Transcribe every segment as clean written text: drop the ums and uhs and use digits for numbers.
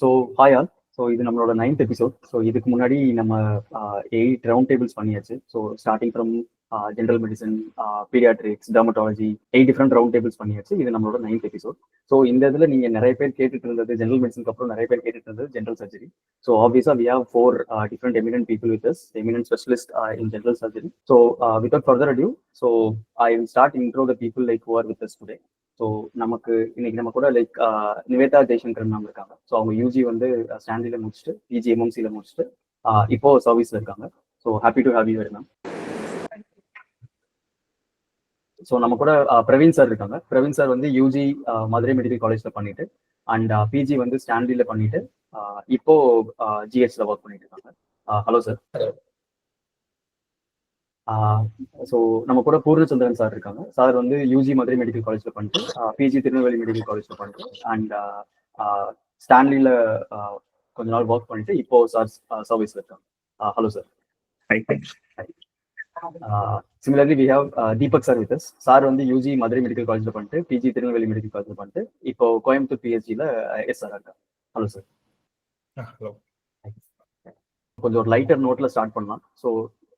So hi all. So இது நம்மளோட 9th episode. So இதுக்கு முன்னாடி நம்ம 8 ரவுண்ட் டேபிள்ஸ் பண்ணியாச்சு. So starting from general medicine, paediatrics, dermatology 8 different round tables பண்ணியாச்சு. இது நம்மளோட 9th எபிசோட். ஸோ இந்த இதில் நீங்கள் நிறைய பேர் கேட்டுட்டு இருந்தது ஜென்ரல் மெடிசனுக்கு அப்புறம் நிறைய பேர் கேட்டுட்டு இருந்தது ஜென்ரல் சர்ஜரி. ஸோ ஆப்வியஸாக we have 4 different eminent people with us, eminent specialist in general surgery. So without further adieu, so I will start intro the people like who are with us today. So நமக்கு இன்னைக்கு நம்ம கூட like Nivetha Jaishankar ma'am இருக்காங்க. So அவங்க UG வந்து ஸ்டான்லியில் முடிச்சுட்டு PG எம்எம்சியில் முடிச்சுட்டு இப்போ சர்வீஸில் இருக்காங்க. So happy to have you very ma'am. So நம்ம கூட பிரவீன் சார் இருக்காங்க. பிரவீன் சார் வந்து யூஜி மதுரை மெடிக்கல் காலேஜில் பண்ணிட்டு அண்ட் பிஜி வந்து ஸ்டான்லியில் பண்ணிட்டு இப்போ ஜிஹெச்ல ஒர்க் பண்ணிட்டு இருக்காங்க. Hello sir. ஸோ நம்ம கூட பூர்ணச்சந்திரன் சார் இருக்காங்க. சார் வந்து யூஜி மதுரை மெடிக்கல் காலேஜில் பண்ணிட்டு பிஜி திருநெல்வேலி மெடிக்கல் காலேஜில் பண்ணிட்டு அண்ட் ஸ்டான்லியில் கொஞ்ச நாள் ஒர்க் பண்ணிட்டு இப்போ சார் சர்வீஸில் இருக்காங்க. Hello sir. Similarly we have Deepak sir with us. Sir வந்து யூஜி மதுரை மெடிக்கல் காலேஜில் பண்ணிட்டு பிஜி திருநெல்வேலி மெடிக்கல் காலேஜில் பண்ணிட்டு இப்போ கோயம்புத்தூர் பிஹெச்டியில் எஸ்ஆர் இருக்காங்க. Hello sir. கொஞ்சம் ஒரு லைட்டர் நோட்டில் ஸ்டார்ட் பண்ணலாம். ஸோ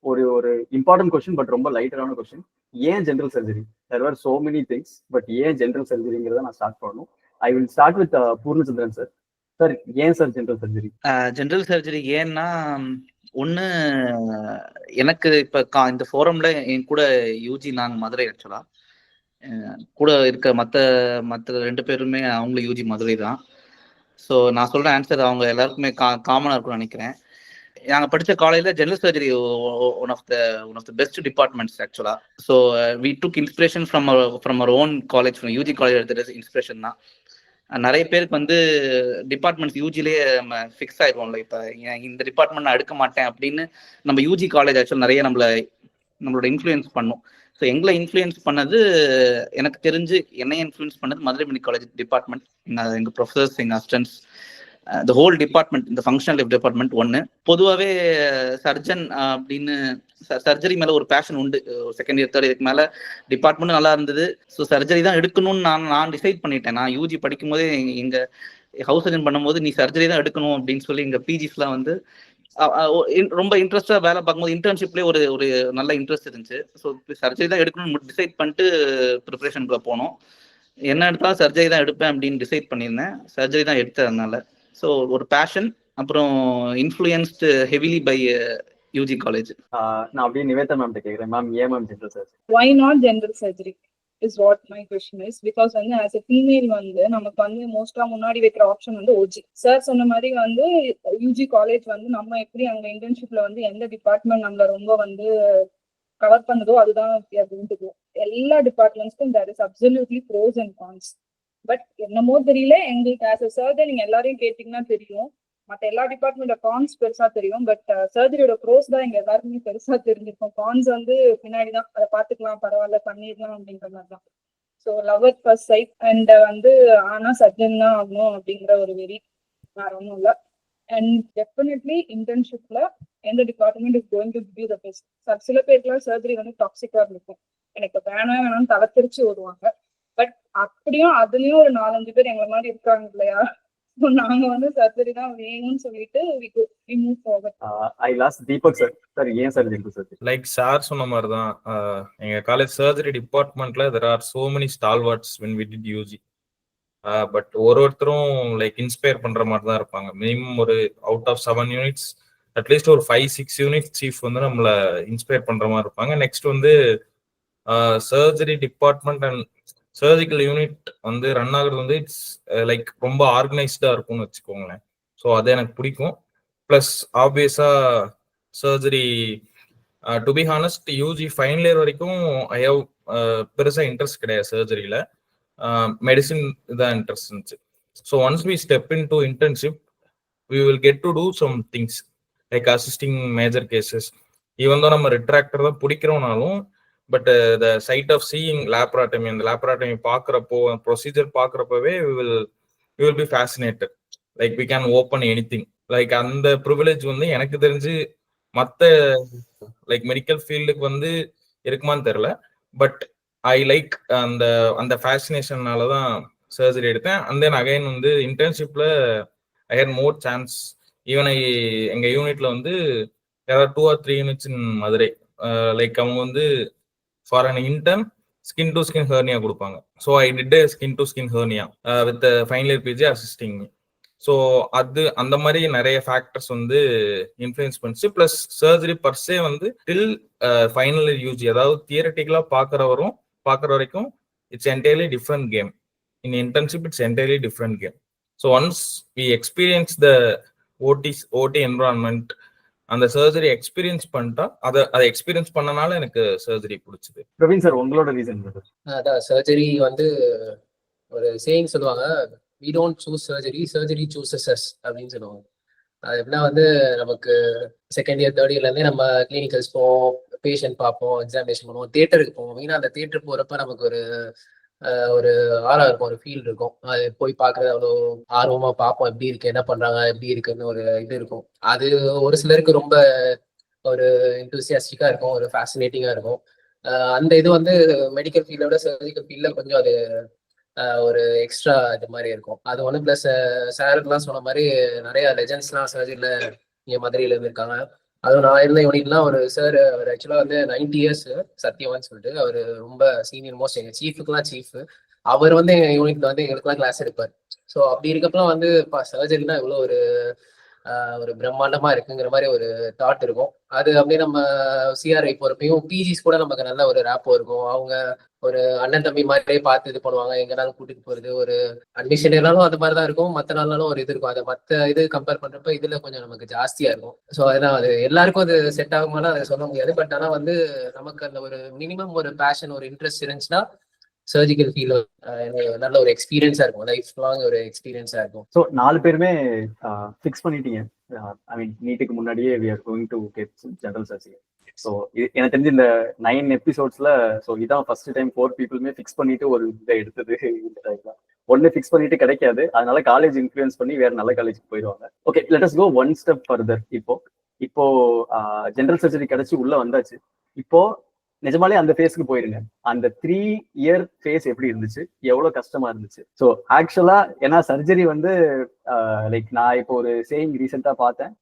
ஒரு இம்பார்ட்டன்ட் கொஸ்டின், பட் ரொம்ப லைட்டரான கொஸ்டின். ஏன் general surgery? There are so many things, but ஏன் ஜென்ரல் சர்ஜரிங்கிறத நான் ஸ்டார்ட் பண்ணணும். I will start with Poornachandran sir. Sir ஏன் sir general surgery? General surgery ஏன்னா, ஒன்று எனக்கு இப்போ இந்த ஃபோரம்ல என் கூட யூஜி நாங்கள் மதுரை, ஆக்சுவலா கூட இருக்க மற்ற 2 பேருமே அவங்களும் யூஜி மதுரை தான். ஸோ நான் சொல்ற ஆன்சர் அவங்க எல்லாருக்குமே காமனாக இருக்கும்னு நினைக்கிறேன். நாங்கள் படித்த காலேஜில் general surgery one of the best departments ஆக்சுவலா. So we took inspiration from our own college, UG college எடுத்துட்டு இன்ஸ்பிரேஷன் தான். நிறைய பேருக்கு வந்து டிபார்ட்மெண்ட்ஸ் யூஜிலேயே நம்ம ஃபிக்ஸ் ஆயிடுவோம்ல. இப்போ இந்த டிபார்ட்மெண்ட் நான் எடுக்க மாட்டேன் அப்படின்னு நம்ம யூஜி காலேஜ் ஆக்சுவலாக நிறைய நம்மளோட இன்ஃப்ளூயன்ஸ் பண்ணும். ஸோ எங்களை இன்ஃப்ளூயன்ஸ் பண்ணது, எனக்கு தெரிஞ்சு என்னைய இன்ஃப்ளூயன்ஸ் பண்ணது மதுரை மெடிக்கல் காலேஜ் டிபார்ட்மெண்ட், எங்கள் ப்ரொஃபசர்ஸ், எங்கள் அசிஸ்டன்ட்ஸ், த ஹோல் டிபார்ட்மெண்ட், இந்த ஃபங்க்ஷனல் லைஃப் டிபார்ட்மெண்ட். ஒன்று, பொதுவாகவே சர்ஜன் அப்படின்னு சர்ஜரி மேலே ஒரு பேஷன் உண்டு. செகண்ட் இயர் தேர்ட் இயருக்கு மேலே டிபார்ட்மெண்ட்டும் நல்லா இருந்தது. ஸோ சர்ஜரி தான் எடுக்கணும்னு நான் டிசைட் பண்ணிட்டேன். நான் யூஜி படிக்கும் போதே எங்கள் ஹவுஸ் சர்ஜன் பண்ணும்போது நீ சர்ஜரி தான் எடுக்கணும் அப்படின்னு சொல்லி எங்கள் பிஜிஸ்லாம் வந்து ரொம்ப இன்ட்ரெஸ்டா வேலை பார்க்கும்போது இன்டர்ன்ஷிப்லேயே ஒரு நல்ல இன்ட்ரெஸ்ட் இருந்துச்சு. ஸோ சர்ஜரி தான் எடுக்கணும்னு டிசைட் பண்ணிட்டு ப்ரிப்பரேஷனுக்குள்ள போனோம். என்ன எடுத்தாலும் சர்ஜரி தான் எடுப்பேன் அப்படின்னு டிசைட் பண்ணியிருந்தேன். சர்ஜரி தான் எடுத்ததுனால ஸோ ஒரு பேஷன், அப்புறம் influenced heavily by UG college. நான் அப்படியே நிவேதா மேம் கேட்குறேன். மேம் ஏன் ma'am general surgery? Why not general surgery is what my question is. Because வந்து as a female வந்து நமக்கு வந்து மோஸ்டா முன்னாடி வைக்கிற ஆப்ஷன் வந்து ஓஜி. சார் சொன்ன மாதிரி வந்து யூஜி காலேஜ் வந்து நம்ம எப்படி அங்க இன்டர்ன்ஷிப்ல வந்து எந்த டிபார்ட்மெண்ட் நம்மள ரொம்ப வந்து கவர் பண்ணுதோ அதுதான் அப்படின்ட்டு. எல்லா டிபார்ட்மெண்ட்ஸ்க்கும் there is absolutely pros and cons. But என்னமோ தெரியல, எங்களுக்கு ஆஸ் அ சர்ஜன் நீங்க எல்லாரையும் கேட்டீங்கன்னா தெரியும், மற்ற எல்லா டிபார்ட்மெண்ட் கான்ஸ் பெருசா தெரியும், பட் சர்ஜரியோட ப்ரோஸ் தான் எங்க எல்லாருக்குமே பெருசா தெரிஞ்சிருக்கும். கான்ஸ் வந்து பின்னாடிதான், அதை பாத்துக்கலாம், பரவாயில்ல பண்ணிடலாம் அப்படின்ற மாதிரிதான். So love at first sight and வந்து ஆனா சர்ஜன் தான் ஆகணும் அப்படிங்கிற ஒரு வெறி, வேற ஒன்றும் இல்லை. அண்ட் டெஃபினெட்லி இன்டர்ன்ஷிப்ல எந்த department is going to be the best. சில பேருக்குலாம் சர்ஜரி வந்து டாக்ஸிக்கா இருக்கும், எனக்கு வேணாம்னு தலை தெரிச்சு வருவாங்க. பட் அப்படியும் அதுலயும் ஒரு 4-5 பேர் எங்களை மாதிரி இருக்காங்க இல்லையா, நாங்க வந்து சர்ஜரி தான் வேணும்னு சொல்லிட்டு we move forward. I last Deepak sir. Sir ஏன் sir general surgery? Like sir சொன்ன மாதிரி தான், எங்க காலேஜ் சர்ஜரி டிபார்ட்மெண்ட்ல there are so many stalwarts when we did UG. But ஒருத்தரும் லைக் இன்ஸ்பயர் பண்ற மாதிரி தான் இருப்பாங்க. மினிமம் ஒரு அவுட் ஆஃப் 7 யூனிட்ஸ் அட்லீஸ்ட் ஒரு 5-6 யூனிட் சீஃப் வந்து நம்மள இன்ஸ்பயர் பண்ற மாதிரி இருப்பாங்க. நெக்ஸ்ட் வந்து surgery department and surgical unit வந்து ரன் ஆகுறது வந்து இட்ஸ் லைக் ரொம்ப ஆர்கனைஸ்டா இருக்கும்னு வச்சுக்கோங்களேன். ஸோ அது எனக்கு பிடிக்கும். ப்ளஸ் ஆப்வியஸா surgery, to be honest UG final year வரைக்கும் ஐ ஹவ் பெருசா இன்ட்ரெஸ்ட் கிடையாது சர்ஜரியில. மெடிசின் தான் இன்ட்ரெஸ்ட் இருந்துச்சு. So once we step in to internship we will get to do some things like assisting major cases. Even தான் நம்ம retractor தான் பிடிக்கிறோம்னாலும், but the sight of seeing laparotomy, அந்த லேப்ராட்டமி பார்க்குறப்போ, ப்ரொசீஜர் பார்க்குறப்பவே we will be fascinated. Like we can open anything. Like அந்த privilege வந்து எனக்கு தெரிஞ்சு மற்ற லைக் மெடிக்கல் ஃபீல்டுக்கு வந்து இருக்குமான்னு தெரில. பட் ஐ லைக் அந்த ஃபேசினேஷன்னால தான் சர்ஜரி எடுத்தேன். அண்ட் தென் அகைன் வந்து இன்டர்ன்ஷிப்ல ஐ ஹேட் மோர் சான்ஸ். ஈவன் எங்க யூனிட்ல வந்து there are 2 or 3 units in Madurai. Like அவங்க வந்து for an intern skin to skin hernia கொடுப்பாங்க. So I did skin to skin hernia with final year PG assisting. So அது அந்த மாதிரி நிறைய ஃபேக்டர்ஸ் வந்து இன்ஃப்ளூயன்ஸ் பண்ணிச்சு. பிளஸ் சர்ஜரி பர்சே வந்து டில் ஃபைனல் இயர் யூஜி, அதாவது தியரட்டிக்கலா பார்க்குற வரைக்கும் it's entirely different game. In internship it's entirely different game. So once we experience the OT environment, அந்த சர்ஜரி எக்ஸ்பீரியன்ஸ் பண்ணிட்டா அதை எக்ஸ்பீரியன்ஸ் பண்ணனால எனக்கு சர்ஜரி பிடிச்சது. பிரவீன் சார், உங்களோட ரீசன்? அதான் சர்ஜரி வந்து ஒரு சேயிங் சொல்லுவாங்க, we don't choose surgery, surgery chooses us அப்படின்னு சொல்லுவாங்க. அது எப்படின்னா வந்து நமக்கு செகண்ட் இயர் தேர்ட் இயர்லேருந்தே நம்ம கிளினிக்கல்ஸ் போவோம், பேஷண்ட் பார்ப்போம், எக்ஸாமினேஷன் பண்ணுவோம், தியேட்டருக்கு போவோம். மெயினாக அந்த தியேட்டர் போகிறப்ப நமக்கு ஒரு ஆரா இருக்கும், ஒரு ஃபீல் இருக்கும். அது போய் பார்க்கறது அவ்வளோ ஆர்வமாக பார்ப்போம், எப்படி இருக்கு, என்ன பண்ணுறாங்க, எப்படி இருக்குன்னு ஒரு இது இருக்கும். அது ஒரு சிலருக்கு ரொம்ப ஒரு இன்டூசியாஸ்டிக்காக இருக்கும், ஒரு ஃபேசினேட்டிங்காக இருக்கும். அந்த இது வந்து மெடிக்கல் ஃபீல்டை விட சர்ஜிக்கல் ஃபீல்டில் கொஞ்சம் அது ஒரு எக்ஸ்ட்ரா இது மாதிரி இருக்கும். அது ஒன்று. ப்ளஸ் சாருக்குலாம் சொன்ன மாதிரி நிறைய லெஜண்ட்ஸ்லாம் சர்ஜரியில் இங்கே மதுரையில் இருந்திருக்காங்க. அதுவும் நான் இருந்த யூனிட்லாம் ஒரு சார், அவர் ஆக்சுவலாக வந்து 90 years சத்யவான்னு சொல்லிட்டு, அவர் ரொம்ப சீனியர் மோஸ்ட், எங்கள் சீஃபுக்குலாம் சீஃப். அவர் வந்து எங்கள் யூனிட்ல வந்து எங்களுக்குலாம் கிளாஸ் எடுப்பார். ஸோ அப்படி இருக்கப்பலாம் வந்து சர்ஜரினா இவ்வளோ ஒரு பிரம்மாண்டமா இருக்குங்கிற மாதிரி ஒரு தாட் இருக்கும். அது அப்படியே நம்ம சிஆர்ஐ போறப்பையும் பிஜிஸ் கூட நமக்கு நல்ல ஒரு ரேப்போ இருக்கும். அவங்க ஒரு அண்ணன் தம்பி மாதிரியே பார்த்து இது பண்ணுவாங்க, எங்கனாலும் கூட்டிட்டு போறது. ஒரு அட்மிஷன் இருந்தாலும் அது மாதிரிதான் இருக்கும், மற்ற நாள்னாலும் ஒரு இது இருக்கும். அதை மற்ற இது கம்பேர் பண்றப்ப இதுல கொஞ்சம் நமக்கு ஜாஸ்தியா இருக்கும். ஸோ அதுதான், அது எல்லாருக்கும் அது செட் ஆகுமானா அதை சொல்ல முடியாது. பட் ஆனா வந்து நமக்கு அந்த ஒரு மினிமம் ஒரு பேஷன், ஒரு இன்ட்ரெஸ்ட் இருந்துச்சுன்னா சர்ஜிக்கல் ஃபீல் நல்ல ஒரு எக்ஸ்பீரியன்ஸா இருக்கும், லைஃப் லாங் ஒரு எக்ஸ்பீரியன்ஸா இருக்கும். ஸோ 4 பேருமே ஃபிக்ஸ் பண்ணிட்டீங்க. ஐ மீன் நீட்டுக்கு முன்னாடியே we are going to get general surgery. So எனக்கு தெரிஞ்சு இந்த 9 எபிசோட்ஸ்ல ஸோ இதான் ஃபர்ஸ்ட் டைம் 4 பீப்புளுமே ஃபிக்ஸ் பண்ணிட்டு ஒரு இதை எடுத்தது. இந்த டைம்ல ஒன்னு ஃபிக்ஸ் பண்ணிட்டு கிடைக்காது, அதனால காலேஜ் இன்ஃப்ளூயன்ஸ் பண்ணி வேற நல்ல காலேஜுக்கு போயிடுவாங்க. Okay, let us go one step further. இப்போ ஜெனரல் சர்ஜரி கிடைச்சி உள்ள வந்தாச்சு. இப்போ நிஜமாலே அந்த ஃபேஸ்க்கு போயிருங்க. அந்த 3 year ஃபேஸ் எப்படி இருந்துச்சு, எவ்வளவு கஷ்டமா இருந்துச்சு? ஸோ ஆக்சுவலா ஏன்னா சர்ஜரி வந்து லைக் நான் இப்போ ஒரு சேயிங் ரீசெண்டா பார்த்தேன்,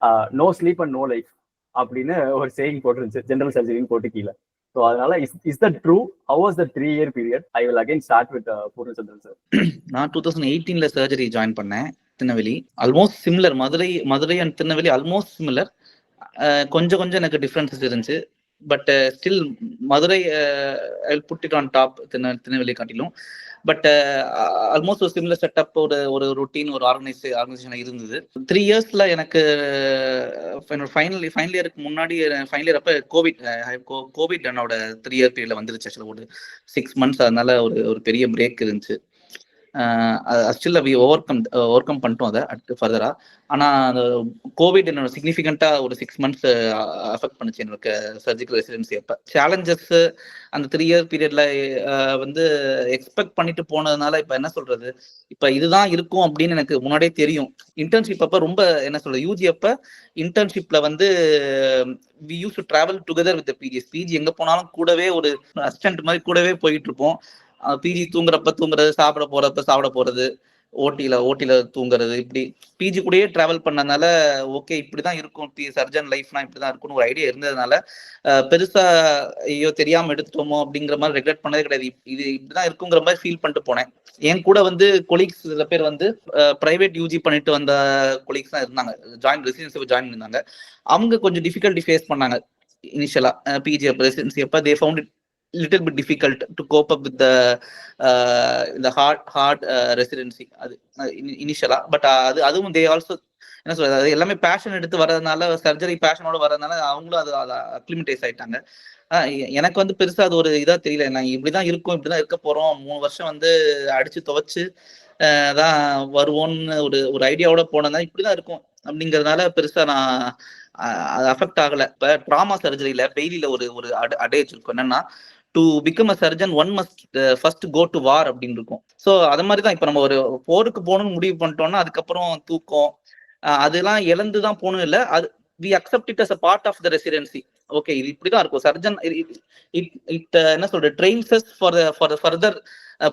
no sleep and no life அப்படின்னு ஒரு சேயிங் போட்டுருந்துச்சு ஜெனரல் சர்ஜரின்னு போட்டு கீழே. ஸோ அதனால is that true? How was the 3 year period? I will again start with Poornachandran sir. நான் 2018ல சர்ஜரி ஜாயின் பண்ணேன் Tirunelveli. Almost similar, Madurai and Tirunelveli almost similar. கொஞ்சம் எனக்கு டிஃப்ரென்சஸ் இருந்துச்சு. But still Madurai I will put it on top Tirunelveli காட்டிலும். But almost ஒரு similar setup, ஒரு routine, ஒரு ஆர்கனைசேஷன் இருந்தது. 3 yearsல எனக்கு ஃபைனல் இயருக்கு முன்னாடி ஃபைனல் இயர் அப்ப கோவிட் என்னோட 3 year பீரியட்ல வந்துருச்சு. ஆக்சுவலா ஒரு 6 months, அதனால ஒரு பெரிய பிரேக் இருந்துச்சு. ஸ்டில் ஓவர் கம் பண்ணிட்டோம் அதை அடுத்து ஃபர்தரா. ஆனா அந்த கோவிட் என்னோட சிக்னிஃபிகண்டா ஒரு 6 months அஃபெக்ட் பண்ணுச்சு எனக்கு சர்ஜிக்கல் ரெசிடென்சி. அப்ப சேலஞ்சஸ் அந்த 3 year பீரியட்ல வந்து எக்ஸ்பெக்ட் பண்ணிட்டு போனதுனால இப்ப என்ன சொல்றது, இப்ப இதுதான் இருக்கும் அப்படின்னு எனக்கு முன்னாடியே தெரியும். இன்டர்ன்ஷிப் அப்ப ரொம்ப என்ன சொல்றது, யூஜி அப்ப இன்டர்ன்ஷிப்ல வந்து we used to travel together with the PGs. PG எங்க போனாலும் கூடவே ஒரு அசிஸ்டன்ட் மாதிரி கூடவே போயிட்டு இருப்போம். பிஜி தூங்குறப்ப தூங்குறது, சாப்பிட போறது, ஓட்டில தூங்குறது, இப்படி பிஜி கூடயே டிராவல் பண்ணதுனால ஓகே இப்படிதான் இருக்கும், சர்ஜன் லைஃப்னா இப்படிதான் இருக்கும்னு ஒரு ஐடியா இருந்ததுனால பெருசா ஐயோ தெரியாம எடுத்துட்டோமோ அப்படிங்கிற மாதிரி ரெக்ரெட் பண்ணதே கிடையாது. இது இப்படிதான் இருக்குங்கிற மாதிரி ஃபீல் பண்ணிட்டு போனேன். என் கூட வந்து கொலீக்ஸ் சில பேர் வந்து பிரைவேட் யூஜி பண்ணிட்டு வந்த கொலீக்ஸ் தான் இருந்தாங்க, ரெசிடென்சி ஜாயின் இருந்தாங்க. அவங்க கொஞ்சம் டிஃபிகல்ட்டி ஃபேஸ் பண்ணாங்க இனிஷியலா பிஜி ரெசிடென்சி அப்ப. They found it little bit difficult to cope up with the hard residency அது இனிஷியலா. பட் அதுவும் they also என்ன சொல்றது, அது எல்லாமே பேஷன் எடுத்து வர்றதுனால, சர்ஜரி பேஷனோட வர்றதுனால அவங்களும் அதை அக்ளிமடைஸ் ஆயிட்டாங்க. எனக்கு வந்து பெருசா அது ஒரு இதா தெரியல. நான் இப்படிதான் இருக்கும், இப்படிதான் இருக்க போறோம், 3 வருஷம் வந்து அடிச்சு துவைச்சு தான் வருவோன்னு ஒரு ஐடியாவோட போனதுனால இப்படிதான் இருக்கும் அப்படிங்கறதுனால பெருசா நான் அது அஃபெக்ட் ஆகல. இப்ப ட்ராமா சர்ஜரியில பெய்லியில ஒரு அடேஜ் இருக்கும், என்னன்னா to become a surgeon one must first go to war அப்படின்னு இருக்கும். ஸோ அது மாதிரி தான் இப்ப நம்ம ஒரு போருக்கு போகணும்னு முடிவு பண்ணிட்டோம்னா அதுக்கப்புறம் தூக்கம் அதெல்லாம் இழந்துதான் போகணும். இல்லை, அது we accept it as a part of the residency. Okay, இது இப்படிதான் இருக்கும் சர்ஜன். இட் என்ன சொல்ற, ட்ரெயின்ஸ் ஃபார் ஃபர்தர்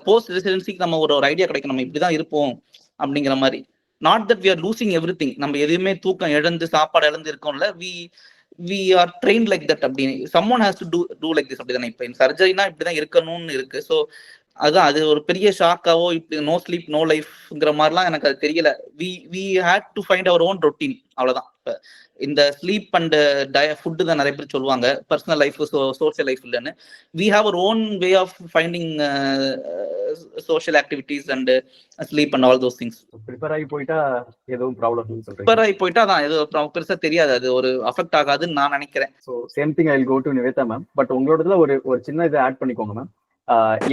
போஸ்ட் ரெசிடென்சிக்கு நம்ம ஒரு ஐடியா கிடைக்கும், நம்ம இப்படிதான் இருப்போம் அப்படிங்கிற மாதிரி. Not that we are losing everything. நம்ம எதுவுமே தூக்கம் இழந்து சாப்பாடு இழந்து இருக்கோம்ல. We are train like that. அப்படின்னு someone has to do like this. அப்படிதானே இப்போ சர்ஜரினா இப்படிதான் இருக்கணும்னு இருக்கு. ஸோ அதான் அது ஒரு பெரிய ஷாக்காவோ இப்படி நோ ஸ்லீப் நோ லைஃப்ங்கிற மாதிரிலாம் எனக்கு அது தெரியல. We had to find our own routine, அவ்வளவுதான். இந்த ஸ்லீப் அண்ட் ஃபுட்டு தான் நிறைய பேர் சொல்லுவாங்க, பர்சனல் லைஃப் சோஷியல் லைஃப் இல்லைன்னு. We have our own way of finding social activities and sleep and all those things. Prepare ஆகி போயிட்டா எதுவும் ப்ராப்ளம் சொல்றீங்க. ப்ரிப்பேர் ஆகி போயிட்டா தான் எதுவும் பெருசா தெரியாது, அது ஒரு அஃபெக்ட் ஆகாதுன்னு நான் நினைக்கிறேன். So same thing I will go to Nivedha ma'am. But உங்களோடதுல ஒரு சின்ன இதை ஆட் பண்ணிக்கோங்க மேம்.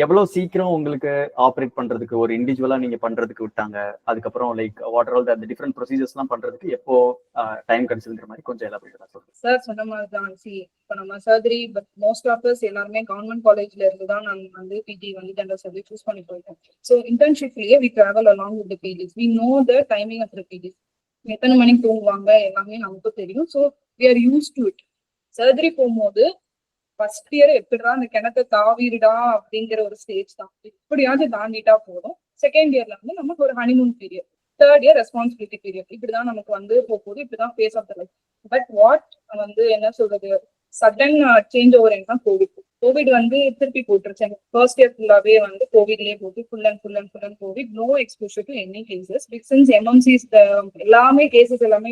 எவ்வளவு சீக்கிரம் உங்களுக்கு ஆப்ரேட் பண்றதுக்கு ஒரு இண்டிவிஜுவலா நீங்க பண்றதுக்கு விட்டாங்க, அதுக்கப்புறம் லைக் வாட் ஆர் அந்த டிஃபரெண்ட் ப்ரொசீஜர்ஸ் எல்லாம் பண்றதுக்கு எப்போ டைம் கிடைச்சதுன்ற மாதிரி கொஞ்சம் எலாபரேட் சொல்லுங்க சார். சொன்ன மாதிரி தான். இப்போ நம்ம surgery but most of us எல்லாருமே கவர்மெண்ட் காலேஜ்ல இருந்து தான் நாங்க வந்து பிஜி வந்து ஜெனரல் சர்ஜரி சூஸ் பண்ணி போயிட்டோம். ஸோ இன்டர்ன்ஷிப்லயே we travel along with PGs. We know the timing of the PGs, எத்தனை மணிக்கு தூங்குவாங்க எல்லாமே நமக்கு தெரியும். So we are use to it. Surgery போகும்போது ஃபர்ஸ்ட் இயர் எப்படிடா அந்த கிணத்தை தாவிடுடா அப்படிங்கிற ஒரு ஸ்டேஜ் தான். எப்படியாவது தாண்டிட்டா போதும். செகண்ட் இயர்ல வந்து நமக்கு ஒரு honeymoon period, third year responsibility period. இப்படிதான் நமக்கு வந்து போகுது. இப்படிதான் phase of the life. But what வந்து என்ன சொல்றது, சடன் சேஞ்ச் ஓவர் தான் கோவிட் வந்து திருப்பி போட்டுருச்சு. ஃபர்ஸ்ட் இயர் ஃபுல்லாவே வந்து கோவிட்லயே போட்டு full and Covid. No exposure to any cases. Since MMCs எல்லாமே கேசஸ் எல்லாமே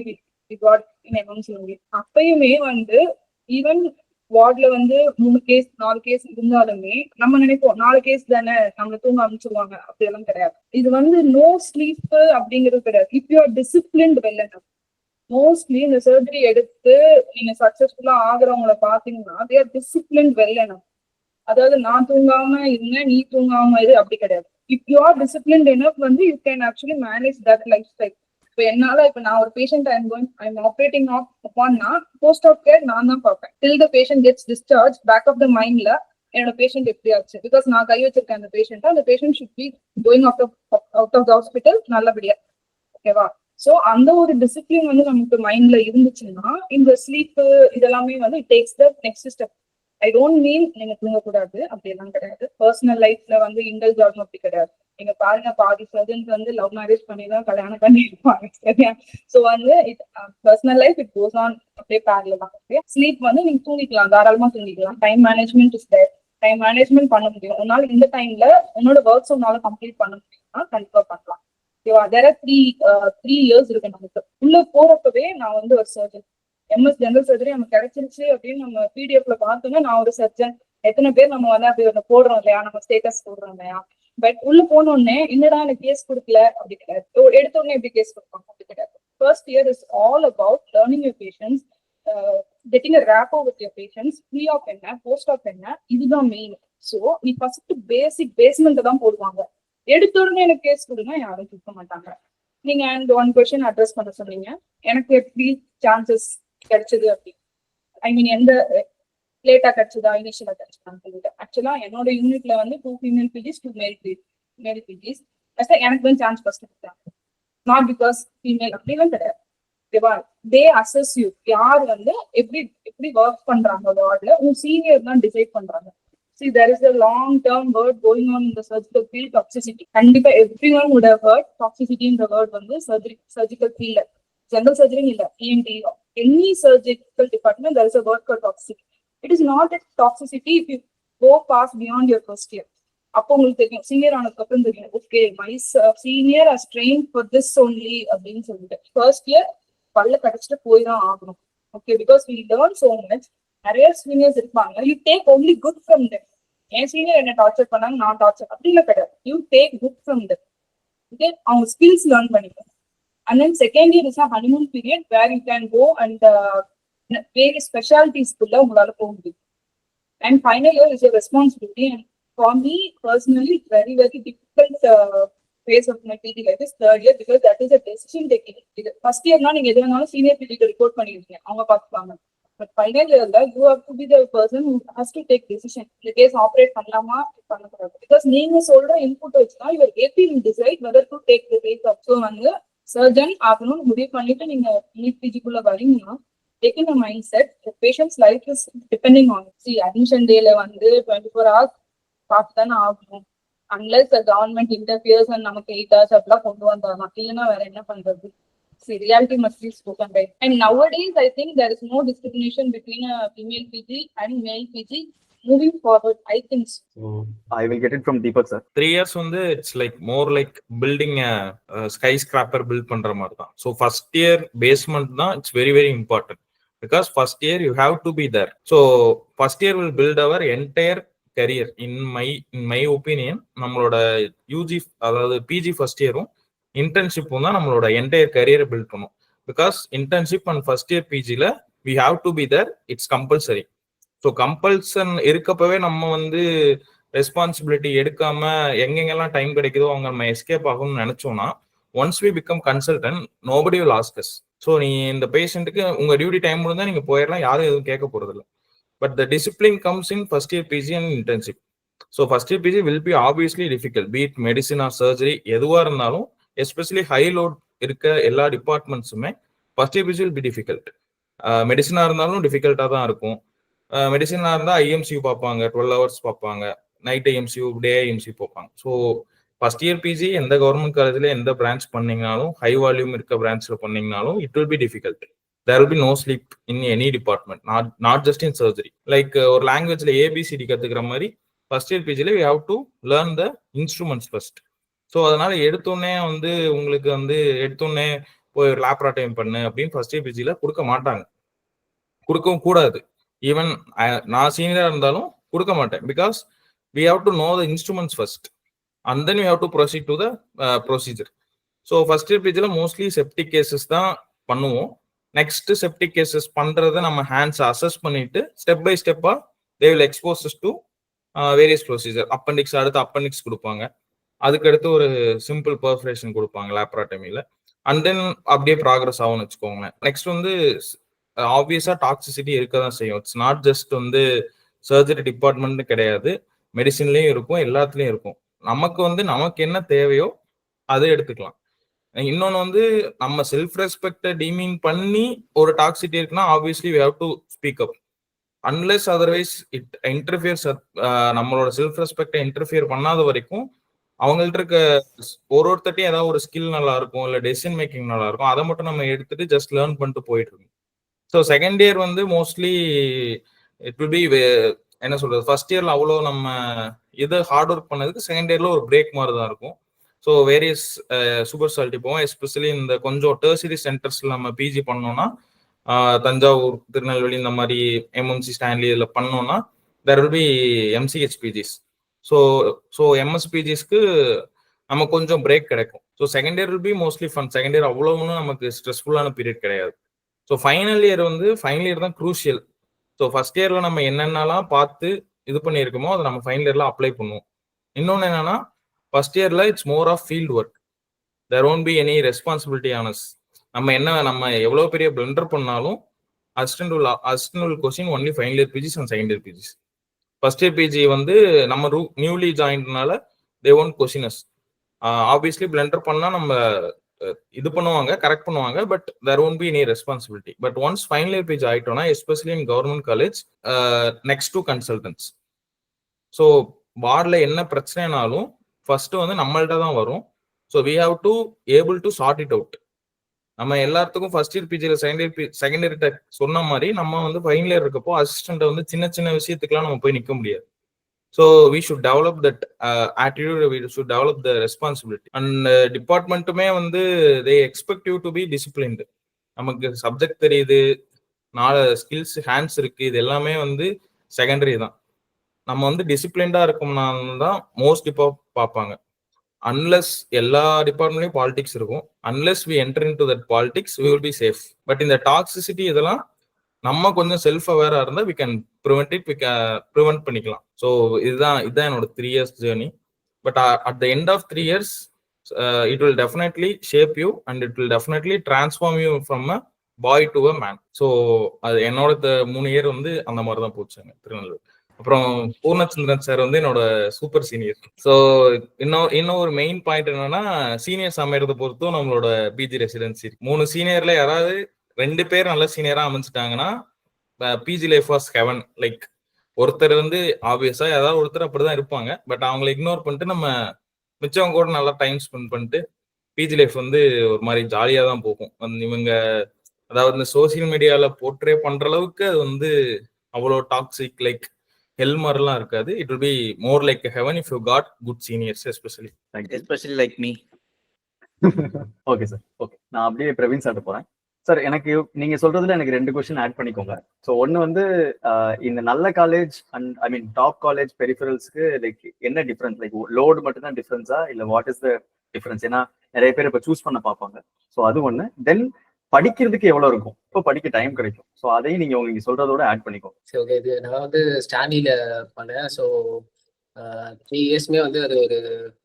எம்எம்சி. அப்பயுமே வந்து ஈவன் வார்ட்ல வந்து 3 கேஸ் 4 கேஸ் இருந்தாலுமே நம்ம நினைப்போம் 4 கேஸ் தானே நம்ம தூங்க அனுப்பிச்சிருவாங்க. அப்படி எல்லாம் கிடையாது. இது வந்து நோ ஸ்லீப் அப்படிங்கிறது கிடையாது. If you are disciplined well enough. Mostly இந்த சர்ஜரி எடுத்து நீங்க சக்சஸ்ஃபுல்லா ஆகுறவங்களை பாத்தீங்கன்னா they are disciplined well enough. அதாவது நான் தூங்காம இருந்தேன் நீ தூங்காம இரு அப்படி கிடையாது. If you are disciplined enough வந்து you can actually manage that life style. இப்போ என்னால இப்போ நான் ஒரு பேஷண்ட் ஐம் ஆப்ரேட்டிங் அப்பான்னா போஸ்ட் ஆஃப் கேர் நான் தான் பார்ப்பேன். Till the patient gets discharge back of the மைண்ட்ல என்னோட பேஷண்ட் எப்படி ஆச்சு, பிகாஸ் நான் கை வச்சிருக்கேன் அந்த பேஷண்ட். அந்த patient should be going out of the hospital நல்லபடியா. ஓகேவா? ஸோ அந்த ஒரு டிசிப்ளின் வந்து நமக்கு மைண்ட்ல இருந்துச்சுன்னா இந்த ஸ்லீப் இதெல்லாமே வந்து it takes the next step. I don't மீன் நீங்க தூங்கக்கூடாது அப்படியெல்லாம் கிடையாது. பர்சனல் லைஃப்ல வந்து இண்டல்ஜ் ஆகணும் அப்படி கிடையாது. நீங்க பாருங்க பாதி சர்ஜன்ஸ் வந்து லவ் மேரேஜ் பண்ணி தான் கல்யாணம் பண்ணிருப்பாங்க. சரியா? ஸோ வந்து personal life it goes on அப்படியே பேரலா தான். ஓகே, ஸ்லீப் வந்து நீங்க தூங்கிக்கலாம், தாராளமா தூங்கிக்கலாம். Time management is there. Time management பண்ண முடியும். உன்னால இந்த டைம்ல உன்னோட ஒர்க்ஸ் உன்னால கம்ப்ளீட் பண்ண முடியும்னா கண்டிப்பா பண்ணலாம். ஓகேவா? தேர் ஆர் 3 years இருக்கு நமக்கு. உள்ள போறப்பவே நான் வந்து ஒரு சர்ஜன், எம்எஸ் ஜெனரல் சர்ஜரி நமக்கு கிடைச்சிருச்சு அப்படின்னு நம்ம பிடிஎஃப்ல பார்த்தோம்னா நான் ஒரு சர்ஜன். எத்தனை பேர் நம்ம வந்து அப்படி ஒன்று போடுறோம் இல்லையா, நம்ம ஸ்டேட்டஸ் போடுறோம் இல்லையா. பட் உள்ள போனோடனே என்னடா எனக்கு கேஸ் கொடுக்கல அப்படி கிடையாது. எடுத்த உடனே எப்படி கேஸ் கொடுப்பாங்க அப்படி கிடையாது. First year is all about learning your patients, getting a rapport with your patients. Pre op என்ன போஸ்ட் ஆஃப் என்ன இதுதான் மெயின். ஸோ நீ ஃபர்ஸ்ட் பேஸ்மெண்ட் தான் போடுவாங்க. எடுத்த உடனே எனக்கு கேஸ் கொடுங்க யாரும் கொடுக்க மாட்டாங்க. நீங்க அண்ட் ஒன் கொஸ்டின் அட்ரஸ் பண்ண சொன்னீங்க, எனக்கு எப்படி சான்சஸ் கிடைச்சது அப்படி. ஐ மீன் எந்த லேட்டா கிடைச்சதா இனிஷியலா கிடைச்சதான்னு சொல்லிட்டு. ஆக்சுவலா என்னோட யூனிட்ல வந்து 2 female PGs 2 male PGs. எனக்கு வந்து சான்ஸ் ஃபர்ஸ்ட் கொடுத்தாங்க. நாட் பிகாஸ் ஃபீமேல் அப்படிலாம் கிடையாது. ஓகேவா? தே அசஸ் யூ. யார் வந்து எப்படி ஒர்க் பண்றாங்க வார்ட்ல உன் சீனியர் தான் டிசைட் பண்றாங்க. See, there is a long-term word going on in the surgical field, toxicity. Kandipa everyone would have heard toxicity in the word வந்து surgical field. General surgery இல்ல, ENT, any surgical department there is a word called toxicity. It is not a toxicity if you go past beyond your first year. அப்போ உங்களுக்கு தெரியும், senior ஆனதுக்கு அப்புறம் தெரியும், okay my senior has trained for this only அப்படின்னு சொல்லிட்டு. First year பல்ல கடிச்சிட்டு போய் தான் ஆகணும். Okay, because we learn so much. நிறைய சீனியர்ஸ் இருப்பாங்க, you take only good from them. என் சீனியர் என்ன டார்ச்சர் பண்ணாங்க, நான் டார்ச்சர் அப்படிலாம் கிடையாது. You take good from them. Okay, அவங்க ஸ்கில்ஸ் லேர்ன் பண்ணிக்கணும். And then second year is a honeymoon period where you can go and various specialties குள்ள உங்களால போக முடியும். And final year is a responsibility. And for me personally, it's very very difficult phase of my PG life is third year, because that is a decision taking. First year na நீங்க எது வேணாலும் senior PG report பண்ணிருக்கீங்க, அவங்க பார்த்துப்பாங்க. But final year you have to be the person who has to take decision. இந்த case operate பண்ணலாமா பண்ணக்கூடாது, because நீங்க சொல்ற இன்புட் வச்சுதான் your AP will decide whether to take the case up. So வந்து சர்ஜன் ஆகணும்னு முடிவு பண்ணிட்டு நீங்க நீட் பிஜிக்குள்ள வரீங்கன்னா taking a mindset, the patient's life is depending on it. See, admission dayல வந்து 24 hours பார்த்து தானே ஆகணும். unless the government interferes and நமக்கு 8 hours அப்படிலாம் கொண்டு வந்தாங்க, இல்லைன்னா வேற என்ன பண்றது? See, reality must be spoken, right? And nowadays, I think there is no discrimination between a female PG and male PG moving forward. I think so. So I will get it from Deepak sir. 3 years வந்து it's like more like building skyscraper build பண்ற மாதிரி தான். So first year basement தான் it's very very important because first year you have to be there. So first year will build our entire career. In my opinion நம்மளோட UG அதாவது PG first இயரும் இன்டர்ன்ஷிப்பும் தான் நம்மளோட என்டையர் கரியரை build பண்ணும். Because internship and first year பிஜியில் we have to be there, it's compulsory. So compulsion இருக்கப்பவே நம்ம வந்து ரெஸ்பான்சிபிலிட்டி எடுக்காம எங்கெங்கெல்லாம் டைம் கிடைக்குதோ அவங்க நம்ம எஸ்கேப் ஆகணும்னு நினைச்சோம்னா once we become consultant nobody will ask us. So நீ இந்த பேஷண்ட்டுக்கு உங்க டியூட்டி டைம் முடிந்தா நீங்க போயிடலாம், யாரும் எதுவும் கேட்க போறது இல்லை. But the discipline comes in first year PG and internship. So first year PG will be obviously difficult, be it medicine or surgery எதுவாக இருந்தாலும், எஸ்பெஷலி ஹை லோட் இருக்க எல்லா டிபார்ட்மெண்ட்ஸுமே first year PG will be difficult. மெடிசனாக இருந்தாலும் டிஃபிகல்ட்டாக தான் இருக்கும். மெடிசனாக இருந்தால் ஐஎம்சியூ பார்ப்பாங்க, 12 hours பார்ப்பாங்க, நைட் ஐஎம்சியூ டே ஐஎம்சியூ பார்ப்பாங்க. ஸோ ஃபர்ஸ்ட் இயர் பிஜி எந்த கவர்மெண்ட் காலேஜில் எந்த பிரான்ச் பண்ணீங்கனாலும், ஹை வால்யூம் இருக்க பிரான்ச்சில் பண்ணீங்கனாலும் it will be difficult. there will be no sleep in any department, not just in surgery. Like ஒரு லாங்குவேஜ்ல ஏபிசிடி கத்துக்கிற மாதிரி ஃபர்ஸ்ட் இயர் பிஜில we have to learn the instruments first. So அதனால எடுத்தோடனே வந்து உங்களுக்கு வந்து எடுத்தோடனே போய் லேப்ராட்டைம் பண்ணு அப்படின்னு ஃபர்ஸ்ட் இயர் பிஜில கொடுக்க மாட்டாங்க, கொடுக்கவும் கூடாது. ஈவன் நான் சீனியரா இருந்தாலும் கொடுக்க மாட்டேன். Because we have to know the instruments first and then we have to proceed to the procedure. So first year பிஜில மோஸ்ட்லி செப்டிக் கேசஸ் தான் பண்ணுவோம். நெக்ஸ்ட் செப்டிக் கேசஸ் பண்றதை நம்ம ஹேண்ட்ஸ் அசஸ் பண்ணிட்டு ஸ்டெப் பை ஸ்டெப்பா they will exposes to various procedure. Appendix அடுத்து appendix கொடுப்பாங்க, அதுக்கடுத்து ஒரு சிம்பிள் பர்ஃபரேஷன் கொடுப்பாங்க லேப்ராட்டமியில. அண்ட் தென் அப்படியே ப்ராக்ரஸ் ஆகும்னு வச்சுக்கோங்களேன். நெக்ஸ்ட் வந்து ஆப்வியஸா டாக்ஸிசிட்டி இருக்க தான் செய்யும். இட்ஸ் நாட் ஜஸ்ட் வந்து சர்ஜரி டிபார்ட்மெண்ட் கிடையாது, மெடிசின்லயும் இருக்கும், எல்லாத்துலயும் இருக்கும். நமக்கு வந்து நமக்கு என்ன தேவையோ அதை எடுத்துக்கலாம். இன்னொன்று வந்து நம்ம செல்ஃப் ரெஸ்பெக்டை டீமீன் பண்ணி ஒரு டாக்ஸிட்டி இருக்குன்னா obviously we have to speak up. Unless otherwise it interferes, நம்மளோட செல்ஃப் ரெஸ்பெக்டை இன்டர்ஃபியர் பண்ணாத வரைக்கும் அவங்கள்ட்ட இருக்க ஒருத்தட்டையும் ஏதாவது ஒரு ஸ்கில் நல்லா இருக்கும், இல்லை டெசிஷன் மேக்கிங் நல்லா இருக்கும், அதை மட்டும் நம்ம எடுத்துட்டு ஜஸ்ட் லேர்ன் பண்ணிட்டு போயிட்டு இருக்கோம். ஸோ செகண்ட் இயர் வந்து மோஸ்ட்லி இட் வில் பி என்ன சொல்றது, ஃபர்ஸ்ட் இயர்ல அவ்வளோ நம்ம இதை ஹார்ட் ஒர்க் பண்ணதுக்கு செகண்ட் இயர்ல ஒரு பிரேக் மாதிரி தான் இருக்கும். ஸோ வேரியஸ் சூப்பர் ஸ்பெஷாலிட்டி போவோம். எஸ்பெஷலி இந்த கொஞ்சம் டெர்சரி சென்டர்ஸ்ல நம்ம பிஜி பண்ணோம்னா, தஞ்சாவூர், திருநெல்வேலி இந்த மாதிரி எம்எம்சி ஸ்டான்லி இதில் பண்ணோம்னா there will be MCh PGs. So எம்எஸ்பிஜிஸ்க்கு நம்ம கொஞ்சம் பிரேக் கிடைக்கும். So second year will be mostly fun. Second year அவ்வளோ ஒன்றும் நமக்கு ஸ்ட்ரெஸ்ஃபுல்லான பீரியட் கிடையாது. ஸோ ஃபைனல் இயர் வந்து ஃபைனல் இயர் தான் க்ரூஷியல். ஸோ ஃபர்ஸ்ட் இயர்ல நம்ம என்னென்னலாம் பார்த்து இது பண்ணியிருக்கோமோ அதை நம்ம ஃபைனல் இயர்ல அப்ளை பண்ணுவோம். இன்னொன்று என்னன்னா, ஃபர்ஸ்ட் இயர்ல it's more of field work. There won't be any responsibility on us. நம்ம எவ்வளோ பெரிய பிளண்டர் பண்ணாலும் assistant question only final year PGs and second year PGs. First year PG வந்து நம்ம நியூலி ஜாயின்ட்னால they won't question us. Obviously blunder பண்ணா நம்ம இது பண்ணுவாங்க, கரெக்ட் பண்ணுவாங்க, but there won't be any responsibility. But once final year PG ஆயிட்டோம்னா, especially in government college, next to consultants. So வார்டில் என்ன பிரச்சனைனாலும் ஃபர்ஸ்ட் வந்து நம்மள்ட்ட தான் வரும். So we have to able to sort it out. நம்ம எல்லாத்துக்கும் ஃபர்ஸ்ட் இயர் பிஜியில் செகண்ட் இயர்கிட்ட சொன்ன மாதிரி நம்ம வந்து ஃபைனல் இயர் இருக்கப்போ அசிஸ்டன்ட்டை வந்து சின்ன சின்ன விஷயத்துக்குலாம் நம்ம போய் நிற்க முடியாது. So we should develop that attitude, we should develop the responsibility. And டிபார்ட்மெண்ட்டுமே வந்து they expect you to be disciplined. நமக்கு சப்ஜெக்ட் தெரியுது, 4 ஸ்கில்ஸ் ஹேண்ட்ஸ் இருக்கு, இது எல்லாமே வந்து செகண்டரி தான். நம்ம வந்து டிசிப்ளின்டா இருக்கோம்னா தான் மோஸ்ட் பார்ப்பாங்க. அன்லெஸ் எல்லா டிபார்ட்மெண்ட்லயும் பாலிடிக்ஸ் இருக்கும், unless we enter into that politics we will be safe. But இந்த டாக்ஸிசிட்டி இதெல்லாம் நம்ம கொஞ்சம் செல்ஃப் அவேரா இருந்தா வி கேன் ப்ரிவென்ட் பண்ணிக்கலாம். ஸோ இதுதான் என்னோட 3 years ஜேர்னி. But at the end of 3 years it will definitely shape you and it will definitely transform you from a boy to a man. So அது என்னோட 3 year வந்து அந்த மாதிரி தான் போச்சுங்க திருநெல்வேலி. அப்புறம் பூர்ணச்சந்திரன் சார் வந்து என்னோட சூப்பர் சீனியர். ஸோ இன்னும் ஒரு மெயின் பாயிண்ட் என்னன்னா, சீனியர்ஸ் அமைறதை பொறுத்தும் நம்மளோட பிஜி ரெசிடென்சி 3 சீனியர்ல யாராவது 2 பேர் நல்ல சீனியரா அமைச்சிட்டாங்கன்னா PG life was heaven. Like ஒருத்தர் வந்து ஆப்வியஸா ஏதாவது ஒருத்தர் அப்படிதான் இருப்பாங்க. பட் அவங்களை இக்னோர் பண்ணிட்டு நம்ம மிச்சவங்க கூட நல்லா டைம் ஸ்பெண்ட் பண்ணிட்டு பிஜி லைஃப் வந்து ஒரு மாதிரி ஜாலியா தான் போகும். இவங்க அதாவது இந்த சோசியல் மீடியால போர்ட்ரே பண்ற அளவுக்கு அது வந்து அவ்வளோ டாக்ஸிக் லைக் ஹெல் மாதிரிலாம் இருக்காது. It will be more like heaven if you got good seniors especially. Especially like me. Okay sir, okay. நான் அப்படியே பிரவீன் சார்ட்ட போறேன். சார், எனக்கு நீங்க சொல்றதுல எனக்கு 2 கொஸ்டின் ஆட் பண்ணிக்கோங்க. ஸோ ஒன்னு வந்து இந்த நல்ல college and I mean top college பெரிஃபரல்ஸ்க்கு லைக் என்ன டிஃபரன்ஸ், லைக் லோடு மட்டும் தான் டிஃபரன்ஸா இல்ல வாட் இஸ் த டிஃபரன்ஸ்? ஏன்னா நிறைய பேர் இப்ப சூஸ் பண்ண பார்ப்பாங்க. ஸோ அது ஒண்ணு. தென் படிக்கிறதுக்கு எவ்வளவு இருக்கும், இப்போ படிக்க டைம் கிடைக்கும், ஸோ அதையும் நீங்க சொல்றதோட ஆட் பண்ணிக்கோங்க. சரி, ஓகே. இது நான் வந்து ஸ்டான்லியில பண்ணேன். ஸோ 3 இயர்ஸ்மே வந்து அது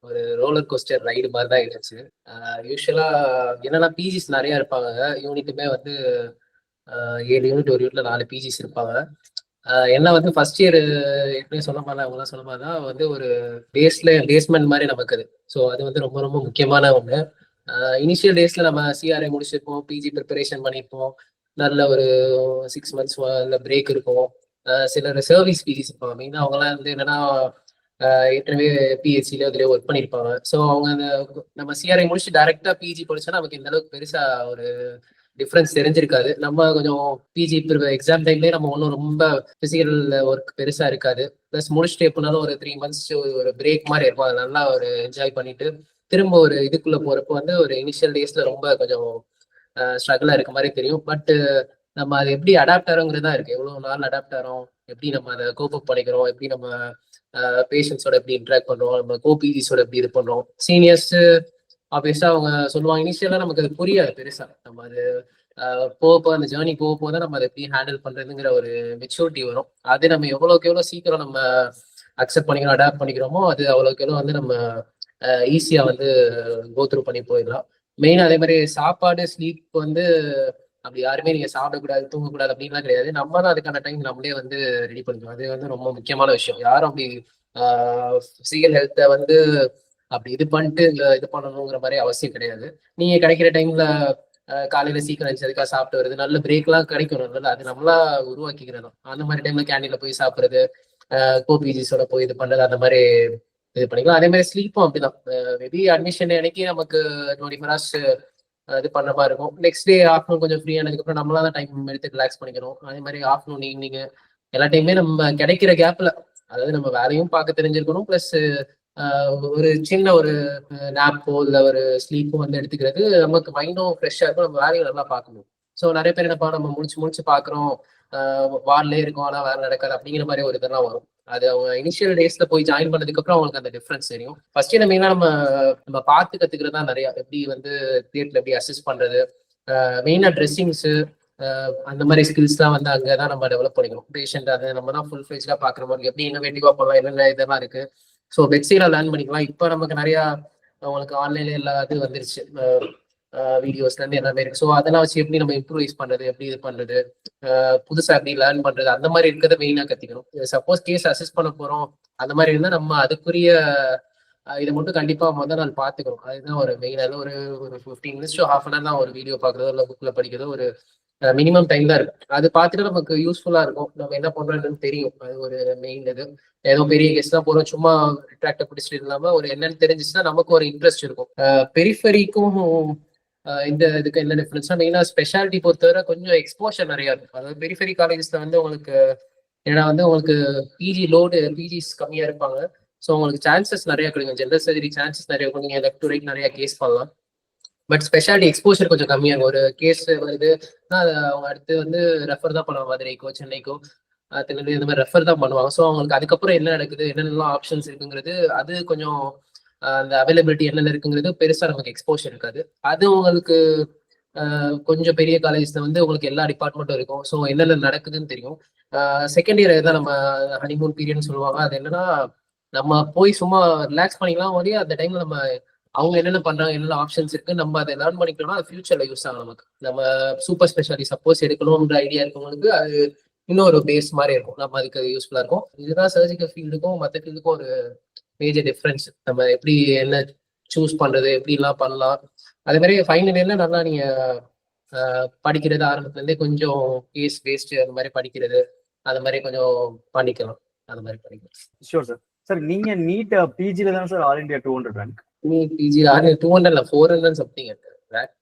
ஒரு ரோலர் கோஸ்டர் ரைடு மாதிரி தான் இருந்துச்சு. யூஸ்வலா என்னன்னா பிஜிஸ் நிறைய இருப்பாங்க. யூனிட்டுமே வந்து 7 யூனிட், ஒரு யூனிட்ல 4 பிஜிஸ் இருப்பாங்க. என்ன வந்து ஃபர்ஸ்ட் இயர் எப்படி சொன்ன மாதிரி அவங்களாம் சொன்ன மாதிரி தான் வந்து ஒரு பேஸ்மெண்ட் மாதிரி நமக்கு அது. ஸோ அது வந்து ரொம்ப ரொம்ப முக்கியமான ஒன்று. இனிஷியல் டேஸ்ல நம்ம சிஆர்ஐ முடிச்சிருப்போம், பிஜி ப்ரிப்பரேஷன் பண்ணியிருப்போம், நல்ல ஒரு 6 மந்த்ஸ் பிரேக் இருக்கும். சிலர் சர்வீஸ் பிஜிஸ் இருப்பாங்க. மெயினாக அவங்கலாம் வந்து என்னன்னா ஏற்கனவே பிஹெச்சில அதுலேயே ஒர்க் பண்ணியிருப்பாங்க. ஸோ அவங்க நம்ம சிஆர்ஐ முடிச்சு டைரக்டா பிஜி படிச்சா நமக்கு இந்த அளவுக்கு பெருசா ஒரு டிஃப்ரென்ஸ் தெரிஞ்சிருக்காது. நம்ம கொஞ்சம் பிஜி எக்ஸாம் டைம்லேயே நம்ம ஒன்றும் ரொம்ப பிசிக்கல் ஒர்க் பெருசா இருக்காது. ப்ளஸ் முடிச்சுட்டு எப்படினாலும் ஒரு 3 மந்த்ஸ் ஒரு பிரேக் மாதிரி இருக்கும். அதை நல்லா ஒரு என்ஜாய் பண்ணிட்டு திரும்ப ஒரு இதுக்குள்ள போறப்போ வந்து ஒரு இனிஷியல் டேஸ்ல ரொம்ப கொஞ்சம் ஸ்ட்ரகிளா இருக்க மாதிரி தெரியும். பட் நம்ம அது எப்படி அடாப்ட் ஆகிறோங்கிறது தான் இருக்கு. எவ்வளவு நாள் அடாப்ட் ஆகிறோம், எப்படி நம்ம அதை கோப் அப் பண்ணிக்கிறோம், எப்படி நம்ம பேஷண்ட்ஸோட எப்படி இன்ட்ராக்ட் பண்றோம், நம்ம கோபிஜிஸோட எப்படி இது பண்றோம். சீனியர்ஸ் ஆப்வியஸா அவங்க சொல்லுவாங்க, இனிஷியலா நமக்கு அது புரியாது பெருசா. நம்ம அது போக அந்த ஜேர்னி போக தான் நம்ம அதை எப்படி ஹேண்டில் பண்றதுங்கிற ஒரு மெச்சூரிட்டி வரும். அது நம்ம எவ்வளவுக்கு எவ்வளவு சீக்கிரம் நம்ம அக்செப்ட் பண்ணிக்கிறோம், அடாப்ட் பண்ணிக்கிறோமோ அது அவ்வளவுக்கு எவ்வளவு வந்து நம்ம ஈஸியா வந்து கோத்ரூ பண்ணி போயிடலாம். மெயினா அதே மாதிரி சாப்பாடு, ஸ்லீப் வந்து அப்படி யாருமே நீங்க சாப்பிடக்கூடாது, தூங்கக்கூடாது அப்படின்லாம் கிடையாது. நம்ம தான் அதுக்கான டைம் நம்மளே வந்து ரெடி பண்ணிக்கணும். அது வந்து ரொம்ப முக்கியமான விஷயம். யாரும் அப்படி பிசிக்கல் ஹெல்த்தை வந்து அப்படி இது பண்ணிட்டு இது பண்ணணுங்கிற மாதிரி அவசியம் கிடையாது. நீங்க கிடைக்கிற டைம்ல காலையில சீக்கிரம் அதுக்காக சாப்பிட்டு வருது, நல்ல பிரேக் எல்லாம் கிடைக்கணும், அது நம்மளா உருவாக்கிக்கிறதும். அந்த மாதிரி டைம்ல கேண்டீன்ல போய் சாப்பிடுறது, கோபிஜிஸோட போய் இது பண்றது, அந்த மாதிரி இது பண்ணிக்கலாம். அதே மாதிரி ஸ்லீப்பும் அப்படிதான். மேபி அட்மிஷன் அன்னைக்கு நமக்கு 24 hours இது பண்ண மாதிரி இருக்கும். நெக்ஸ்ட் டே ஆஃப்டர்நூன் கொஞ்சம் ஃப்ரீ ஆனதுக்கப்புறம் நம்மளா தான் டைம் எடுத்து ரிலாக்ஸ் பண்ணிக்கணும். அதே மாதிரி ஆஃப்டர்நூன், ஈவினிங் எல்லா டைமே நம்ம கிடைக்கிற கேப்ல, அதாவது நம்ம வேலையும் பார்க்க தெரிஞ்சிருக்கணும், பிளஸ் ஒரு சின்ன ஒரு நாப்போ இல்லை ஒரு ஸ்லீப்பும் வந்து எடுத்துக்கிறது நமக்கு மைண்டும் ஃப்ரெஷ்ஷாக இருக்கும், நம்ம வேலையை நல்லா பார்க்கணும். ஸோ நிறைய பேர் என்னப்பா நம்ம முடிச்சு பார்க்குறோம், வார்ட்லேயே இருக்கும், ஆனால் வேலை நடக்காது அப்படிங்கிற மாதிரி ஒரு இதெல்லாம் வரும். அது அவங்க இனிஷியல் டேஸ்ல போய் ஜாயின் பண்ணதுக்கு அப்புறம் அவங்களுக்கு அந்த டிஃபரன்ஸ் தெரியும். ஃபர்ஸ்ட் மெயினா நம்ம பார்த்து கத்துக்கிறதா நிறைய, எப்படி வந்து தியேட்டர்ல எப்படி அசிஸ்ட் பண்றது, மெயினா ட்ரெஸ்ஸிங்ஸ், அந்த மாதிரி ஸ்கில்ஸ்லாம் வந்து அங்கதான் நம்ம டெவலப் பண்ணிக்கணும். பேஷண்ட் அதை நம்ம தான் ஃபுல் ஃபேஸ்டா பாக்குற மாதிரி எப்படி இன்னோவேட்டிவா பண்ணலாம், என்னென்ன இதெல்லாம் இருக்கு. ஸோ வெப்சைட்ல லேர்ன் பண்ணிக்கலாம். இப்போ நமக்கு நிறைய உங்களுக்கு ஆன்லைன்ல எல்லா இது வந்துருச்சு, வீடியோஸ்ல இருந்து எல்லாமே இருக்கு. ஸோ அதெல்லாம் வச்சு எப்படி நம்ம இம்ப்ரூவைஸ் பண்றது, எப்படி இது பண்றது, புதுசா எப்படி லேர்ன் பண்றது, அந்த மாதிரி இருக்கிறத மெயினா கத்துக்கணும். சப்போஸ் கேஸ் அசஸ் பண்ண போறோம் அந்த மாதிரி இருந்தா நம்ம அதுக்குரிய இதை மட்டும் கண்டிப்பா முதல் நாள் பாத்துக்கணும். அதுதான் ஒரு மெயின். அதில் ஒரு 15 minutes to half an hour தான் ஒரு வீடியோ பாக்குறதோ இல்லை புக்ல படிக்கிறதோ ஒரு மினிமம் டைம் தான் இருக்கு. அது பார்த்துட்டு நமக்கு யூஸ்ஃபுல்லா இருக்கும், நம்ம என்ன பண்றோம்னு தெரியும். அது ஒரு மெயின் இது. ஏதோ பெரிய கெஸ்ட் தான் போறோம், சும்மா ரிட்ராக்ட பிடிச்சிட்டு இல்லாம ஒரு என்னன்னு தெரிஞ்சிச்சுன்னா நமக்கு ஒரு இன்ட்ரெஸ்ட் இருக்கும். பெரிஃபரிக்கும் இந்த இதுக்கு என்ன டிஃபரன்ஸ்னா, மெயினா ஸ்பெஷாலிட்டி பொறுத்தவரை கொஞ்சம் எக்ஸ்போஷர் நிறைய இருக்கும். அதாவது பெரிஃபரி காலேஜஸ்ல வந்து உங்களுக்கு ஏன்னா வந்து உங்களுக்கு பிஜிஸ் கம்மியா இருப்பாங்க. ஸோ உங்களுக்கு சான்சஸ் நிறைய கிடைக்கும், ஜெனரல் சர்ஜரி சான்சஸ் நிறைய இருக்கும், நீங்க லெஃப்ட் டு ரைட் நிறைய கேஸ் பண்ணலாம். பட் ஸ்பெஷாலிட்டி எக்ஸ்போஷர் கொஞ்சம் கம்மியா இருக்கும். ஒரு கேஸ் வருது அவங்க அடுத்து வந்து ரெஃபர் தான் பண்ணுவாங்க, மதுரைக்கோ சென்னைக்கோ திருநெல்வேலி இந்த மாதிரி ரெஃபர் தான் பண்ணுவாங்க. ஸோ அவங்களுக்கு அதுக்கப்புறம் என்ன நடக்குது, என்னென்னலாம் ஆப்ஷன்ஸ் இருக்குங்கிறது, அது கொஞ்சம் அந்த அவைலபிலிட்டி என்னென்ன இருக்குங்கிறது பெருசா நமக்கு எக்ஸ்போஷர் இருக்காது. அது உங்களுக்கு கொஞ்சம் பெரிய காலேஜ்ல வந்து உங்களுக்கு எல்லா டிபார்ட்மெண்ட்டும் இருக்கும். ஸோ என்னென்ன நடக்குதுன்னு தெரியும். செகண்ட் இயர் தான் நம்ம ஹனிமூன் பீரியட்னு சொல்லுவாங்க. அது என்னன்னா நம்ம போய் சும்மா ரிலாக்ஸ் பண்ணிக்கலாம், ஒரே அந்த டைம்ல நம்ம அவங்க என்னென்ன பண்றாங்க, என்னென்ன ஆப்ஷன்ஸ் இருக்கு, நம்ம அதை லேர்ன் பண்ணிக்கணும்னா அது ஃபியூச்சர்ல யூஸ் ஆகும் நமக்கு. நம்ம சூப்பர் ஸ்பெஷாலிட்டி சப்போஸ் எடுக்கணும்ன்ற ஐடியா இருக்கவங்களுக்கு அது இன்னொரு பேஸ் மாதிரி இருக்கும், நம்ம அதுக்கு யூஸ்ஃபுல்லா இருக்கும். இதுதான் சர்ஜிக்கல் ஃபீல்டுக்கும் மற்ற ஃபீல்டுக்கும் ஒரு மேஜர் டிஃபரன்ஸ். நம்ம எப்படி என்ன சூஸ் பண்றது, எப்படி எல்லாம் பண்ணலாம். அதே மாதிரி ஃபைனல் இயர்ல நல்லா நீங்க படிக்கிறது ஆரம்பத்துல இருந்தே கொஞ்சம் கேஸ் பேஸ்ட் அந்த மாதிரி படிக்கிறது, அது மாதிரி கொஞ்சம் பண்ணிக்கலாம். அந்த மாதிரி பண்ணிக்கலாம். Sure sir. சார் நீங்க நீட் பிஜில தான் sir all India 200 rank. PG 200 இல்ல 400 சம்திங் இருக்கு.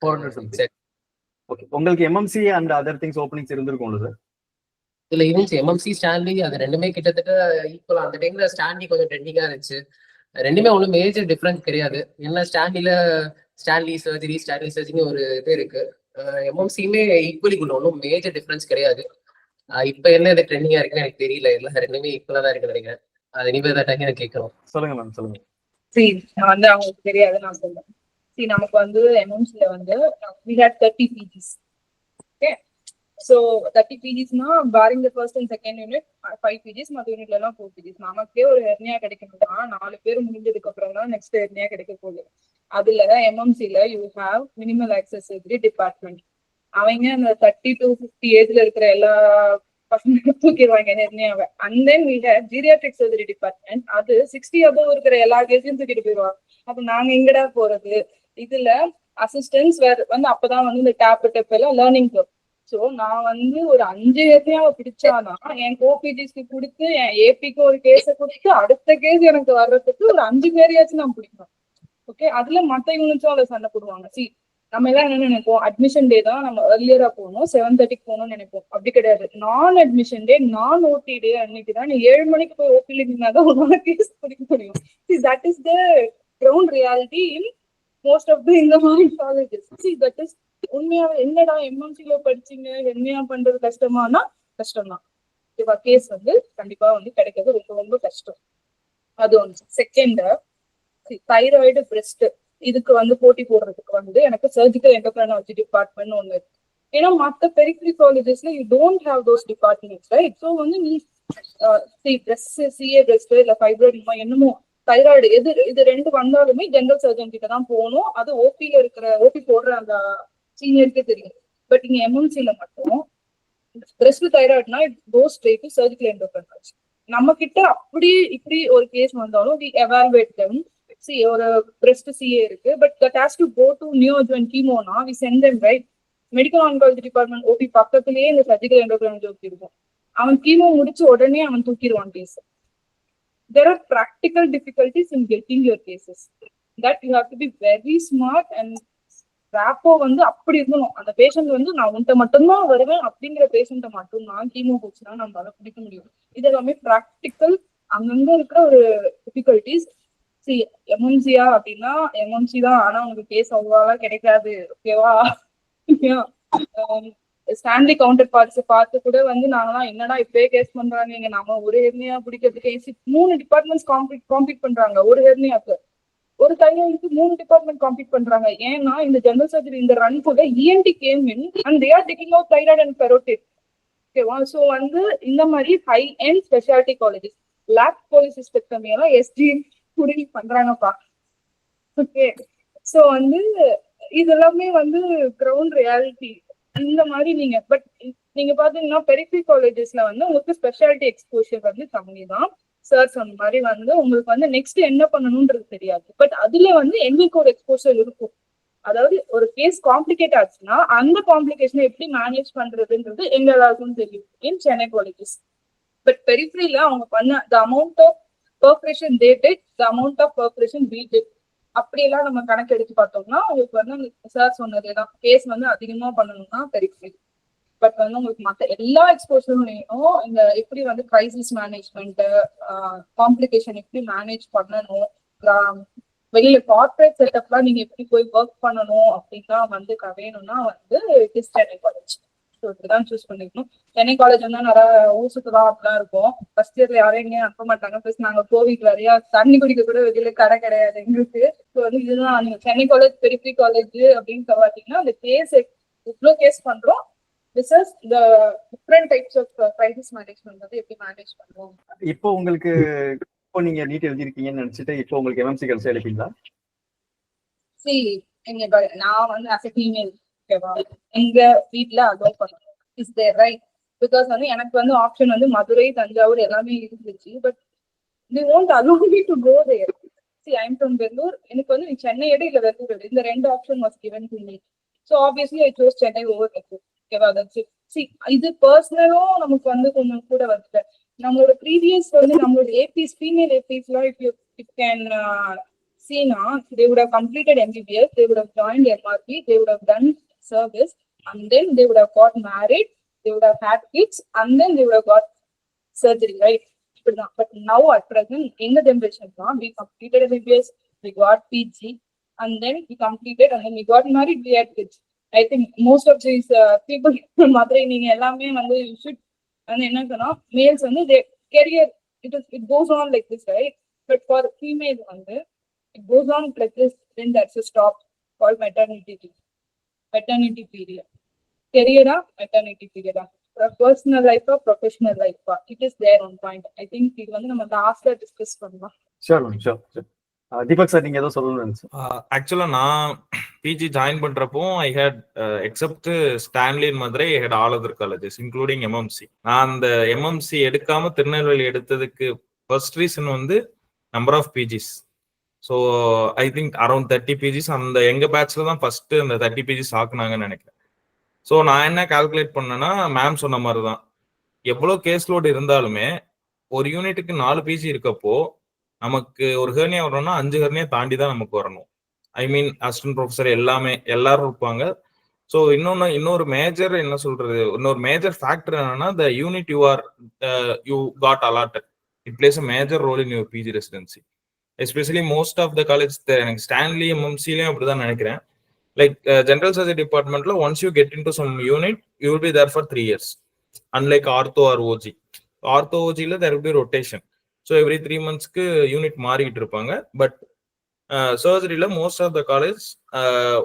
400 something. ஓகே, உங்களுக்கு MMC and other things openings இருந்திருக்கும்ல சார்? இதுல இருந்துச்சு எம்எம்சி ஸ்டான்லி, அது ரெண்டுமே கிட்டத்தட்ட ஈக்குவலா. அந்த டைம்ல ஸ்டான்லி கொஞ்சம் ட்ரெண்டிங்கா இருந்துச்சு. ரெண்டுமே ஒன்றும் மேஜர் டிஃபரன்ஸ் கிடையாது. என்ன ஸ்டான்லி சர்ஜரி ஒரு இது இருக்கு. எம்எம்சியுமே ஈக்குவலி குட், ஒன்றும் மேஜர் டிஃபரன்ஸ் கிடையாது. இப்ப என்ன இது ட்ரெண்டிங்கா இருக்குன்னு எனக்கு தெரியல. எல்லாம் ரெண்டுமே ஈக்குவலா தான் இருக்குன்னு நினைக்கிறேன். அது இனிமே தான் எனக்கு கேட்கணும். சொல்லுங்க மேம், சொல்லுங்க. சரி, நான் வந்து அவங்களுக்கு தெரியாது, நான் சொல்றேன். சரி, நமக்கு வந்து எம்எம்சில வந்து we had 30 PGs. Okay, so 30 PGs னா barring the first and second unit 5 PGs, மற்ற யூனிட்ல எல்லாம் 4 PGs. நமக்கே ஒரு ஹெர்னியா கிடைக்கணும்னா 4 பேர் முடிஞ்சதுக்கு அப்புறம் தான் நெக்ஸ்ட் ஹெர்னியா கிடைக்க போகுது. அதுல எம்எம்சில you have minimal access surgery department. அவங்க அந்த 30 to 50 ஏஜ்ல இருக்கிற எல்லா பசங்க தூக்கிடுவாங்க ஹெர்னியாவை. And then we had geriatric surgery department. அது 60 above இருக்கிற எல்லா கேஸையும் தூக்கிட்டு போயிடுவாங்க. அப்ப நாங்க எங்கடா போறது? இதுல அசிஸ்டன்ஸ் வேற வந்து அப்பதான் வந்து இந்த டேப் எல்லாம் லேர்னிங் கர்வ். சோ நான் வந்து ஒரு 5 ஹெர்னியாவை பிடிச்சாதான் என் கோபிஜிஸ்க்கு கொடுத்து என் ஏபிக்கு ஒரு கேஸை கொடுத்து அடுத்த கேஸ் எனக்கு வர்றதுக்கு ஒரு 5 பேரையாச்சும் நான் பிடிக்கணும். ஓகே, அதுல மத்த யூனிட்ஸும் அதை சண்டை போடுவாங்க. சி, நம்ம எல்லாம் என்ன நினைப்போம், அட்மிஷன் டே தான் நம்ம ஏர்லியரா போகணும், 7:30 போகணும்னு நினைப்போம். அப்படி கிடையாது. நான் அட்மிஷன் டே, நான் ஓடி டே அன்னைக்கு தான் நீ 7 மணிக்கு போய் ஓபில இருந்தாதான் உங்களால கேஸ் பிடிக்க முடியும். See, that is the ground reality in most of the இந்த மாதிரி காலேஜஸ். சி, தட் இஸ் உண்மையாவே. என்னடா எம்எம்சில படிச்சீங்க, என்ன பண்றது கஷ்டமானா கஷ்டம்தான். ஓகேவா? கேஸ் வந்து கண்டிப்பா வந்து கிடைக்கிறது ரொம்ப ரொம்ப கஷ்டம். அது ஒன்று. செகண்ட், தைராய்டு, பிரெஸ்ட், இதுக்கு வந்து போட்டி போடுறதுக்கு வந்து எனக்கு சர்ஜிக்கல் எண்டோக்ரைனாலஜி டிபார்ட்மெண்ட் ஒண்ணு இருக்கு. ஏன்னா மத்த பெரிஃபரி காலேஜஸ்ல you don't have those departments, right? So வந்து நீ பிரெஸ்ட், சிஏ பிரெஸ்ட் இல்ல ஃபைப்ராய்டு என்னமோ தைராய்டு இது ரெண்டு வந்தாலுமே ஜெனரல் சர்ஜன் கிட்ட தான் போகணும். அது ஓபி போடுற அந்த சீனியருக்கு தெரியும். பட் இங்க எம்எம்சில மட்டும் பிரெஸ்ட் தைராய்டுனா it goes straight to surgical endocrinology. நம்ம கிட்ட அப்படி இப்படி ஒரு கேஸ் வந்தாலும் வி எவாலுவேட் தெம். See, ஒரு breast CA இருக்கு, but that has to go to neoadjuvant chemo na we send them, right? Medical oncology department OP பக்கத்துலயே இந்த surgical endocrinology OP இருக்கும். அவன் கீமோ முடிச்ச உடனே அவன் தூக்கிடுவான் case. There are practical difficulties in getting your cases that you have to be very smart and ராப்போ வந்து அப்படி இருக்கணும். அந்த பேஷண்ட் வந்து நான் உன்ட்ட மட்டும்தான் வருவேன் அப்படிங்கிற பேஷண்ட்டை மட்டும் நான் கீமோ போச்சுன்னா நம்மளால பிடிக்க முடியும். இது எல்லாமே ப்ராக்டிக்கல் அங்கங்க இருக்கிற ஒரு டிஃபிகல்டிஸ். எம்எம்சியா அப்படின்னா எம்எம்சி தான், ஆனா உங்களுக்கு கேஸ் அவ்வளவா கிடைக்காது. ஓகேவா? ஸ்டான்லி கவுண்டர் பார்ட்ஸ் பார்த்து கூட வந்து நாங்களாம் என்னடா இப்பயே கேஸ் பண்றாங்க, நம்ம ஒரு ஹெர்னியா பிடிக்கிறதுக்கு 3 டிபார்ட்மெண்ட்ஸ் காம்பீட் பண்றாங்க. ஒரு ஹெர்னியாக்கு ஒரு தைராய்டுக்கு 3 டிபார்ட்மெண்ட் காம்பீட் பண்றாங்க. ஏன்னா இந்த ஜெனரல் சர்ஜரி இந்த ரன் கூட ENT came in and they are taking out thyroid and parotid. ஓகேவா? ஸோ வந்து இந்த மாதிரி high end speciality colleges lap polycystectomy எல்லாம் எஸ்டி குடி பண்றாங்கப்பா. ஓகே, ஸோ வந்து இதெல்லாமே வந்து கிரவுண்ட் ரியாலிட்டி. இந்த மாதிரி நீங்க பாத்தீங்கன்னா பெரிஃபரி காலேஜஸ்ல வந்து உங்களுக்கு ஸ்பெஷாலிட்டி எக்ஸ்போஷர் வந்து கம்மி தான். சார் சொன்ன மாதிரி வந்து உங்களுக்கு வந்து நெக்ஸ்ட் என்ன பண்ணணும்ன்றது தெரியாது. பட் அதுல வந்து எங்களுக்கு ஒரு எக்ஸ்போஷர் இருக்கும். அதாவது ஒரு கேஸ் காம்ப்ளிகேட் ஆச்சுன்னா அந்த காம்ப்ளிகேஷனை எப்படி மேனேஜ் பண்றதுன்றது எங்க எல்லாருக்கும் தெரியும் இன் சென்னை காலேஜஸ். பட் பெரிஃபரியில அவங்க பண்ண the amount of perforation they did, the amount of perforation we did, அப்படியெல்லாம் நம்ம கணக்கு எடுத்து பார்த்தோம்னா உங்களுக்கு வந்து சார் சொன்னதேதான், கேஸ் வந்து அதிகமா பண்ணணும்னா பெரிஃபரி. பட் வந்து உங்களுக்கு மற்ற எல்லா எக்ஸ்போஷர்லையும் இந்த எப்படி வந்து கிரைசிஸ் மேனேஜ்மெண்ட், காம்ப்ளிகேஷன் எப்படி மேனேஜ் பண்ணணும், வெளியில கார்பரேட் செட்டப்லாம் நீங்க எப்படி போய் ஒர்க் பண்ணணும் அப்படின்னா வந்து வேணும்னா வந்து சென்னை காலேஜ். ஸோ இப்படிதான் சூஸ் பண்ணிக்கணும். சென்னை காலேஜ் வந்து நிறைய ஊர் சுற்றுலாம் அப்படிலாம் இருக்கும். ஃபர்ஸ்ட் இயர்ல யாரும் எங்கேயும் அனுப்ப மாட்டாங்க. பிளஸ் நாங்க கோவிட் வரையா தண்ணி குடிக்க கூட வெளியில கடை கிடையாது எங்களுக்கு. ஸோ வந்து இதுதான் நீங்க சென்னை காலேஜ் பெரிஃபரி காலேஜ் அப்படின்னு பாத்தீங்கன்னா அந்த கேஸ் இவ்வளோ கேஸ் பண்றோம். பிசஸ் இந்த different types of crisis management வந்து எப்படி மேனேஜ் பண்றோம். இப்போ உங்களுக்கு இப்போ நீங்க நீட் எழுதிருக்கீங்கன்னு நினைச்சிட்டு இப்போ உங்களுக்கு எம்எம்சி கிடைச்சா எழுப்பீங்களா? சரி, நான் வந்து அஸ் எ ஃபீமேல் ஓகேவா, எங்க வீட்டுல அலோவ் பண்ணணும். Is there right? பிகாஸ் வந்து எனக்கு வந்து ஆப்ஷன் வந்து மதுரை, தஞ்சாவூர் எல்லாமே இருந்துச்சு. But they won't allow me to go there. See, I'm from Vellore. எனக்கு வந்து நீ சென்னை எடு இல்ல வெள்ளூர் எடு, இந்த 2 option was given to me. So obviously I chose Chennai over Vellore. ஓகேவா? That's it. இது பர்சனலும் நமக்கு வந்து கொஞ்சம் கூட வருது. நம்மளோட ப்ரீவியஸ் வந்து நம்மளோட ஏபிஸ் ஃபீமேல் ஏபிஸ்லாம் if can see now, they would have completed MBBS, they would have joined MRP, they would have done service, and then they would have got married, they would have had kids, and then they would have got surgery, right? But now at present, in the generation, we completed MBBS, we got PG, and then we completed, and then we got married, we had kids. I think most of these people, Madurai, நீங்க எல்லாமே வந்து you should, and என்னன்னா males வந்து their career, it goes on like this, right? But for females வந்து it goes on like this, then that's a stop called maternity period. Career maternity period. Personal life or professional life, it is there on point. I think இது வந்து நம்ம லாஸ்ட்ல discuss பண்ணலாம். Sure. Deepak sir நீங்க ஏதோ சொல்லணும்னு ஆக்சுவலா நான் பிஜி ஜாயின் பண்றப்போ I had except Stanley in Madurai I had all other colleges including MMC. நான் அந்த எம்எம்சி எடுக்காம திருநெல்வேலி எடுத்ததுக்கு ஃபர்ஸ்ட் ரீசன் வந்து number of PGs. So I think around 30 PGs அந்த எங்க பேட்ச்ல தான் ஃபர்ஸ்ட் அந்த 30 பிஜிஸ் ஆக்குனாங்கன்னு நினைக்கிறேன். ஸோ நான் என்ன கால்குலேட் பண்ணேன்னா மேம் சொன்ன மாதிரி தான், எவ்வளோ கேஸ் லோடு இருந்தாலுமே ஒரு யூனிட்டுக்கு 4 பிஜி இருக்கப்போ நமக்கு ஒரு ஹெர்னியா வரணும்னா 5 ஹெர்னியா தாண்டி தான் நமக்கு வரணும். ஐ மீன் அசிஸ்டன்ட் ப்ரொஃபஸர் எல்லாரும் இருப்பாங்க. ஸோ இன்னொரு மேஜர் என்ன சொல்றது, இன்னொரு மேஜர் ஃபேக்டர் என்னன்னா the unit you got allotted it plays a major role in your PG residency. Especially most of the college, எனக்கு ஸ்டான்லி எம்எம்சிலையும் அப்படிதான் நினைக்கிறேன். லைக் ஜெனரல் சர்ஜரி டிபார்ட்மெண்ட்ல once you get in to some unit you will be there for 3 years. Unlike ortho or OG, ortho ஓஜியில் there will be rotation. So every 3 monthsக்கு unit மாறிக்கிட்டு இருப்பாங்க. But சர்ஜரியில் most of the college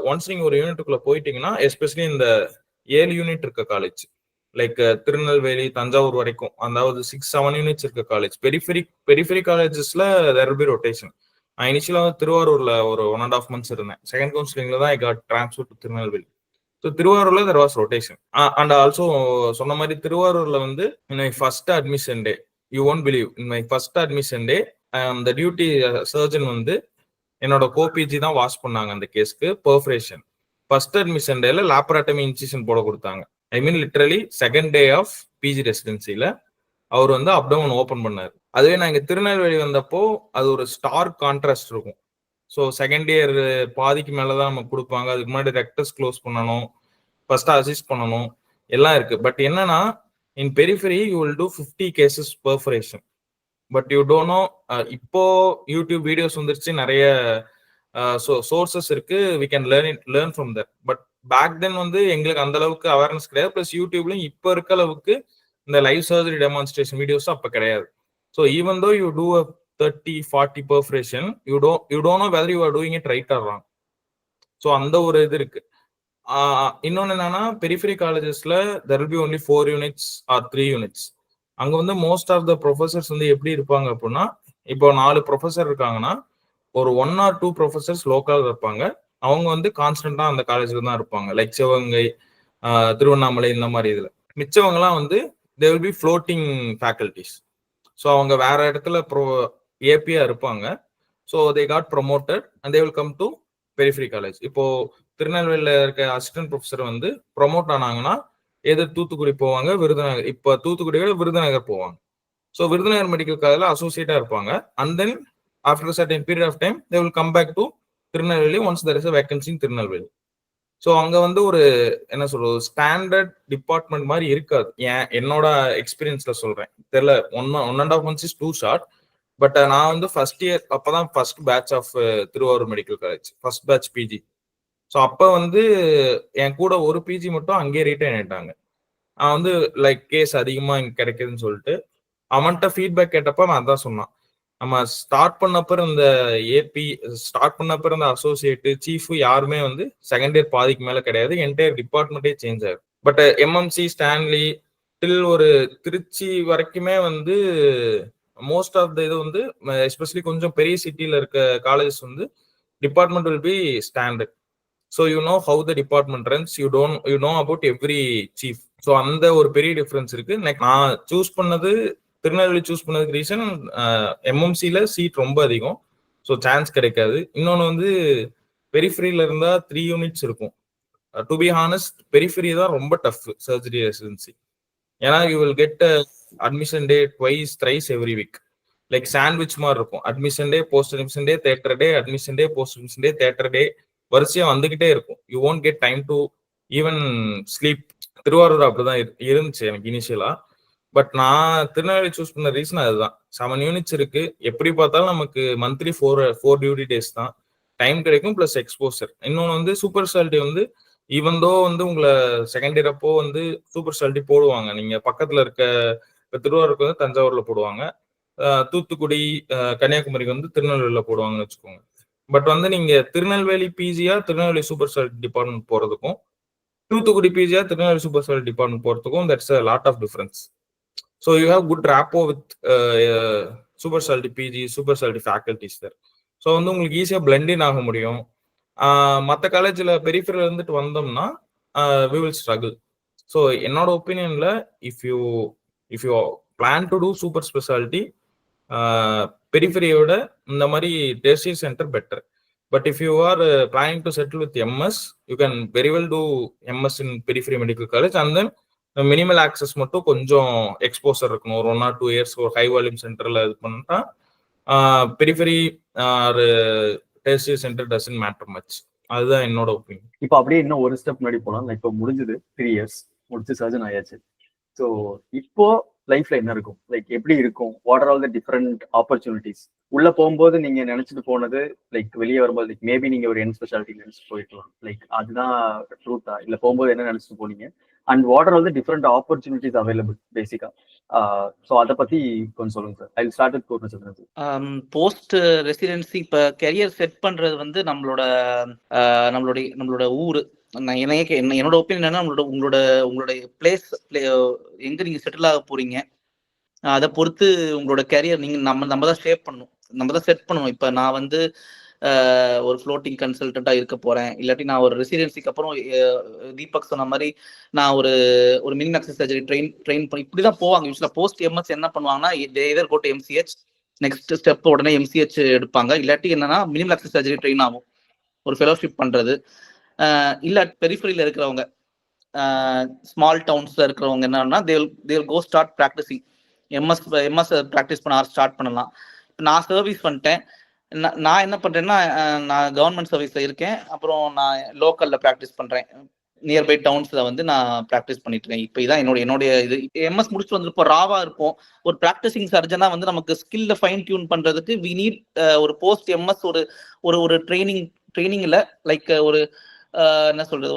once நீங்கள் ஒரு யூனிட்டுக்குள்ள போயிட்டீங்கன்னா, especially இந்த 7 unit இருக்க காலேஜ் லைக் திருநெல்வேலி தஞ்சாவூர் வரைக்கும், அதாவது 6-7 யூனிட்ஸ் இருக்க காலேஜ், பெரிஃபெரி காலேஜஸ்ல தேர் வில் பி ரொட்டேஷன். நான் இனிஷியலாக வந்து திருவாரூர்ல ஒரு 1.5 months இருந்தேன். செகண்ட் கவுன்சிலிங்ல தான் I got transfer to Tirunelveli. So திருவாரூர்ல there was rotation. And also சொன்ன மாதிரி திருவாரூர்ல வந்து first admission day, you won't believe, in my first admission day அந்த டியூட்டி சர்ஜன் வந்து என்னோட கோபிஜி தான் வாஷ் பண்ணாங்க அந்த கேஸ்க்கு பெர்ஃபரேஷன். ஃபர்ஸ்ட் அட்மிஷன் டேல லாப்ராட்டமி இன்சிஷன் போட கொடுத்தாங்க. I mean literally second day of PG ரெசிடென்சில அவர் வந்து அப்டவுன் ஓப்பன் பண்ணாரு. அதுவே நான் இங்க திருநெல்வேலி வந்தப்போ அது ஒரு ஸ்டார்க் கான்ட்ராஸ்ட் இருக்கும். ஸோ செகண்ட் இயர் பாதிக்கு மேலதான் நமக்கு கொடுப்பாங்க. அதுக்கு முன்னாடி ரெக்டஸ் க்ளோஸ் பண்ணணும், ஃபர்ஸ்ட் அசிஸ்ட் பண்ணணும், எல்லாம் இருக்கு. பட் என்னன்னா in periphery you will do 50 cases perforation. But you don't know, இப்போ யூடியூப் வீடியோஸ் வந்துருச்சு, நிறைய சோர்சஸ் இருக்கு, we can learn from that. But back then வந்து எங்களுக்கு அந்த அளவுக்கு அவேர்னஸ் கிடையாது. பிளஸ் யூடியூப்லயும் இப்போ இருக்க அளவுக்கு இந்த லைவ் சர்ஜரி டெமான்ஸ்ட்ரேஷன் வீடியோஸ் அப்போ கிடையாது. So even though you do 30-40 perforation, you don't know whether you are doing it right or wrong. So அந்த ஒரு இது இருக்கு. இன்னொன்னு என்னன்னா பெரிஃபெரி காலேஜஸ்ல there will be only 4 units or 3 units. அங்க வந்து மோஸ்ட் ஆஃப் த ப்ரொஃபசர்ஸ் வந்து எப்படி இருப்பாங்க அப்படின்னா, இப்போ 4 ப்ரொஃபசர் இருக்காங்கன்னா ஒரு 1 or 2 ப்ரொஃபசர்ஸ் லோக்கல் இருப்பாங்க. அவங்க வந்து கான்ஸ்டன்டா அந்த காலேஜ்ல தான் இருப்பாங்க. லைக் சிவகங்கை, திருவண்ணாமலை, இந்த மாதிரி இதுல. மிச்சவங்கலாம் வந்து they will be floating faculties. So அவங்க வேற இடத்துல ஏபியா இருப்பாங்க. So they got promoted and they will come to periphery college. இப்போ திருநெல்வேலியில இருக்க அசிஸ்டன்ட் ப்ரொஃபசர் வந்து ப்ரொமோட் ஆனாங்கன்னா தூத்துக்குடி போவாங்க, விருதுநகர். இப்போ தூத்துக்குடியோட விருதுநகர் போவாங்க. ஸோ விருதுநகர் மெடிக்கல் காலேஜ்ல அசோசியேட்டா இருப்பாங்க. And then after certain period of time they will come back to Tirunelveli once there is a vacancy in Tirunelveli. So அங்க வந்து ஒரு என்ன சொல்றது, ஸ்டாண்டர்ட் டிபார்ட்மெண்ட் மாதிரி இருக்காது. என்னோட எக்ஸ்பீரியன்ஸ்ல சொல்றேன், தெரியல, 1.5 months is too short. But நான் வந்து ஃபர்ஸ்ட் இயர் அப்பதான் first batch of Tiruvarur medical college, first batch PG. So அப்போ வந்து என் கூட ஒரு பிஜி மட்டும் அங்கேயே ரீட்டைன் ஆயிட்டாங்க. அவன் வந்து லைக் கேஸ் அதிகமா இங்க கிடைக்குதுன்னு சொல்லிட்டு அவன்கிட்ட ஃபீட்பேக் கேட்டப்ப நான் தான் சொன்னான், நம்ம ஸ்டார்ட் பண்ணப்ப இந்த ஏபி ஸ்டார்ட் பண்ணப்ப இருந்த அசோசியேட் சீஃப் யாருமே வந்து செகண்ட் இயர் பாதிக்கு மேல கிடையாது. என்டையர் டிபார்ட்மெண்ட்டே சேஞ்ச் ஆயிரும். பட் எம்எம்சி, ஸ்டான்லி, டில் ஒரு திருச்சி வரைக்குமே வந்து மோஸ்ட் ஆஃப் த இது வந்து எஸ்பெஷலி கொஞ்சம் பெரிய சிட்டியில இருக்க காலேஜஸ் வந்து department will be standard. So you know how the department runs, you know about every chief. So அந்த ஒரு பெரிய டிஃபரன்ஸ் இருக்கு. நான் சூஸ் பண்ணது திருநெல்வேலி சூஸ் பண்ணதுக்கு ரீசன் எம்எம்சியில சீட் ரொம்ப அதிகம், ஸோ சான்ஸ் கிடைக்காது. இன்னொன்று வந்து பெரிஃபெரியில இருந்தா 3 units இருக்கும். டு பி ஹானஸ்ட் பெரிஃபெரி தான் ரொம்ப டஃப் சர்ஜரி ரெசிடென்சி. ஏன்னா you will get admission day twice thrice every week. Like sandwich மாதிரி இருக்கும். Admission day, post admission day, theatre day, admission day, post admission day, theatre day, வரிசையா வந்துகிட்டே இருக்கும். You won't get time to even sleep. Tiruvarur அப்படிதான் இருந்துச்சு எனக்கு இனிஷியலா. But நான் திருநெல்வேலி சூஸ் பண்ண ரீசன் அதுதான். 7 யூனிட்ஸ் இருக்கு. எப்படி பார்த்தாலும் நமக்கு மந்த்லி 4 டியூட்டி டேஸ் தான். டைம் கிடைக்கும் பிளஸ் எக்ஸ்போசர். இன்னொன்று வந்து சூப்பர் ஸ்பெஷாலிட்டி வந்து ஈவன்தோ வந்து உங்களை செகண்ட் இயர் அப்போ வந்து சூப்பர் ஸ்பெஷாலிட்டி போடுவாங்க. நீங்க பக்கத்துல இருக்க திருவாரூருக்கு வந்து தஞ்சாவூர்ல போடுவாங்க, தூத்துக்குடி கன்னியாகுமரிக்கு வந்து திருநெல்வேலியில போடுவாங்கன்னு வச்சுக்கோங்க. பட் வந்து நீங்க திருநெல்வேலி பிஜியா திருநெல்வேலி சூப்பர் ஸ்பெஷாலிட்டி டிபார்ட்மெண்ட் போறதுக்கும் தூத்துக்குடி பிஜியா திருநெல்வேலி சூப்பர் ஸ்பெஷாலிட்டி டிபார்ட்மெண்ட் போறதுக்கும் that's a lot of difference. So you have good rapport with super specialty PG, super specialty faculties there. So வந்து உங்களுக்கு ஈஸியாக பிளெண்டின் ஆக முடியும். மற்ற காலேஜில் பெரிஃபெரியில் இருந்துட்டு வந்தோம்னா we will struggle. ஸோ என்னோட ஒப்பீனியனில் if you plan to do super speciality பெரிஃபெரியோட இந்த மாதிரி tertiary centre better. But if you are planning to settle with MS, you can very well do MS in periphery medical college. And then minimal access மட்டும் கொஞ்சம் exposure இருக்கணும். ஒரு 1 or 2 years ஒரு high volume சென்டர்ல இது பண்ணிட்டா periphery ஒரு tertiary centre doesn't matter much. அதுதான் என்னோட ஒப்பீனியன். இப்போ அப்படியே இன்னும் ஒரு ஸ்டெப் முன்னாடி போகலாம். இப்போ முடிஞ்சது 3 years முடிச்சு சர்ஜன் ஆயாச்சு. ஸோ இப்போ லைஃப்ல என்ன இருக்கும், லைக் எப்படி இருக்கும், what are all the different opportunities? உள்ள போகும்போது நீங்க நினைச்சிட்டு போனது லைக் வெளியே வரும்போது லைக் மேபி நீங்க ஒரு என் ஸ்பெஷாலிட்டி நினைச்சு போயிடலாம், லைக் அதுதான் ட்ரூத்தா இல்ல போகும்போது என்ன நினைச்சிட்டு போனீங்க? And what are all the different opportunities available பேசிக்கா? ஸோ அதை பத்தி கொஞ்சம் சொல்லுங்க sir. I will start with Poornachandran sir. Post residency இப்போ கெரியர் செட் பண்றது வந்து நம்மளோட ஊர். நான் என்னோட ஒப்பீனியன் என்னன்னா, உங்களோட பிளேஸ் எங்க நீங்க செட்டில் ஆக போறீங்க அதை பொறுத்து உங்களோட கேரியர் நீங்க நம்ம தான் ஷேப் பண்ணணும், நம்ம தான் செட் பண்ணணும். இப்போ நான் வந்து ஒரு ஃப்ளோட்டிங் கன்சல்டண்டா இருக்க போறேன், இல்லாட்டி நான் ஒரு ரெசிடென்சிக்கு அப்புறம் தீபக் சொன்ன மாதிரி நான் ஒரு மினிமம் ஆக்சஸ் சர்ஜரி ட்ரெயின் பண்ணி இப்படிதான் போவாங்க. யூஸ்வலா போஸ்ட் எம்எஸ் என்ன பண்ணுவாங்கன்னா, either go to MCh, next step உடனே எம்சிஹெச் எடுப்பாங்க, இல்லாட்டி என்னன்னா மினிமம் ஆக்சஸ் சர்ஜரி ட்ரெயின் ஆகும் ஒரு ஃபெலோஷிப் பண்றது. இல்ல பெரிஃபெரியில இருக்கிறவங்க, ஸ்மால் டவுன்ஸ்ல இருக்கிறவங்க என்னன்னா they'll go start practising MS practice பண்ண ஸ்டார்ட் பண்ணலாம். நான் சர்வீஸ் பண்ணிட்டேன். நான் என்ன பண்றேன்னா, நான் கவர்மெண்ட் சர்வீஸ்ல இருக்கேன், அப்புறம் நான் லோக்கல்ல ப்ராக்டிஸ் பண்றேன், நியர்பை டவுன்ஸ்ல வந்து நான் ப்ராக்டிஸ் பண்ணிட்டு இருக்கேன். இப்போ இதான் என்னுடைய இது. எம்எஸ் முடிச்சுட்டு வந்துருப்போம், ராவா இருப்போம். ஒரு ப்ராக்டிசிங் சர்ஜனா வந்து நமக்கு ஸ்கில்ல ஃபைன் டியூன் பண்றதுக்கு வி நீட் ஒரு போஸ்ட் எம்எஸ் ஒரு ட்ரைனிங்ல லைக் ஒரு என்ன சொல்றது,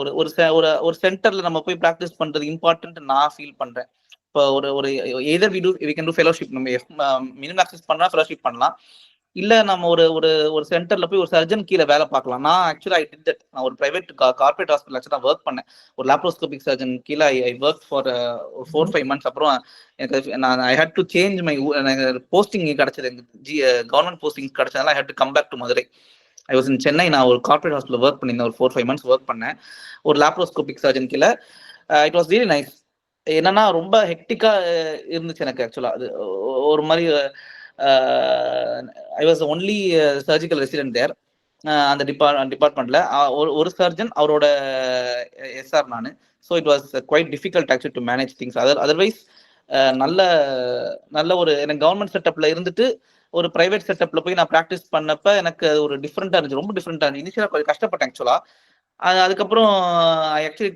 ஒரு சென்டர்ல நம்ம போய் ப்ராக்டிஸ் பண்றது இம்பார்ட்டன்ட் நான் ஃபீல் பண்றேன். இப்போ ஒரு either we can do fellowship, நம்ம மினிமம் ஆக்சஸ் பண்ணா ஃபெலோஷிப் பண்ணலாம், இல்ல நம்ம ஒரு சென்டர்ல போய் ஒரு சர்ஜன் கீழே வேலை பார்க்கலாம். நான் ஆக்சுவலா ஐ டிட் தட். நான் ஒரு பிரைவேட் கார்பரேட் ஹாஸ்பிட்டல் ஆக்சுவலா ஒர்க் பண்ணேன். ஒரு லாப்ரோஸ்கோபிக் சர்ஜன் கீழே ஐ ஒர்க் ஃபார் 4-5 months. அப்புறம் எனக்கு I had to change my posting கிடைச்சது, எனக்கு கவர்மெண்ட் போஸ்டிங் கிடைச்சதுனால I had to come back to Madurai. I was in Chennai. நான் ஒரு கார்பரேட் ஹாஸ்பிட்டல் ஒர்க் பண்ணியிருந்தேன், ஒரு 4-5 months ஒர்க் பண்ணேன் ஒரு லாப்ரோஸ்கோபிக் சர்ஜன் கீழே. It was really nice. என்னன்னா ரொம்ப ஹெக்டிக்கா இருந்துச்சு எனக்கு ஆக்சுவலா. அது ஒரு மாதிரி I was only surgical resident there அந்த டிபார்ட்மெண்ட்ல. ஒரு சர்ஜன், அவரோட எஸ்ஆர் நான். So it was quite difficult actually to manage things. Otherwise நல்ல ஒரு எனக்கு கவர்மெண்ட் செட்டப்ல இருந்துட்டு ஒரு பிரைவேட் செட்டப்ல போய் நான் ப்ராக்டிஸ் பண்ணப்ப எனக்கு ஒரு டிஃப்ரெண்டா இருந்துச்சு, ரொம்ப டிஃப்ரெண்டா இருந்துச்சு. இனிஷியலா கொஞ்சம் கஷ்டப்பட்டேன் ஆக்சுவலா. அதுக்கப்புறம் I actually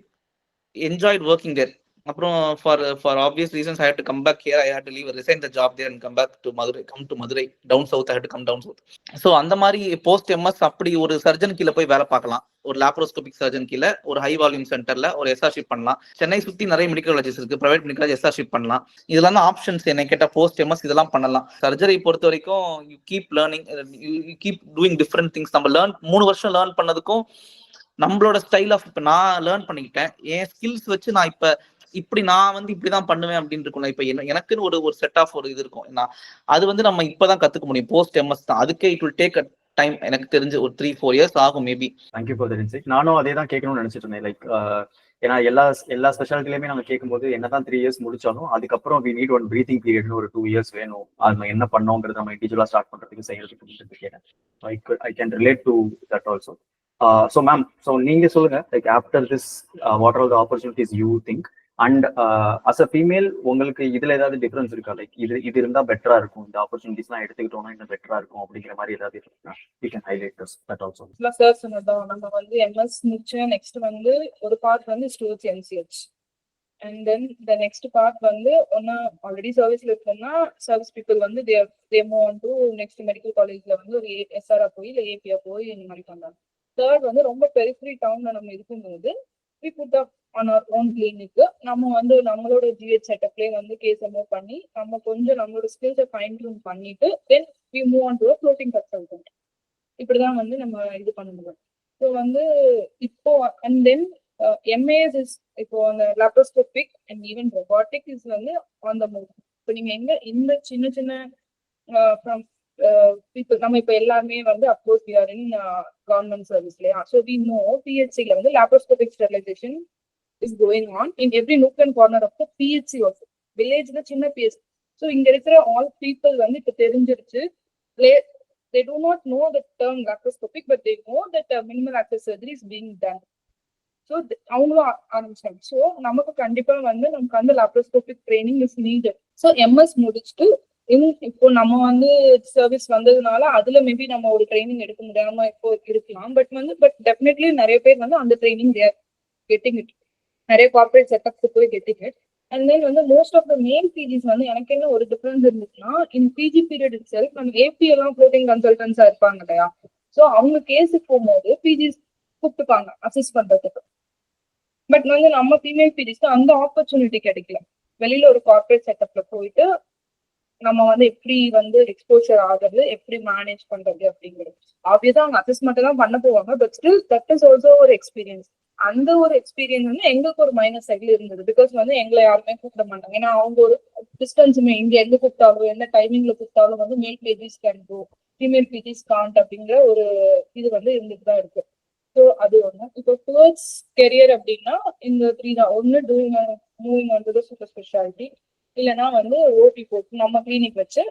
enjoyed working there. அப்புறம் for obvious reasons I had to come back here. I had to leave, resign the job there and come back to Madurai, Madurai down south. I had to come down south. So அந்த மாதிரி post MS அப்படி ஒரு surgeon கீழே போய் வேலை பார்க்கலாம், ஒரு laparoscopic surgeon கீழே ஒரு ஹை வால்யூம் சென்டர்ல ஒரு எஸ்ஆர்ஷிப் பண்ணலாம். சென்னை சுத்தி நிறைய மெடிக்கல் காலேஜஸ் இருக்கு, பிரைவேட் மெடிக்கல் காலேஜ் எஸ்ஆர்ஷிப் பண்ணலாம். இதெல்லாம் தான் ஆப்ஷன்ஸ். என்ன கேட்டா போஸ்ட் எம்எஸ் இதெல்லாம் பண்ணலாம். சர்ஜரி பொறுத்த வரைக்கும் you keep learning, you keep doing different things. நம்ம 3 வருஷம் லேர்ன் பண்ணதுக்கும் நம்மளோட ஸ்டைல் ஆஃப் இப்போ நான் லேர்ன் பண்ணிக்கிட்டேன். என் ஸ்கில்ஸ் வச்சு நான் இப்படி நான் வந்து இப்படிதான் பண்ணுவேன் அப்படின்னு இருக்கும்ல. இப்ப எனக்குன்னு ஒரு செட் ஆஃப் ஒரு இது இருக்கும். அது வந்து நம்ம இப்பதான் கத்துக்க முடியும் போஸ்ட் எம்எஸ் தான். அதுக்கே இட் வில் டேக் டைம். எனக்கு தெரிஞ்சு ஒரு 3-4 years ஆகும் maybe. Thank you for that inside. நானும் அதே தான் கேட்கணும்னு நினைச்சிட்டு இருந்தேன். லைக் ஏன்னா எல்லா ஸ்பெஷாலிட்டிலையுமே நம்ம கேட்கும்போது என்னதான் 3 years முடிச்சாலும் அதுக்கப்புறம் வி நீட் ஒன் பிரீத்திங் பீரியட்னு ஒரு 2 years வேணும். அது நம்ம என்ன பண்ணோங்கிறது நம்ம இண்டிவிஜுவலா ஸ்டார்ட் பண்றதுக்கு செய்யறதுக்கு கேட்டேன். I can relate to that also. So ma'am, so நீங்க சொல்லுங்க, like after this what are the opportunities you think, and as a female உங்களுக்கு இதுல ஏதாவது டிஃபரன்ஸ் இருக்கா? லைக் இது இருந்தா பெட்டரா இருக்கும், இந்த ஆப்பர்ச்சுனிட்டிஸ்லாம் எடுத்துக்கிட்டோம்னா இன்னும் பெட்டரா இருக்கும் அப்படிங்கிற மாதிரி ஏதாவது இருக்கா? You can highlight that also. Sir சொன்னதான், நம்ம வந்து எம்எஸ் முடிச்சு நெக்ஸ்ட் வந்து ஒரு பார்ட் வந்து students MCh, and then the next part வந்து ஒன்னா ஆல்ரெடி சர்வீஸ்ல இருக்கோம்னா சர்வீஸ் பீப்புள் வந்து they move on to next medical காலேஜ்ல வந்து ஒரு எஸ்ஆர்ஆ போய் இல்லை ஏபிஆ போய் இந்த மாதிரி பண்றாங்க. தேர்ட் வந்து ரொம்ப பெரிஃபரி டவுன்ல நம்ம இருக்கும்போது we put up on our own clinic. நம்ம வந்து நம்மளோட ஜிஹெச் செட்டப்லேயே வந்து கேஸ் மூவ் பண்ணி நம்ம கொஞ்சம் நம்மளோட ஸ்கில்ஸை ஃபைன் டியூன் பண்ணிட்டு தென் we move on to a floating consultant. இப்படிதான் வந்து நம்ம இது பண்ண முடியும். ஸோ வந்து இப்போ அண்ட் தென் எம்ஏஎஸ் இஸ் இப்போ அந்த laparoscopic and even robotic is வந்து ஆன் த மூவ். இப்போ நீங்க எங்க இந்த சின்ன சின்ன ஃப்ரம் பீப்புள் நம்ம இப்போ எல்லாருமே வந்து of course we are in government service இல்லையா. ஸோ வி நோ பிஹெச்சில வந்து laparoscopic sterilization is going on in every nook and corner of the PHC also. வில்லேஜ்ல சின்ன பிஹெச். ஸோ இங்க இருக்கிற ஆல் பீப்புள் வந்து இப்போ தெரிஞ்சிருச்சு. They do not know the term laparoscopic, but they know that minimal access surgery is being done. So அவங்களும் ஆரம்பிச்சாங்க. So நமக்கு கண்டிப்பா வந்து நமக்கு அந்த laparoscopic training is needed. So MS முடிச்சுட்டு இப்போ நம்ம வந்து சர்வீஸ் வந்ததுனால அதுல மேபி நம்ம ஒரு ட்ரைனிங் எடுக்க முடியாம இப்போ இருக்கலாம். பட் டெஃபினெட்லி நிறைய பேர் வந்து அந்த ட்ரைனிங் கெட்டிங் இட், நிறைய கார்பரேட் செட்டப்ஸ் போய் கெட்டிங் இட். அண்ட் தென் வந்து most of the main PGs வந்து எனக்கு என்ன ஒரு டிஃபரன்ஸ் இருந்துச்சுன்னா, in PG period itself நம்ம ஏபி எல்லாம் ஃப்ளோட்டிங் கன்சல்டன்ஸா இருப்பாங்க இல்லையா. ஸோ அவங்க கேஸுக்கு போகும்போது பிஜிஸ் கூப்பிட்டுப்பாங்க அசிஸ்ட் பண்றதுக்கு. பட் வந்து நம்ம ஃபீமேல் பிஜிஸ்க்கு அந்த ஆப்பர்ச்சுனிட்டி கிடைக்கல. வெளியில ஒரு கார்பரேட் செட்டப்ல போயிட்டு நம்ம வந்து எப்படி வந்து எக்ஸ்போஷர் ஆகுறது, எப்படி மேனேஜ் பண்றது அப்படிங்கிறது. ஆப்வியஸா அவங்க அசஸ்மெண்ட் தான் பண்ண போவாங்க. But still that is also ஒரு எக்ஸ்பீரியன்ஸ். அந்த ஒரு எக்ஸ்பீரியன்ஸ் வந்து எங்களுக்கு ஒரு மைனஸ் சைட்ல இருந்தது. பிகாஸ் வந்து எங்களை யாருமே கூப்பிட மாட்டாங்க. ஏன்னா அவங்க ஒரு டிஸ்டன்ஸுமே இங்க எங்க கூப்பிட்டாலும் எந்த டைமிங்ல கூப்பிட்டாலும் வந்து male PGs can go, female PGs can't அப்படிங்கிற ஒரு இது வந்து இருந்துட்டு தான் இருக்கு. ஸோ அது ஒண்ணு. இப்போ டுவர்ட்ஸ் கெரியர் அப்படின்னா இந்த 3 தான். ஒன்னு moving on to the super speciality, இல்லைன்னா வந்து ஓடி போட்டு நம்ம கிளினிக் வச்சு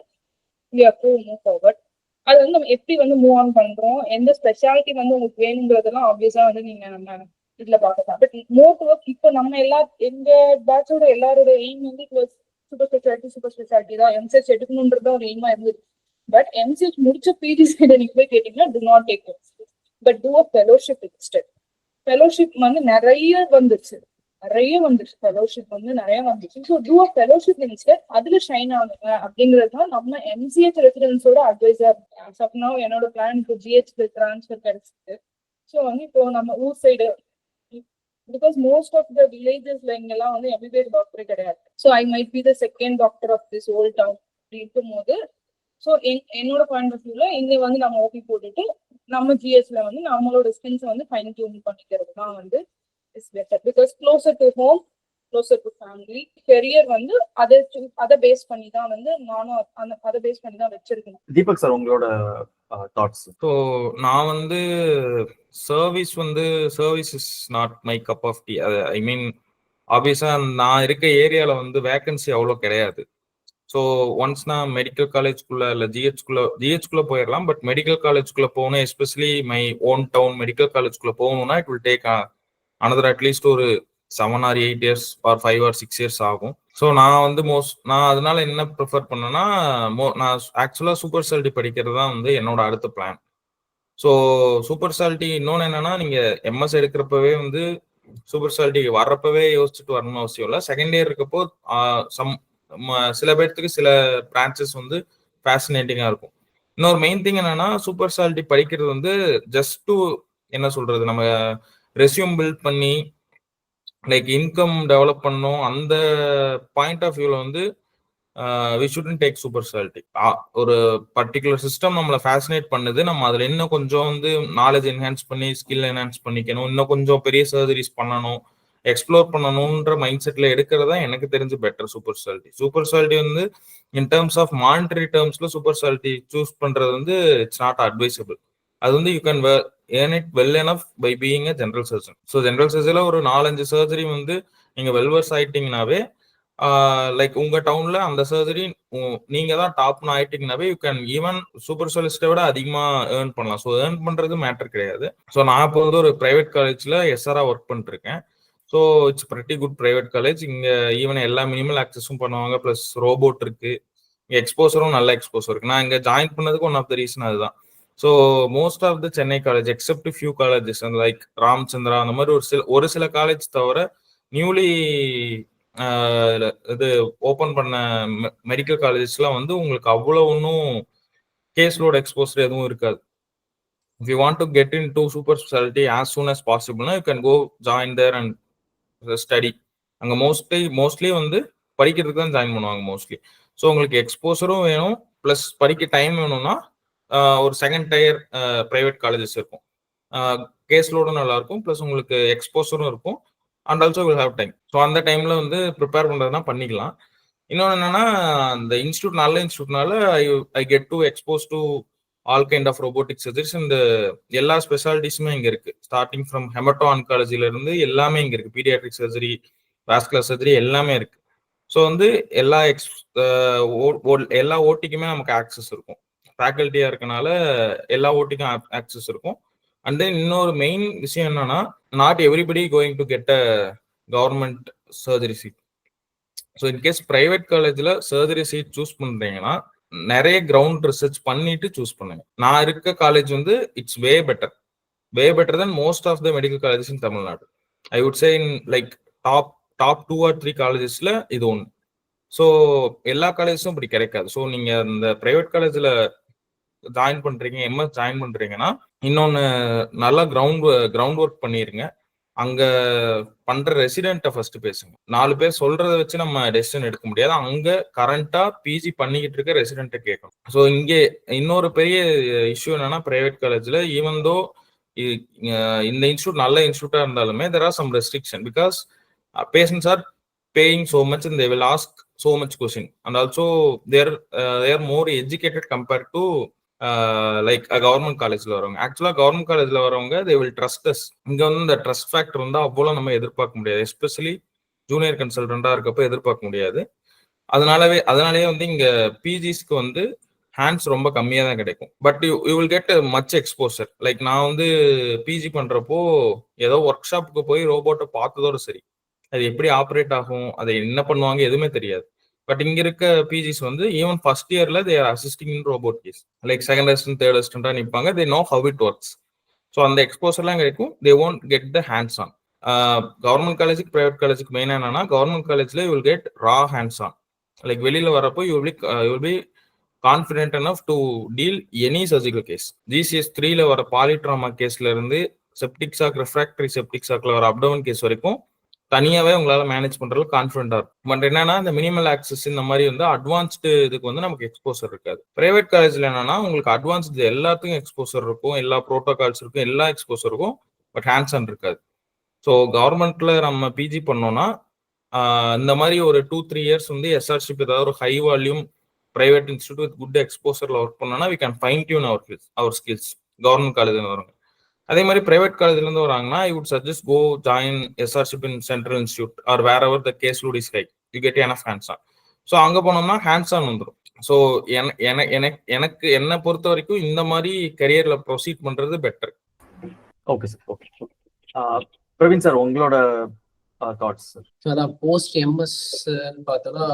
we have to move forward. அது வந்து நம்ம எப்படி வந்து மூவ் ஆன் பண்றோம், எந்த ஸ்பெஷாலிட்டி வந்து உங்களுக்கு வேணுங்கிறதெல்லாம் ஆப்வியஸா வந்து நீங்க நம்ம இதுல பார்க்கலாம். பட் மோர் டு ஒர்க் இப்போ நம்ம எங்க பேட்சோட எல்லாரோட எய்ம் வந்து சூப்பர் ஸ்பெஷாலிட்டி தான், எம்சிஹெச் எடுக்கணும்ன்றதான் ஒரு எய்மா இருந்தது. பட் எம்சிஹெச் முடிச்ச பிஜி சைடு நீங்க போய் கேட்டீங்கன்னா do not take it, but do a fellowship instead. Fellowship வந்து நிறைய வந்துச்சு. ஃபெலோஷிப் வந்து நிறைய வந்துச்சு. So do a fellowship instead, அதுல ஷைன் ஆகுங்க அப்படிங்கிறது தான் நம்ம எம்சிஹெச் ரெசிடென்ஸோட அட்வைஸா இருக்கு. சப்னா என்னோட பிளான் இப்போ ஜிஹெச் டிரான்ஸ்ஃபர் கிடைச்சிருக்கு. ஸோ வந்து இப்போ நம்ம ஊர் side, because most of the வில்லேஜஸ்ல இங்கெல்லாம் வந்து எம்பிபிஎஸ் டாக்டரே கிடையாது. So I might be the second doctor of this whole town அப்படி இருக்கும் போது, ஸோ என்னோட பாயிண்ட் ஆஃப் வியூல இங்க வந்து நம்ம ஓபி போட்டுட்டு நம்ம ஜிஎஸ்ல வந்து நம்மளோட ஸ்கில்ஸ் வந்து ஃபைன் டியூன் பண்ணிக்கிறது தான் வந்து is better. Because closer to home, closer to family. Career வந்து அதை பேஸ் பண்ணி தான் வந்து நானும் அதை பேஸ் பண்ணி தான் வச்சிருக்கேன். தீபக் சார், உங்களோட தாட்ஸ்? ஸோ நான் வந்து service is not my cup of tea. I mean obviously நான் இருக்க ஏரியால வந்து வேகன்சி அவ்வளோ கிடையாது. ஸோ ஒன்ஸ் நான் மெடிக்கல் காலேஜ்குள்ள இல்லை ஜிஹெச்குள்ள போயிடலாம். பட் மெடிக்கல் காலேஜ்குள்ள போகணும், especially my own town medical காலேஜ்குள்ள போகணும்னா it will take another at least ஒரு 7 or 8 years or 5 or 6 years ஆகும். ஸோ நான் வந்து நான் அதனால என்ன ப்ரிஃபர் பண்ணேன்னா, நான் ஆக்சுவலாக சூப்பர் ஸ்பெஷாலிட்டி படிக்கிறது தான் வந்து என்னோட அடுத்த பிளான். ஸோ சூப்பர் ஸ்பெஷாலிட்டி இன்னொன்று என்னன்னா, நீங்கள் எம்எஸ் எடுக்கிறப்பவே வந்து சூப்பர் ஸ்பெஷாலிட்டி வர்றப்பவே யோசிச்சுட்டு வரணும்னு அவசியம் இல்லை. செகண்ட் இயர் இருக்கப்போ சில பேர்த்துக்கு சில பிரான்ச்சஸ் வந்து ஃபேசினேட்டிங்காக இருக்கும். இன்னொரு மெயின் திங் என்னன்னா, சூப்பர் ஸ்பெஷாலிட்டி படிக்கிறது வந்து ஜஸ்ட் டு என்ன சொல்றது, நம்ம ரெஸ்யூம் பில்ட் பண்ணி லைக் இன்கம் டெவலப் பண்ணணும். அந்த பாயிண்ட் ஆஃப் வியூல வந்து we shouldn't take super speciality. ஒரு பர்டிகுலர் சிஸ்டம் நம்மளை ஃபேசினேட் பண்ணுது, நம்ம அதில் இன்னும் கொஞ்சம் வந்து நாலேஜ் என்ஹான்ஸ் பண்ணி ஸ்கில் என்ஹான்ஸ் பண்ணிக்கணும், இன்னும் கொஞ்சம் பெரிய சர்ஜரிஸ் பண்ணணும், எக்ஸ்ப்ளோர் பண்ணணும்ன்ற மைண்ட் செட்ல எடுக்கிறதா எனக்கு தெரிஞ்சு பெட்டர் சூப்பர் ஸ்பெஷாலிட்டி வந்து இன் டேர்ம்ஸ் ஆஃப் மானிட்டரி டேர்ம்ஸ்ல சூப்பர் ஸ்பெஷாலிட்டி சூஸ் பண்றது வந்து இட்ஸ் நாட் அட்வைசபிள். அது வந்து you can earn it well enough by being a general surgeon. So general சர்ஜரில் ஒரு 4-5 சர்ஜரி வந்து நீங்க வெல்வர்ஸ் ஆயிட்டீங்கன்னாவே லைக் உங்க டவுன்ல அந்த சர்ஜரி நீங்க தான் டாப்னு ஆயிட்டீங்கன்னாவே யூ கேன் ஈவன் சூப்பர் ஸ்பெஷலிஸ்ட்டை விட அதிகமா ஏர்ன் பண்ணலாம். ஸோ ஏர்ன் பண்றது மேட்டர் கிடையாது. ஸோ நான் இப்போ வந்து ஒரு பிரைவேட் காலேஜ்ல எஸ்ஆரா ஒர்க் பண்ணிட்டு இருக்கேன். So it's pretty good private college. இங்க ஈவன் எல்லா மினிமல் ஆக்சஸும் பண்ணுவாங்க, பிளஸ் ரோபோட் இருக்கு, எக்ஸ்போசரும் நல்ல எக்ஸ்போசர் இருக்கு. நான் இங்க ஜாயின் பண்ணதுக்கு ஒன் ஆஃப் த ரீசன் அதுதான். So most of the Chennai college except few colleges like Ramachandra அந்த மாதிரி ஒரு சில காலேஜ் தவிர நியூலி இது ஓப்பன் பண்ண மெடிக்கல் காலேஜஸ்லாம் வந்து உங்களுக்கு அவ்வளோ ஒன்றும் கேஸ் லோட் எக்ஸ்போசர் எதுவும் இருக்காது. If you want to get in to super speciality as soon as பாசிபிள்னா you can go join there and study. அங்கே மோஸ்ட்லி வந்து படிக்கிறதுக்கு தான் ஜாயின் பண்ணுவாங்க மோஸ்ட்லி. ஸோ உங்களுக்கு எக்ஸ்போசரும் வேணும், ப்ளஸ் படிக்க டைம் வேணும்னா ஒரு செகண்ட் டயர் ப்ரைவேட் காலேஜஸ் இருக்கும். கேஸ் லோடும் நல்லா இருக்கும், ப்ளஸ் உங்களுக்கு எக்ஸ்போசரும் இருக்கும், and also will have time. So அந்த டைம்ல வந்து ப்ரிப்பேர் பண்ணுறதுனா பண்ணிக்கலாம். இன்னொன்று என்னன்னா, அந்த இன்ஸ்டியூட் நல்ல இன்ஸ்டியூட்னால I get to expose to all kind of robotic surgeries. இந்த எல்லா ஸ்பெஷாலிட்டிஸுமே இங்கே இருக்கு. ஸ்டார்டிங் ஃப்ரம் ஹெமட்டோ ஆன்காலஜில இருந்து எல்லாமே இங்கே இருக்கு. பீடியாட்ரிக் சர்ஜரி, வாஸ்குலர் சர்ஜரி எல்லாமே இருக்கு. ஸோ வந்து எல்லா ஓட்டிக்குமே நமக்கு ஆக்சஸ் இருக்கும். ஃபேக்கல்ட்டியா இருக்கனால எல்லா ஓட்டிக்கும் ஆக்சஸ் இருக்கும். அண்ட் தென் இன்னொரு மெயின் விஷயம் என்னன்னா, not everybody going to get a government surgery seat. So in case private காலேஜில் சர்ஜரி சீட் சூஸ் பண்றீங்கன்னா நிறைய கிரவுண்ட் ரிசர்ச் பண்ணிட்டு சூஸ் பண்ணுங்க. நான் இருக்க காலேஜ் வந்து it's way better than most of the medical colleges in Tamil Nadu. I would say in like top 2 or 3 காலேஜஸ்ல இது ஒன்று. ஸோ எல்லா காலேஜஸும் இப்படி கிடைக்காது. ஸோ நீங்க இந்த பிரைவேட் காலேஜில் ஜாயின் பண்றீங்க, எம்எஸ் ஜாயின் பண்றீங்கன்னா இன்னொன்று நல்லா கிரவுண்ட் ஒர்க் பண்ணிருங்க. அங்க பண்ற ரெசிடென்ட்டை ஃபர்ஸ்ட் பேசுங்க. 4 பேர் சொல்றதை வச்சு நம்ம டெசிஷன் எடுக்க முடியாது. அங்க கரண்டா பிஜி பண்ணிக்கிட்டு இருக்க ரெசிடென்ட்டை கேட்கணும். ஸோ இங்கே இன்னொரு பெரிய இஷ்யூ என்னன்னா, பிரைவேட் காலேஜ்ல ஈவன் தோ இந்த இன்ஸ்டியூட் நல்ல இன்ஸ்டியூட்டா இருந்தாலுமே there are some restriction because patients are paying so much and they will ask so much question, and also they are more educated compared to like government காலேஜ்ல வரவங்க. ஆக்சுவலா government காலேஜ்ல வரவங்க they will trust us. இங்க வந்து இந்த trust factor வந்து அவ்வளோ நம்ம எதிர்பார்க்க முடியாது. எஸ்பெஷலி ஜூனியர் கன்சல்டண்டா இருக்கப்போ எதிர்பார்க்க முடியாது. அதனாலேயே வந்து இங்க பிஜிஸ்க்கு வந்து ஹேண்ட்ஸ் ரொம்ப கம்மியா தான் கிடைக்கும். But you will get much exposure. Like நான் வந்து பிஜி பண்றப்போ ஏதோ ஒர்க் ஷாப்புக்கு போய் ரோபோட்டை பார்த்ததோட சரி, அது எப்படி ஆப்ரேட் ஆகும், அதை என்ன பண்ணுவாங்க எதுவுமே தெரியாது. பட் இங்க இருக்க பிஜிஸ் வந்து ஈவன் ஃபர்ஸ்ட் இயர்ல they are assisting in robot case. Like second assistant, third அசிஸ்டன்டா நிற்பாங்க. They know how it works. So அந்த எக்ஸ்போசர்லாம் கிடைக்கும். They won't get the hands on. Government காலேஜுக்கு பிரைவேட் காலேஜுக்கு மெயினா என்னன்னா, கவர்மெண்ட் காலேஜ்ல you will get raw hands on. Like வெளியில வரப்போ you will be confident enough to deal any surgical case. GCS 3ல வர பாலிட்ராமா கேஸ்ல இருந்து செப்டிக் ஷாக், ரெஃப்ராக்டரி செப்டிக் ஷாக்ல வர அப்டமன் கேஸ் வரைக்கும் தனியாவே உங்களால மேனேஜ் பண்றது கான்ஃபிடென்டா இருக்கும். பட் என்னன்னா, இந்த மினிமல் ஆக்சஸ் இந்த மாதிரி வந்து அட்வான்ஸ்டு இதுக்கு வந்து நமக்கு எக்ஸ்போசர் இருக்காது. பிரைவேட் காலேஜ்ல என்னன்னா, உங்களுக்கு அட்வான்ஸ்டு எல்லாத்துக்கும் எக்ஸ்போசர் இருக்கும், எல்லா ப்ரோட்டோகால்ஸ் இருக்கும், எல்லா எக்ஸ்போசர் இருக்கும், பட் ஹேண்ட்ஸ் ஆன் இருக்காது. ஸோ கவர்மெண்ட்ல நம்ம பிஜி பண்ணோம்னா இந்த மாதிரி ஒரு 2-3 இயர்ஸ் வந்து எஸ்ஆர்ஷிப் ஏதாவது ஒரு high volume private institute with good எக்ஸ்போசர்ல ஒர்க் பண்ணோம்னா we can fine tune our skills. Government காலேஜ்ல வருங்க. அதே மாதிரி பிரைவேட் காலேஜ்ல இருந்து வராங்கன்னா, I would suggest go join SRship in central institute or wherever the case load is high. You get enough hands on. So அங்க போனோம்னா hands on வந்துடும். ஸோ எனக்கு என்னை பொறுத்த வரைக்கும் இந்த மாதிரி கரியர்ல ப்ரொசீட் பண்றது better. Okay sir. Okay. Praveen sir, உங்களோட தாட்ஸ் சார். ஸோ அதான் போஸ்ட் எம்எஸ் பார்த்தோம்னா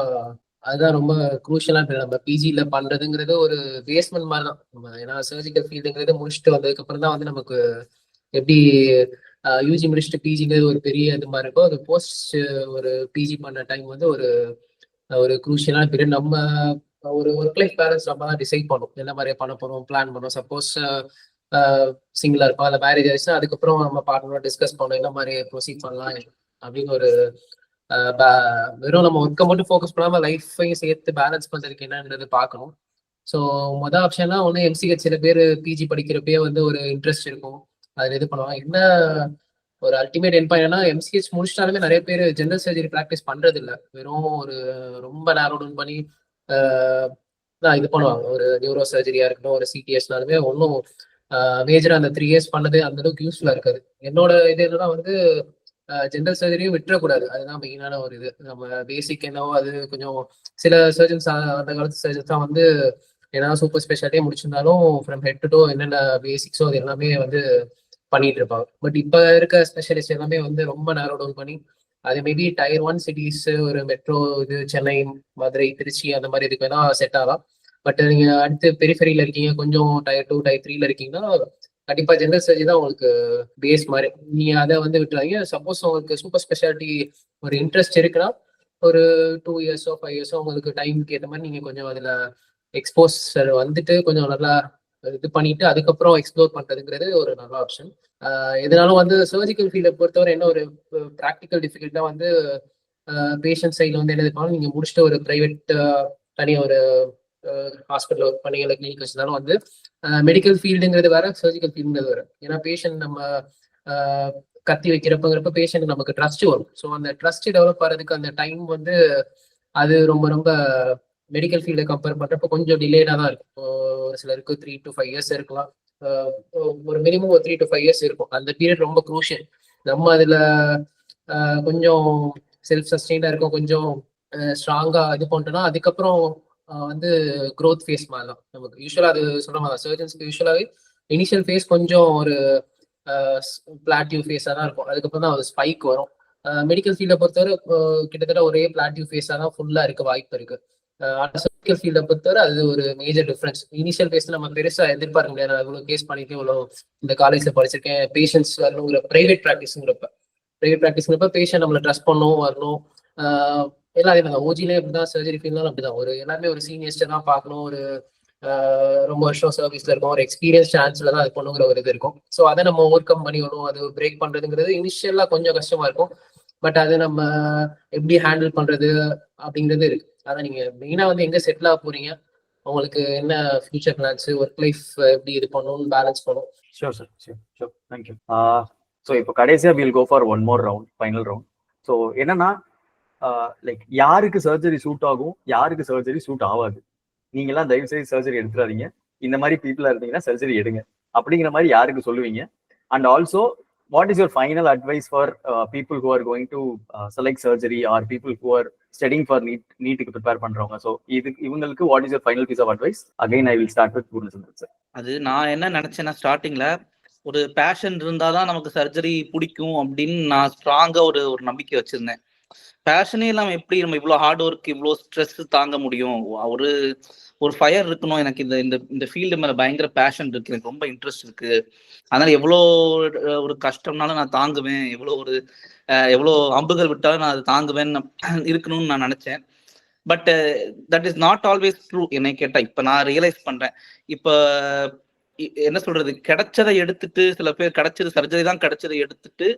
அதுதான் ரொம்ப குரூஷியலா இருக்கு. நம்ம பிஜில பண்றதுங்கிறது ஒரு பேஸ்மெண்ட் மாதிரி தான். நம்ம ஏன்னா சர்ஜிக்கல் ஃபீல்டுங்கிறது முடிச்சுட்டு வந்ததுக்கு அப்புறம் தான் வந்து நமக்கு எப்படி யூஜி முடிச்சுட்டு பிஜிங்கிறது ஒரு பெரிய இது மாதிரி இருக்கும். அது போஸ்ட் ஒரு பிஜி பண்ண டைம் வந்து ஒரு குரூஷியலான பீரியட். நம்ம ஒரு ஒர்க் லைஃப் பேலன்ஸ் நம்ம தான் டிசைட் பண்ணும், என்ன மாதிரி பண்ண போறோம், பிளான் பண்ணுவோம். சப்போஸ் சிங்கிளா இருப்போம், அந்த மேரேஜ் ஆயிடுச்சுன்னா அதுக்கப்புறம் நம்ம பார்ட்னரோட டிஸ்கஸ் பண்ணோம் என்ன மாதிரி ப்ரொசீட் பண்ணலாம் அப்படின்னு. ஒரு வெறும் நம்ம ஒர்க்கை மட்டும் ஃபோக்கஸ் பண்ணாம லைஃபையும் சேர்த்து பேலன்ஸ் பண்றதுக்கு என்னன்றது பார்க்கணும். ஸோ மொதல் ஆப்ஷன்னா ஒன்று எம்சிஹெச். சில பேர் பிஜி படிக்கிறப்பே வந்து ஒரு இன்ட்ரெஸ்ட் இருக்கும், அதில் இது பண்ணுவாங்க. என்ன ஒரு அல்டிமேட் என் பாயிண்ட்னா, எம்சிஹெச் முடிச்சிட்டாலுமே நிறைய பேர் ஜெனரல் சர்ஜரி ப்ராக்டிஸ் பண்றது இல்லை. வெறும் ஒரு ரொம்ப நேரோ டவுன் பண்ணி இது பண்ணுவாங்க. ஒரு நியூரோ சர்ஜரியா இருக்கட்டும், ஒரு சிடிஎஸ்னாலுமே ஒன்றும் மேஜரா அந்த 3 இயர்ஸ் பண்ணது அந்த அளவுக்கு யூஸ்ஃபுல்லா இருக்காது. என்னோட இது என்னன்னா வந்து ஜென்ரல் சர்ஜரியும் விட்டுறக்கூடாது. அதுதான் மெயினான ஒரு இது. நம்ம பேசிக் என்னவோ அது கொஞ்சம் சில சர்ஜன்ஸ் அந்த காலத்து சர்ஜன்ஸ் தான் வந்து ஏன்னா சூப்பர் ஸ்பெஷாலிட்டியே முடிச்சிருந்தாலும் ஃப்ரம் ஹெட் டு டோ என்னென்ன பேசிக்ஸோ அது எல்லாமே வந்து பண்ணிட்டு இருப்பாங்க. பட் இப்போ இருக்க ஸ்பெஷலிஸ்ட் எல்லாமே வந்து ரொம்ப நேரோ டவுன் பண்ணி அது மேபி Tier 1 சிட்டிஸ் ஒரு மெட்ரோ இது சென்னை, மதுரை, திருச்சி அந்த மாதிரி இதுக்கு வேணா செட் ஆகலாம். பட் நீங்க அடுத்து பெரிஃபெரியில இருக்கீங்க, கொஞ்சம் Tier 2 Tier 3ல இருக்கீங்கன்னா கண்டிப்பா ஜென்ரல் சர்ஜரி தான் உங்களுக்கு பேஸ் மாதிரி. நீங்க அதை வந்து விட்டுறாங்க. சப்போஸ் உங்களுக்கு சூப்பர் ஸ்பெஷாலிட்டி ஒரு இன்ட்ரெஸ்ட் இருக்குன்னா ஒரு 2 இயர்ஸோ 5 இயர்ஸோ உங்களுக்கு டைமுக்கு ஏற்ற மாதிரி நீங்க கொஞ்சம் அதுல எக்ஸ்போசர் வந்துட்டு கொஞ்சம் நல்லா இது பண்ணிட்டு அதுக்கப்புறம் எக்ஸ்ப்ளோர் பண்றதுங்கிறது ஒரு நல்ல ஆப்ஷன். எதனாலும் வந்து சர்ஜிக்கல் ஃபீல்டை பொறுத்தவரை என்ன ஒரு ப்ராக்டிக்கல் டிஃபிகல்ட்டா வந்து பேஷண்ட் சைட்ல வந்து என்ன இருப்பாலும் நீங்க முடிச்சுட்டு ஒரு பிரைவேட் தனியாக ஒரு ஹாஸ்பிட்டல் ஒர்க் பண்ணி இல்லை கிளினிக் வச்சிருந்தாலும் வந்து மெடிக்கல் ஃபீல்டுங்கிறது வேற, சர்ஜிக்கல் ஃபீல்டுங்கிறது வேற. ஏன்னா பேஷண்ட் நம்ம கத்தி வைக்கிறப்பங்கிறப்ப பேஷண்ட் நமக்கு ட்ரஸ்ட் வரும். ஸோ அந்த ட்ரஸ்ட் டெவலப் ஆகிறதுக்கு அந்த டைம் வந்து அது ரொம்ப ரொம்ப மெடிக்கல் ஃபீல்டை கம்பேர் பண்றப்ப கொஞ்சம் டிலேடாக தான் இருக்கும். ஒரு சிலருக்கு 3 to 5 இயர்ஸ் இருக்கலாம். ஒரு மினிமம் ஒரு 3 to 5 இயர்ஸ் இருக்கும். அந்த பீரியட் ரொம்ப குரூஷியல். நம்ம அதுல கொஞ்சம் செல்ஃப் சஸ்டெயின்டா இருக்கும், கொஞ்சம் ஸ்ட்ராங்கா இது பண்ணிட்டோம்னா அதுக்கப்புறம் வந்து க்ரோத் ஃபேஸ் மாதிரி தான் நமக்கு யூஸ்வலா அது சொல்ற மாதிரி சர்ஜன்ஸ்க்கு யூஸ்வலாவே இனிஷியல் ஃபேஸ் கொஞ்சம் ஒரு பிளாட்டிவ் ஃபேஸா தான் இருக்கும். அதுக்கப்புறம் தான் ஒரு ஸ்பைக் வரும். மெடிக்கல் ஃபீல்டை பொறுத்தவரை கிட்டத்தட்ட ஒரே பிளாட்டிவ் ஃபேஸா தான் ஃபுல்லா இருக்க வாய்ப்பு இருக்கு. ஆனால் சர்ஜிக்கல் ஃபீல்டை பொறுத்தவரை அது ஒரு மேஜர் டிஃபரன்ஸ். இனிஷியல் ஃபேஸ்ல நம்ம பெருசா எதிர்பார்க்க முடியாது. நான் இவ்வளவு கேஸ் பண்ணிட்டு இவ்வளவு இந்த காலேஜ்ல படிச்சிருக்கேன், பேஷண்ட்ஸ் வரணுங்கிற பிரைவேட் ப்ராக்டிஸ்ங்கிறப்ப பேஷண்ட் நம்மளை ட்ரஸ்ட் பண்ணணும் வரணும். எல்லாரும் ஓஜிலே அப்படிதான், சர்ஜரி ஃபீல்ட்னாலும் அப்படிதான். ஒரு எல்லாருமே ஒரு சீனியர்ஸ்ட தான் பார்க்கணும், ஒரு ரொம்ப வருஷம் சர்வீஸ்ல இருக்கும், ஒரு எக்ஸ்பீரியன்ஸ் சான்ஸ்ல தான் அது பண்ணுங்கிற ஒரு இது இருக்கும். ஸோ அதை நம்ம ஓவர் கம் பண்ணிக்கணும். அது பிரேக் பண்றதுங்கிறது இனிஷியலா கொஞ்சம் கஷ்டமா இருக்கும். பட் அது நம்ம எப்படி ஹேண்டில் பண்றது அப்படிங்கிறது இருக்கு. அதான் நீங்க மெயினா வந்து எங்க செட்டில் ஆக போறீங்க, உங்களுக்கு என்ன ஃபியூச்சர் பிளான்ஸ், ஒர்க் லைஃப் எப்படி இது பண்ணணும், பேலன்ஸ் பண்ணணும். Sure sir, sure, thank you. So இப்போ கடைசியாக will go for one more round, final round. So என்னன்னா லைக் யாருக்கு சர்ஜரி சூட் ஆகும், யாருக்கு சர்ஜரி சூட் ஆகாது. நீங்களாம் தயவு செய்து சர்ஜரி எடுத்துறாதீங்க. இந்த மாதிரி பீப்புளா இருந்தீங்கன்னா சர்ஜரி எடுங்க அப்படிங்கிற மாதிரி யாருக்கு சொல்லுவீங்க? And also what is your final advice for people who are going to select surgery or people who are studying for நீட்டுக்கு ப்ரிப்பேர் பண்றவங்க? ஸோ இவங்களுக்கு what is your final piece of advice? Again I will start with Poornachandran sir. அது நான் என்ன நினைச்சேன்னா, ஸ்டார்டிங்ல ஒரு fashion இருந்தாதான் நமக்கு சர்ஜரி பிடிக்கும் அப்படின்னு நான் ஸ்ட்ராங்கா ஒரு நம்பிக்கை வச்சிருந்தேன். பேஷனே இல்லாம எப்படி நம்ம இவ்வளவு ஹார்ட் ஒர்க், இவ்வளவு ஸ்ட்ரெஸ் தாங்க முடியும்? ஒரு ஃபயர் இருக்கணும். எனக்கு இந்த ஃபீல்டு மேல பயங்கர பேஷன் இருக்கு, எனக்கு ரொம்ப இன்ட்ரெஸ்ட் இருக்கு, அதனால எவ்வளோ ஒரு கஷ்டம்னாலும் நான் தாங்குவேன், எவ்வளோ அம்புகள் விட்டாலும் நான் அதை தாங்குவேன் இருக்கணும்னு நான் நினைச்சேன். But that is not always true. என்னை கேட்டா இப்ப நான் ரியலைஸ் பண்றேன். இப்ப என்ன சொல்றது, கிடைச்சதை எடுத்துட்டு, சில பேர் கிடைச்சது சர்ஜரி தான் கிடைச்சதை எடுத்துட்டு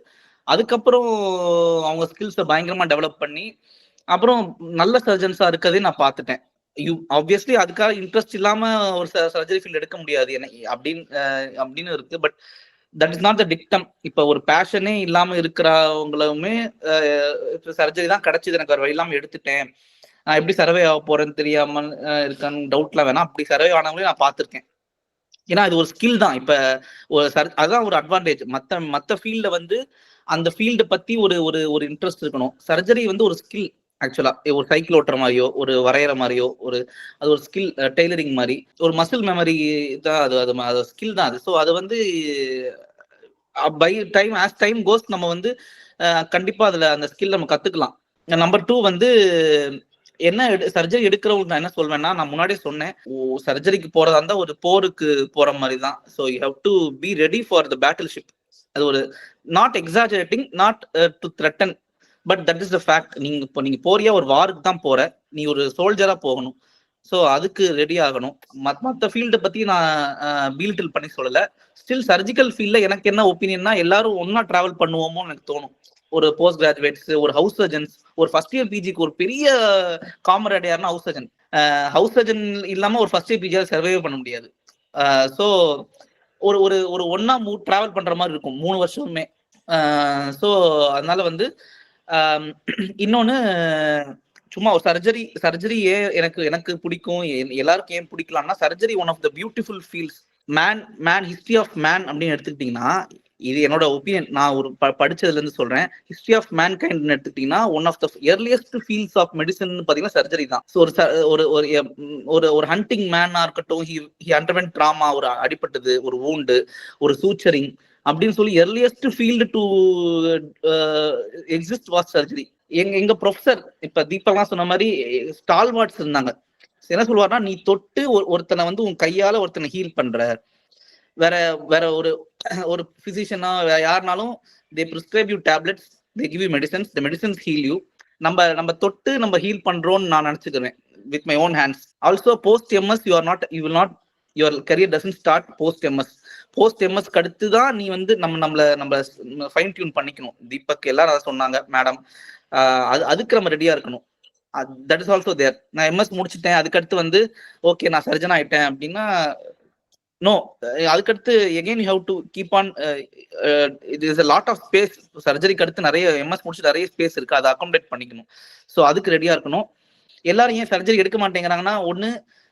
அதுக்கப்புறம் அவங்க ஸ்கில்ஸை பயங்கரமா டெவலப் பண்ணி அப்புறம் நல்ல சர்ஜன்ஸா இருக்கதே நான் பார்த்துட்டேன். ஆப்வியஸ்லி அதுக்காக இன்ட்ரெஸ்ட் இல்லாம ஒரு சர்ஜரி ஃபீல்ட் எடுக்க முடியாது அப்படின்னு இருக்கு. But that is not the dictum. இப்ப ஒரு பேஷனே இல்லாம இருக்கிறவங்களுமே சர்ஜரி தான் கிடைச்சது, எனக்கு வேற இல்லாம எடுத்துட்டேன், நான் எப்படி சர்வே ஆக போறேன்னு தெரியாம இருக்கான்னு டவுட்லாம் வேணாம். அப்படி சர்வே ஆனவங்களே நான் பார்த்துருக்கேன். ஏன்னா இது ஒரு ஸ்கில் தான். இப்ப அதுதான் ஒரு அட்வான்டேஜ். மத்த ஃபீல்ட வந்து அந்த ஃபீல்டு பத்தி ஒரு இன்ட்ரெஸ்ட் இருக்கணும். சர்ஜரி வந்து ஒரு ஸ்கில். ஆக்சுவலா ஒரு சைக்கிள் ஓட்டுற மாதிரியோ, ஒரு வரைகிற மாதிரியோ, அது ஒரு ஸ்கில். டெய்லரிங் மாதிரி ஒரு மசில் மெமரி தான். அது ஸ்கில் தான் அது. ஸோ அது வந்து by time as time goes நம்ம வந்து கண்டிப்பா அதுல அந்த ஸ்கில் நம்ம கத்துக்கலாம். நம்பர் 2 வந்து என்ன சர்ஜரி எடுக்கிறவங்க நான் என்ன சொல்வேன்னா, நான் முன்னாடியே சொன்னேன், சர்ஜரிக்கு போறதா இருந்தா ஒரு போருக்கு போற மாதிரி தான். So you have to be ready for the battleship. அது ஒரு not exaggerating, not to threaten, but that is the fact. நீங்க போறியா ஒரு வாருக்கு தான் போற, நீ ஒரு சோல்ஜரா போகணும். ஸோ அதுக்கு ரெடி ஆகணும். மற்ற ஃபீல்டை பத்தி நான் பீல்டில் பண்ணி சொல்லல. ஸ்டில் சர்ஜிக்கல் ஃபீல்ட்ல எனக்கு என்ன ஒப்பீனியன்னா, எல்லாரும் ஒன்னா டிராவல் பண்ணுவோமோ எனக்கு தோணும். ஒரு போஸ்ட் கிராஜுவேட்ஸ், ஒரு ஹவுஸ் சர்ஜன்ஸ், ஒரு ஃபர்ஸ்ட் இயர் பிஜிக்கு ஒரு பெரிய காமரேட் யாருன்னா ஹவுஸ் சர்ஜன். ஹவுஸ் சர்ஜன் இல்லாம ஒரு ஃபர்ஸ்ட் இயர் பிஜியால் சர்வே பண்ண முடியாது. ஸோ ஒரு ஒன்னா டிராவல் பண்ற மாதிரி இருக்கும் 3 வருஷமே. ஸோ அதனால வந்து இன்னொன்னு, சும்மா ஒரு சர்ஜரி எனக்கு பிடிக்கும், எல்லாருக்கும் ஏன் பிடிக்கலாம்னா, surgery one of the beautiful fields. Man history of man அப்படின்னு எடுத்துக்கிட்டீங்கன்னா, இது என்னோட ஒப்பீனியன், நான் ஒரு படிச்சதுல இருந்து சொல்றேன். ஹிஸ்டரி ஆஃப் மேன்கைண்ட் எடுத்துக்கிட்டீங்கன்னா one of the earliest fields of medicine பாத்தீங்கன்னா சர்ஜரி தான். ஸோ ஒரு ஹண்டிங் மேனா இருக்கட்டும், ஹி அண்டர்வென்ட் ட்ராமா, ஒரு அடிபட்டது, ஒரு வூண்டு, ஒரு சூச்சரிங் அப்படின்னு சொல்லி earliest field to exist was surgery. எங்க ப்ரொஃபசர் இப்ப தீபக்லாம் சொன்ன மாதிரி ஸ்டால்வார்ட்ஸ் இருந்தாங்க. என்ன சொல்லுவாருன்னா, நீ தொட்டு ஒருத்தனை வந்து உன் கையால ஒருத்தனை ஹீல் பண்ற, வேற வேற ஒரு பிசிஷியனா யாருனாலும் they prescribe you tablets, they give you medicines, the medicines heal you. நம்ம தொட்டு நம்ம ஹீல் பண்றோம்னு நான் நினைச்சுக்கிறேன் with my own hands. Also post MS you will not your career doesn't start post MS. Post எம்எஸ்க்கு அடுத்து தான் நீ வந்து நம்ம ஃபைன் டியூன் பண்ணிக்கணும். தீபக் எல்லாரும் அதை சொன்னாங்க மேடம். அதுக்கு நம்ம ரெடியா இருக்கணும். தட் இஸ் ஆல்சோ தேர். நான் எம்எஸ் முடிச்சுட்டேன், அதுக்கடுத்து வந்து ஓகே நான் சர்ஜன் ஆயிட்டேன் அப்படின்னா நோ. அதுக்கடுத்து again you have to keep on. It is a lot of space. சர்ஜரிக்கு அடுத்து நிறைய எம்எஸ் முடிச்சு நிறைய ஸ்பேஸ் இருக்கு, அதை அகாமடேட் பண்ணிக்கணும். ஸோ அதுக்கு ரெடியா இருக்கணும். எல்லாரும் ஏன் சர்ஜரி எடுக்க மாட்டேங்கிறாங்கன்னா, ஒன்னு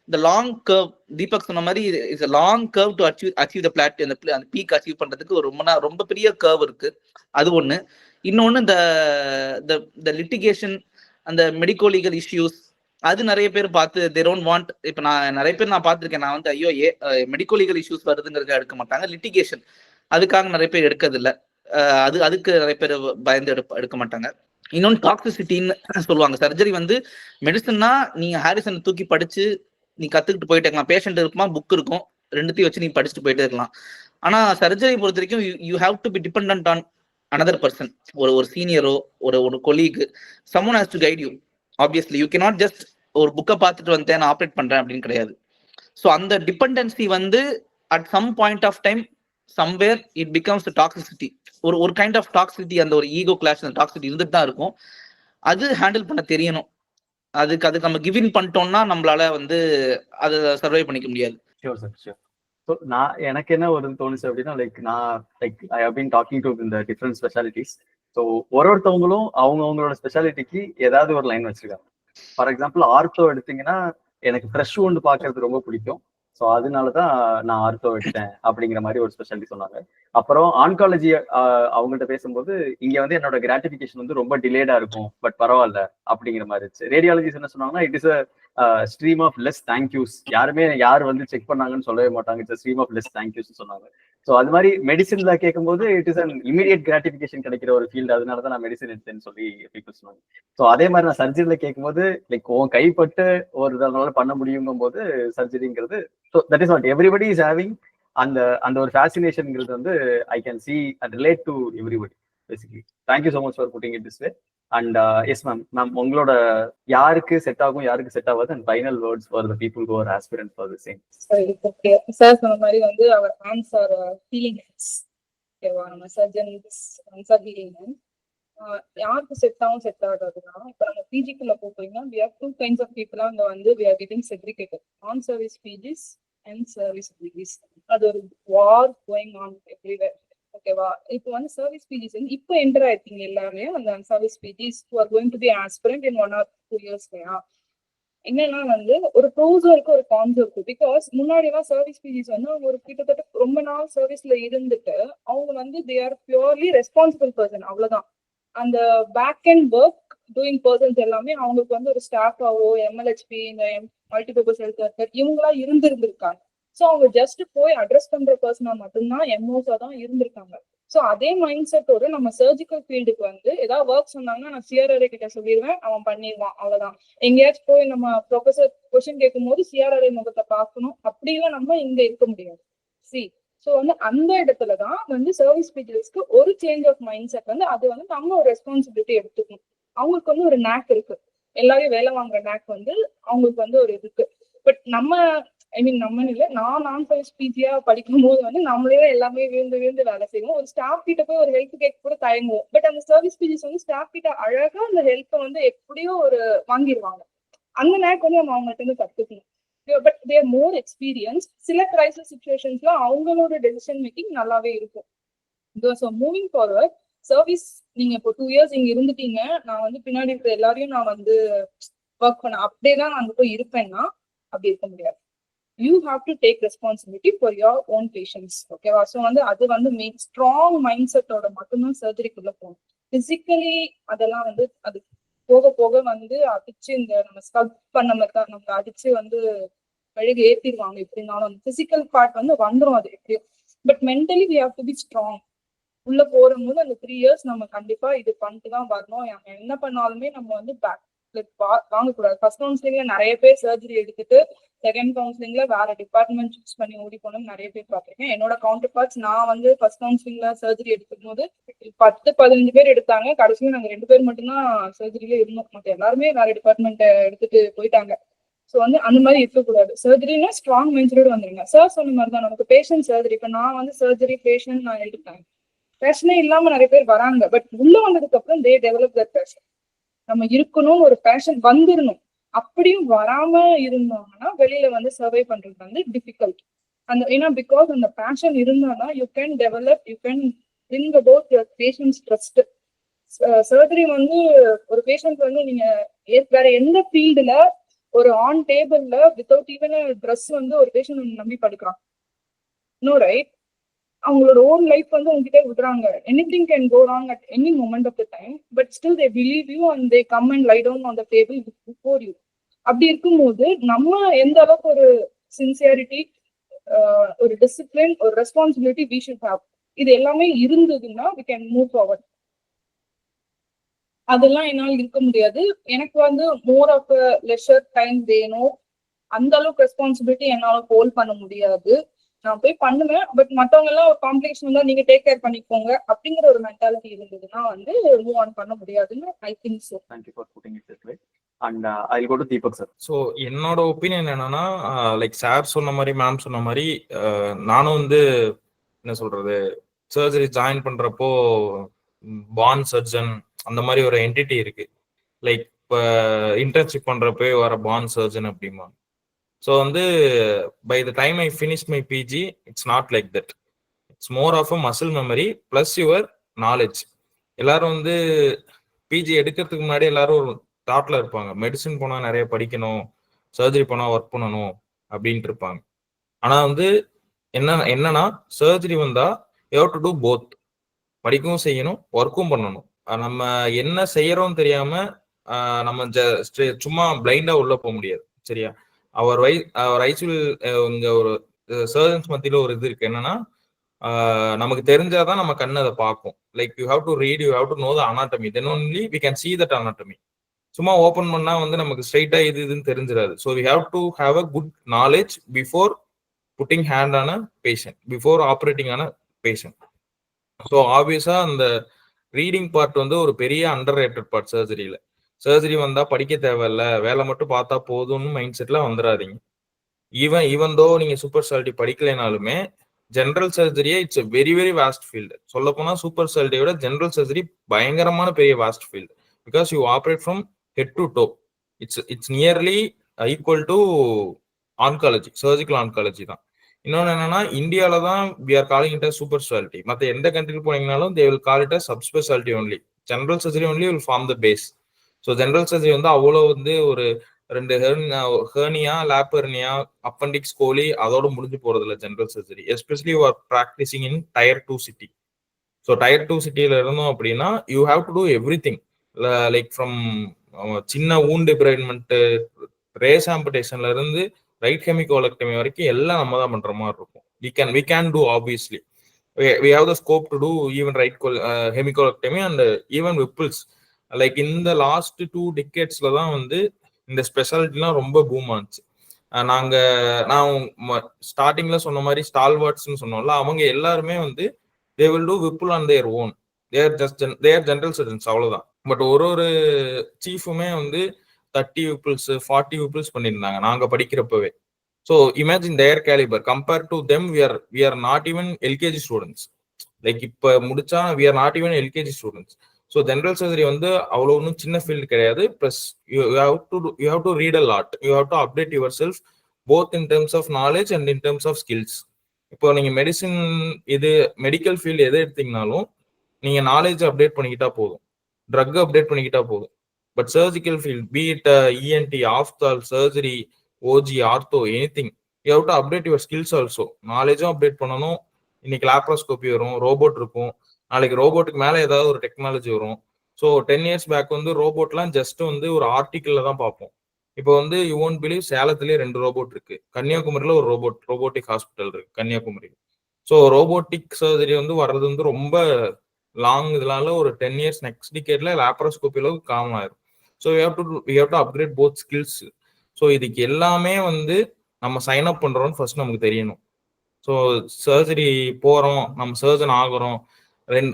இந்த லாங் கர்வ், தீபக் சொன்ன மாதிரி it's a long curve to achieve the flat, அந்த பீக் அச்சீவ் பண்றதுக்கு ரொம்ப பெரிய கர்வ் இருக்கு. அது ஒண்ணு. இன்னொன்னு இந்த லிட்டிகேஷன், அந்த மெடிக்கோ லீகல் இஷ்யூஸ், அது நிறைய பேர் பார்த்து தே டோன்ட் வாண்ட். இப்ப நான் நிறைய பேர் நான் பார்த்திருக்கேன். நான் வந்து ஐயோ மெடிக்கோ லீகல் இஷ்யூஸ் வருதுங்கிறதுக்கு எடுக்க மாட்டாங்க. லிட்டிகேஷன் அதுக்காக நிறைய பேர் எடுக்கிறது இல்லை. அதுக்கு நிறைய பேர் பயந்து எடுக்க மாட்டாங்க. இன்னொன்று டாக்ஸிசிட்டின்னு சொல்லுவாங்க. சர்ஜரி வந்து மெடிசன்னா நீங்க ஹாரிசன் தூக்கி படிச்சு நீ கத்துக்கிட்டு போயிட்டே இருக்கலாம். பேஷண்ட் இருக்குமா, புக் இருக்கும், ரெண்டுத்தையும் வச்சு நீ படிச்சுட்டு போயிட்டே இருக்கலாம். ஆனா சர்ஜரி பொறுத்த வரைக்கும் you have to be dependent on another person, ஒரு சீனியரோ ஒரு colleague, someone has to guide you. obviously you cannot just ஒரு புக்கை பார்த்துட்டு வந்து நான் ஆப்ரேட் பண்றேன் அப்படின்னு கிடையாது. ஸோ அந்த டிபெண்டன்சி வந்து at some point of time somewhere it becomes toxicity. ஒரு கைண்ட் ஆஃப் டாக்ஸிசிட்டி, அந்த ஒரு ஈகோ கிளாஷ், அந்த டாக்ஸிசிட்டி இருந்துட்டு தான் இருக்கும். அது ஹேண்டில் பண்ண தெரியணும். அதுக்கு நம்ம கிவ் இன் பண்ணிட்டோம்னா நம்மளால வந்து அதை சர்வை பண்ணிக்க முடியாது. Sure sir, sure. ஸோ எனக்கு என்ன ஒரு தோணுச்சு அப்படின்னா, I have been talking to இந்த டிஃப்ரெண்ட் ஸ்பெஷாலிட்டிஸ். ஸோ ஒருத்தவங்களும் அவங்களோட ஸ்பெஷாலிட்டிக்கு ஏதாவது ஒரு லைன் வச்சிருக்காங்க. ஃபார் எக்ஸாம்பிள் ஆர்த்தோ எடுத்தீங்கன்னா, எனக்கு ஃப்ரெஷ் wound பார்க்கறது ரொம்ப பிடிக்கும். ஸோ அதனாலதான் நான் ஆர்த்தோ எடுத்தேன் அப்படிங்கிற மாதிரி ஒரு ஸ்பெஷாலிட்டி சொன்னாங்க. அப்புறம் ஆன்காலஜி அவங்கள்ட்ட பேசும்போது, இங்க வந்து என்னோட கிராட்டிபிகேஷன் வந்து ரொம்ப டிலேடா இருக்கும், பட் பரவாயில்ல அப்படிங்கிற மாதிரி இருந்துச்சு. ரேடியாலஜிஸ் என்ன சொன்னாங்கன்னா, it is stream of less thank yous. யார் வந்து செக் பண்ணாங்கன்னு சொல்லவே மாட்டாங்க, it's stream of less thank yous சொன்னாங்க. ஸோ அது மாதிரி மெடிசின்ல கேட்கும்போது it is an immediate gratification கிடைக்கிற ஒரு ஃபீல்டு, அதனாலதான் நான் மெடிசன் எடுத்தேன்னு சொல்லி பீப்புள் சொன்னாங்க. ஸோ அதே மாதிரி நான் சர்ஜரியில கேட்கும்போது உன் கைப்பட்டு ஒரு இதனால பண்ண முடியுங்கும் போது சர்ஜரிங்கிறது, so that is what everybody is having. அந்த ஒரு ஃபேசினேஷன்ங்கிறது வந்து I can see and relate to everybody basically. Thank you so much for putting it this way. And yes ma'am, உங்களோட யாருக்கு செட் ஆகும் யாருக்கு செட் ஆகாது and final words for the people who are aspirant for the same. Okay sir சொன்ன மாதிரி வந்து our hands are healing hands. ஓகேவா, நம்ம surgeons hands are healing hands. யாருக்கு செட் ஆகும் செட் ஆகாதுன்னா, இப்போ நம்ம பிஜிக்குள்ள போறீங்கன்னா we have two kinds of people அங்க வந்து we are getting segregated, on service PGs and service PGs. அது ஒரு war going on everywhere. ஓகேவா, இப்போ வந்து சர்வீஸ் பிஜிஸ் வந்து இப்போ என்டர் ஆயிருக்கீங்க எல்லாருமே அந்த service பிஜிஸ் who are going to be aspirant in 1 or 2 years. என்னன்னா வந்து ஒரு ப்ரோஸும் இருக்கு, ஒரு கான்ஸும் இருக்கு. பிகாஸ் முன்னாடி எல்லாம் சர்வீஸ் பிஜிஸ் வந்து அவங்க ஒரு கிட்டத்தட்ட ரொம்ப நாள் சர்வீஸ்ல இருந்துட்டு அவங்க வந்து they are purely responsible person, அவ்வளவுதான். அந்த back and work doing persons எல்லாமே அவங்களுக்கு வந்து ஒரு ஸ்டாஃபாவோ எம்எல்ஹெச்பி இந்த மல்டிபர்பஸ் ஹெல்த் ஒர்க்கர் இவங்களா இருந்திருக்காங்க. ஸோ அவங்க ஜஸ்ட் போய் அட்ரஸ் பண்ற பர்சனா மட்டும்தான் எம்ஓஸா தான் இருந்திருக்காங்க. ஸோ அதே மைண்ட் செட்டோட நம்ம சர்ஜிக்கல் ஃபீல்டுக்கு வந்து ஏதாவது ஒர்க் சொன்னாங்கன்னா நான் சிஆர்ஆர்ஐ கிட்ட சொல்லிடுவேன், அவன் பண்ணிடுவான், அவ்வளவுதான். எங்கேயாச்சும் போய் நம்ம ப்ரொஃபசர் கொஸ்டின் கேட்கும் போது சிஆர்ஆர்ஐ முகத்தை பார்க்கணும், அப்படிலாம் நம்ம இங்க இருக்க முடியாது. ஸோ வந்து அந்த இடத்துலதான் வந்து சர்வீஸ் பீப்புள்ஸ்க்கு ஒரு சேஞ்ச் ஆஃப் மைண்ட் செட் வந்து அது வந்து நம்ம ஒரு ரெஸ்பான்சிபிலிட்டி எடுத்துக்கணும். அவங்களுக்கு வந்து ஒரு நேக் இருக்கு, எல்லாரையும் வேலை வாங்குற நேக் வந்து அவங்களுக்கு வந்து ஒரு இருக்கு. பட் நம்ம நம்ம இல்லை, நான் சர்வீஸ் பிஜியா படிக்கும் போது வந்து நம்மளே எல்லாமே விழுந்து வேலை செய்வோம். ஒரு ஸ்டாஃப் கிட்ட போய் ஒரு ஹெல்ப் கேட்க கூட தயங்குவோம். பட் அந்த சர்வீஸ் பிஜிஸ் வந்து ஸ்டாஃப் கிட்ட அழகா அந்த ஹெல்ப்பை வந்து எப்படியோ ஒரு வாங்கிடுவாங்க. அந்த நேக் வந்து நம்ம அவங்கள்ட்ட இருந்து கத்துக்கணும். But they are more experience. சில கிரைசிஸ் சிச்சுவேஷன்ஸ்ல அவங்களோட டெசிஷன் மேக்கிங் நல்லாவே இருக்கும். ஸோ மூவிங் ஃபார்வர்ட் சர்வீஸ் நீங்க இப்போ 2 years இங்க இருந்துட்டீங்க, நான் வந்து பின்னாடி இருக்கிற எல்லாரையும் நான் வந்து ஒர்க் பண்ண அப்படியே தான் நான் அங்க போய் இருப்பேன்னா அப்படி இருக்க முடியாது. you have to take responsibility for your own patients. ஓகேவா? ஸோ வந்து அது வந்து மெயின் ஸ்ட்ராங் மைண்ட் செட்டோட மட்டும்தான் சர்ஜரிக்குள்ள போகும். பிசிக்கலி அதெல்லாம் வந்து அது போக போக வந்து அடிச்சு இந்த நம்ம ஸ்கப் பண்ண மாதிரி நம்ம அடிச்சு வந்து வழிக ஏற்றிடுவாங்க. எப்படினாலும் பிசிக்கல் பார்ட் வந்து வந்துடும் அது எப்படியும். But mentally we have to be strong. உள்ள போகும்போது அந்த 3 years நம்ம கண்டிப்பா இது பண்ணிட்டு தான் வரணும். என்ன பண்ணாலுமே நம்ம வந்து பேக் வாங்கக்கூடாது. ஃபர்ஸ்ட் கவுன்சிலிங்ல நிறைய பேர் சர்ஜரி எடுத்துட்டு செகண்ட் கவுன்சிலிங்ல வேற டிபார்ட்மெண்ட் சூஸ் பண்ணி ஓடி போனோம்னு நிறைய பேர் பார்த்திருக்கேன். என்னோட கவுண்டர் பார்ட்ஸ் நான் வந்து ஃபர்ஸ்ட் கவுன்சிலிங்ல சர்ஜரி எடுக்கும் போது 10-15 பேர் எடுத்தாங்க. கடைசியில நாங்க 2 பேர் மட்டும்தான் சர்ஜரியில இருந்தோம். மற்ற எல்லாருமே வேற டிபார்ட்மெண்ட் எடுத்துட்டு போயிட்டாங்க. ஸோ வந்து அந்த மாதிரி இருக்கக்கூடாது. சர்ஜரினா ஸ்ட்ராங் மைண்ட்ஸோட வந்துருங்க. சார் சொன்ன மாதிரி தான் நமக்கு பேஷண்ட் சர்ஜரி. இப்போ நான் வந்து சர்ஜரி பேஷண்ட் நான் எடுத்தேன். பேஷனே இல்லாம நிறைய பேர் வராங்க. பட் உள்ள வந்ததுக்கு அப்புறம் தே டெவலப் தட் பேஷன். நம்ம இருக்கணும் ஒரு பேஷன் வந்துடணும். அப்படியும் வராம இருந்தாங்கன்னா வெளியில வந்து சர்வை பண்றது வந்து டிஃபிகல்ட். அந்த ஏன்னா பிகாஸ் அந்த பேஷன் இருந்தாதான் you can develop, you can bring about your patients trust. Surgery வந்து ஒரு பேஷண்ட் வந்து நீங்க வேற எந்த ஃபீல்டுல ஒரு ஆன் டேபிள்ல வித்தவுட் ஈவன் ட்ரெஸ் வந்து ஒரு பேஷண்ட் நம்பி படுக்கிறான். No right. அவங்களோட ஓன் லைஃப் வந்து உங்ககிட்ட விடுறாங்க. Anything can go wrong at any moment of the time. But still they believe you and they come and lie down on the table before you. அப்படி இருக்கும்போது நம்ம எந்த அளவுக்கு ஒரு சின்சியாரிட்டி, ஒரு டிசிப்ளின், ஒரு ரெஸ்பான்சிபிலிட்டி வி ஷுட் ஹேவ், இது எல்லாமே இருந்ததுன்னா வி கேன் மூவ் ஃபார்வர்ட். அதெல்லாம் என்னால் இருக்க முடியாது. எனக்கு வந்து மோர் ஆஃப் லெஷர் டைம் வேணும். அந்த அளவுக்கு ரெஸ்பான்சிபிலிட்டி என்னால ஹோல்ட் பண்ண முடியாது. நான் போய் பண்ணுவேன். பட் மற்றவங்க எல்லாம் ஒரு காம்ப்ளிகேஷன் தான், நீங்க டேக் கேர் பண்ணிக்கோங்க அப்படிங்கிற ஒரு மென்டாலிட்டி இருந்ததுன்னா வந்து மூவ் ஆன் பண்ண முடியாதுன்னு I think so. Thank you for putting it this way. And I'll go to Deepak sir. So என்னோட ஒப்பீனியன் என்னன்னா, லைக் சார் சொன்ன மாதிரி மேம் சொன்ன மாதிரி நானும் வந்து என்ன சொல்றது, சர்ஜரி ஜாயின் பண்றப்போ பான் சர்ஜன் அந்த மாதிரி ஒரு என்டிட்டி இருக்கு. லைக் இப்போ இன்டர்ன்ஷிப் பண்றப்போ வர பான் சர்ஜன் அப்படிமா. ஸோ வந்து by the time I finish my PG it's not like that. It's more of a muscle memory plus your knowledge. எல்லாரும் வந்து பிஜி எடுக்கிறதுக்கு முன்னாடி எல்லாரும் ஒரு தாட்ல இருப்பாங்க, மெடிசன் போனா நிறைய படிக்கணும், சர்ஜரி போனா ஒர்க் பண்ணணும் அப்படின்ட்டு இருப்பாங்க. ஆனா வந்து என்னன்னா சர்ஜரி வந்தா you have to do both. படிக்கவும் செய்யணும், ஒர்க்கும் பண்ணணும். நம்ம என்ன செய்யறோம் தெரியாம நம்ம சும்மா பிளைண்டா உள்ள போக முடியாது. சரியா? அவர் ஐசியூல் இங்க ஒரு சர்ஜன்ஸ் மத்தியில ஒரு இது இருக்கு. என்னன்னா நமக்கு தெரிஞ்சாதான் நம்ம கண்ணு அதை பார்க்கும். Like you have to read, you have to know the anatomy, then only we can see that anatomy. சும்மா ஓப்பன் பண்ணா வந்து நமக்கு ஸ்ட்ரைட்டா இதுன்னு தெரிஞ்சிடாது. So we have to have a good knowledge before putting hand on a patient, before operating on a patient. So obviously அந்த reading part வந்து ஒரு பெரிய அண்டர் ரேட்டட் பார்ட் சர்ஜரியில. சர்ஜரி வந்தா படிக்க தேவையில்ல, வேலை மட்டும் பார்த்தா போதும்னு மைண்ட் செட்ல வந்துடாதீங்க. ஈவன் தோ நீங்க சூப்பர் ஸ்பெஷாலிட்டி படிக்கலைனாலுமே ஜென்ரல் சர்ஜரியே it's very very vast field. சொல்ல போனா சூப்பர் ஸ்பெஷாலிட்டியை விட ஜென்ரல் சர்ஜரி பயங்கரமான பெரிய vast field. Because you operate from head to toe. It's nearly equal to oncology, surgical oncology தான். இன்னொன்று என்னன்னா, இந்தியாவில தான் we are calling it as super speciality. மற்ற எந்த கண்ட்ரிக்கு போனீங்கனாலும் they will call it as sub speciality only. General surgery only will form the base. So general surgery வந்து அவ்வளோ வந்து ஒரு 2 ஹெர்னியா, லேப்பர்னியா, அப்பண்டிக்ஸ், கோலி அதோட முடிஞ்சு போறது இல்லை general surgery. Especially you are practising in Tier 2 city. So Tier 2 சிட்டியில இருந்தோம் அப்படின்னா you have to do everything. Like from சின்ன வூண்ட் டிப்ரைன்மெண்ட், ரேஸ் ஆம்புடேஷன்ல இருந்து ரைட் ஹெமிகோலெக்டமி வரைக்கும் எல்லாம் நம்ம தான் பண்ற மாதிரி இருக்கும். we can do obviously. We have the scope to do even right hemicolectomy and even Whipple's. Like இந்த லாஸ்ட் 2 decadesல தான் வந்து இந்த ஸ்பெஷாலிட்டிலாம் ரொம்ப பூம் ஆச்சு. நான் ஸ்டார்டிங்ல சொன்ன மாதிரி ஸ்டால்வர்ட்ஸ்னு சொன்னோம்ல, அவங்க எல்லாருமே வந்து they will do Whipple on their own. they are general surgeons, அவ்வளவுதான். பட் ஒரு சீஃபுமே வந்து 30 Whipples 40 Whipples பண்ணியிருந்தாங்க நாங்க படிக்கிறப்பவே. So imagine their caliber compared to them. we are not even LKG students. Like இப்ப முடிச்சா we are not even LKG students. So general surgery வந்து அவ்வளோ ஒன்றும் சின்ன ஃபீல்டு கிடையாது. Plus you have to read a lot, you have to update yourself both in terms of knowledge and in terms of skills. இப்போ நீங்க medicine, இது medical field எதை எடுத்தீங்கனாலும் நீங்க நாலேஜ் அப்டேட் பண்ணிக்கிட்டா போதும், ட்ரக் அப்டேட் பண்ணிக்கிட்டா போதும். But surgical field, be it ENT, ophthal, surgery, OG, ortho, anything, you have to update your skills also. நாலேஜும் அப்டேட் பண்ணணும். இன்னைக்கு லேப்ரோஸ்கோபி வரும், ரோபோட் இருக்கும், நாளைக்கு ரோபோட்டுக்கு மேலே ஏதாவது ஒரு டெக்னாலஜி வரும். ஸோ 10 years பேக் வந்து ரோபோட்லாம் ஜஸ்ட் வந்து ஒரு ஆர்டிக்கிள்ல தான் பார்ப்போம். இப்போ வந்து யூ ஒன்ட் பிலீவ், சேலத்திலேயே 2 ரோபோட் இருக்கு, கன்னியாகுமரியில ஒரு ரோபோட்டிக் ஹாஸ்பிட்டல் இருக்கு கன்னியாகுமரி. ஸோ ரோபோட்டிக் சர்ஜரி வந்து வர்றது வந்து ரொம்ப லாங், இதனால ஒரு 10 years நெக்ஸ்ட் டிகேட்ல லேப்ரோஸ்கோபி அளவுக்கு காமன் ஆயிரும். So you have to upgrade both skills. So இதுக்கு எல்லாமே வந்து நம்ம சைன் அப் பண்றோம்னு ஃபர்ஸ்ட் நமக்கு தெரியணும். ஸோ சர்ஜரி போறோம், நம்ம சர்ஜன் ஆகுறோம்.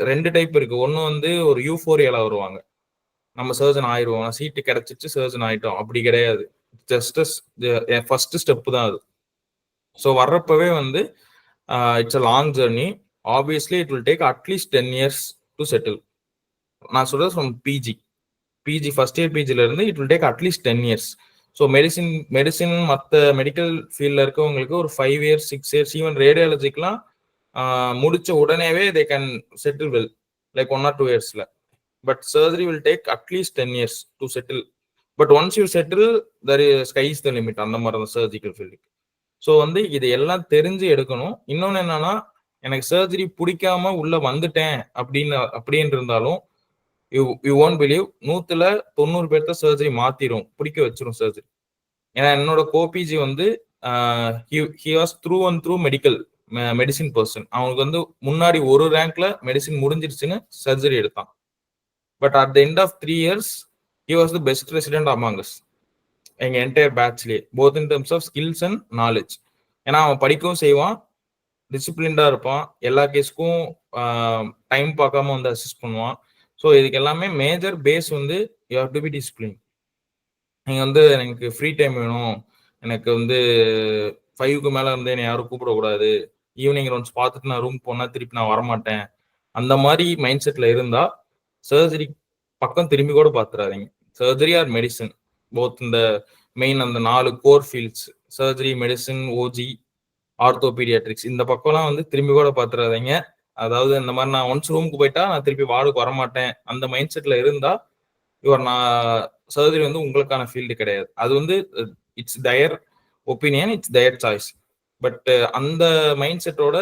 ரெண்டு டைப் இருக்கு. ஒன்று வந்து ஒரு யூஃபோரியால வருவாங்க, நம்ம சர்ஜன் ஆயிடுவோம், சீட்டு கிடைச்சிச்சு சர்ஜன் ஆயிட்டோம். அப்படி கிடையாது, ஜஸ்ட் ஃபர்ஸ்ட் ஸ்டெப் தான் அது. ஸோ வர்றப்பவே வந்து it's a long journey. Obviously it will take at least 10 years to settle. நான் சொல்றது ஃப்ரம் பிஜி ஃபர்ஸ்ட் இயர் பிஜில இருந்து it will take at least 10 years. So medicine மற்ற மெடிக்கல் ஃபீல்டில் இருக்கவங்களுக்கு ஒரு 5 years 6 years, ஈவன் ரேடியாலஜிக்கெலாம் முடிச்ச உடனேவே they can settle well, like 1 or 2 yearsல. But surgery will take at least 10 years to settle. But once you settle the sky is the limit, அந்த மாதிரி தான் சர்ஜிக்கல் ஃபீல்டுக்கு. ஸோ வந்து இது எல்லாம் தெரிஞ்சு எடுக்கணும். இன்னொன்று என்னன்னா, எனக்கு சர்ஜரி பிடிக்காம உள்ள வந்துட்டேன் அப்படின்னு இருந்தாலும் யூ ஒன்ட் பிலீவ், 100-90 பேர்த்த சர்ஜரி மாத்திரும், பிடிக்க வச்சிரும் சர்ஜரி. ஏன்னா என்னோட கோபிஜி வந்து he was through and through medicine person. அவனுக்கு வந்து முன்னாடி ஒரு ரேங்க்ல மெடிசின் முடிஞ்சிருச்சுன்னு சர்ஜரி எடுத்தான். But at the end of 3 years he was the best resident among us, எங்க என்டையர் பேட்ச்லேயே, both in terms of skills and knowledge. ஏன்னா அவன் படிக்கவும் செய்வான், டிசிப்ளின்டா இருப்பான், எல்லா கேஸுக்கும் டைம் பார்க்காம வந்து அசிஸ்ட் பண்ணுவான். ஸோ இதுக்கு எல்லாமே மேஜர் பேஸ் வந்து you have to be discipline. நீங்கள் வந்து எனக்கு ஃப்ரீ டைம் வேணும், எனக்கு வந்து 5க்கு மேலே வந்து என்னை யாரும் கூப்பிடக்கூடாது, ஈவினிங் ஒன்ஸ் பார்த்துட்டு நான் ரூம் போனால் திருப்பி நான் வரமாட்டேன், அந்த மாதிரி மைண்ட் செட்டில் இருந்தால் சர்ஜரி பக்கம் திரும்பி கூட பார்த்துடாதீங்க. சர்ஜரி ஆர் மெடிசன், போத் இந்த மெயின் அந்த 4 core fields, surgery, medicine, OG, orthopaediatrics, இந்த பக்கம்லாம் வந்து திரும்பி கூட பார்த்துடாதீங்க. அதாவது இந்த மாதிரி நான் ஒன்ஸ் ரூமுக்கு போயிட்டா நான் திருப்பி வார்டுக்கு வரமாட்டேன், அந்த மைண்ட் செட்ல இருந்தா சர்ஜரி வந்து உங்களுக்கான ஃபீல்டு கிடையாது. அது வந்து it's their opinion, it's their choice. But அந்த மைண்ட் செட்டோட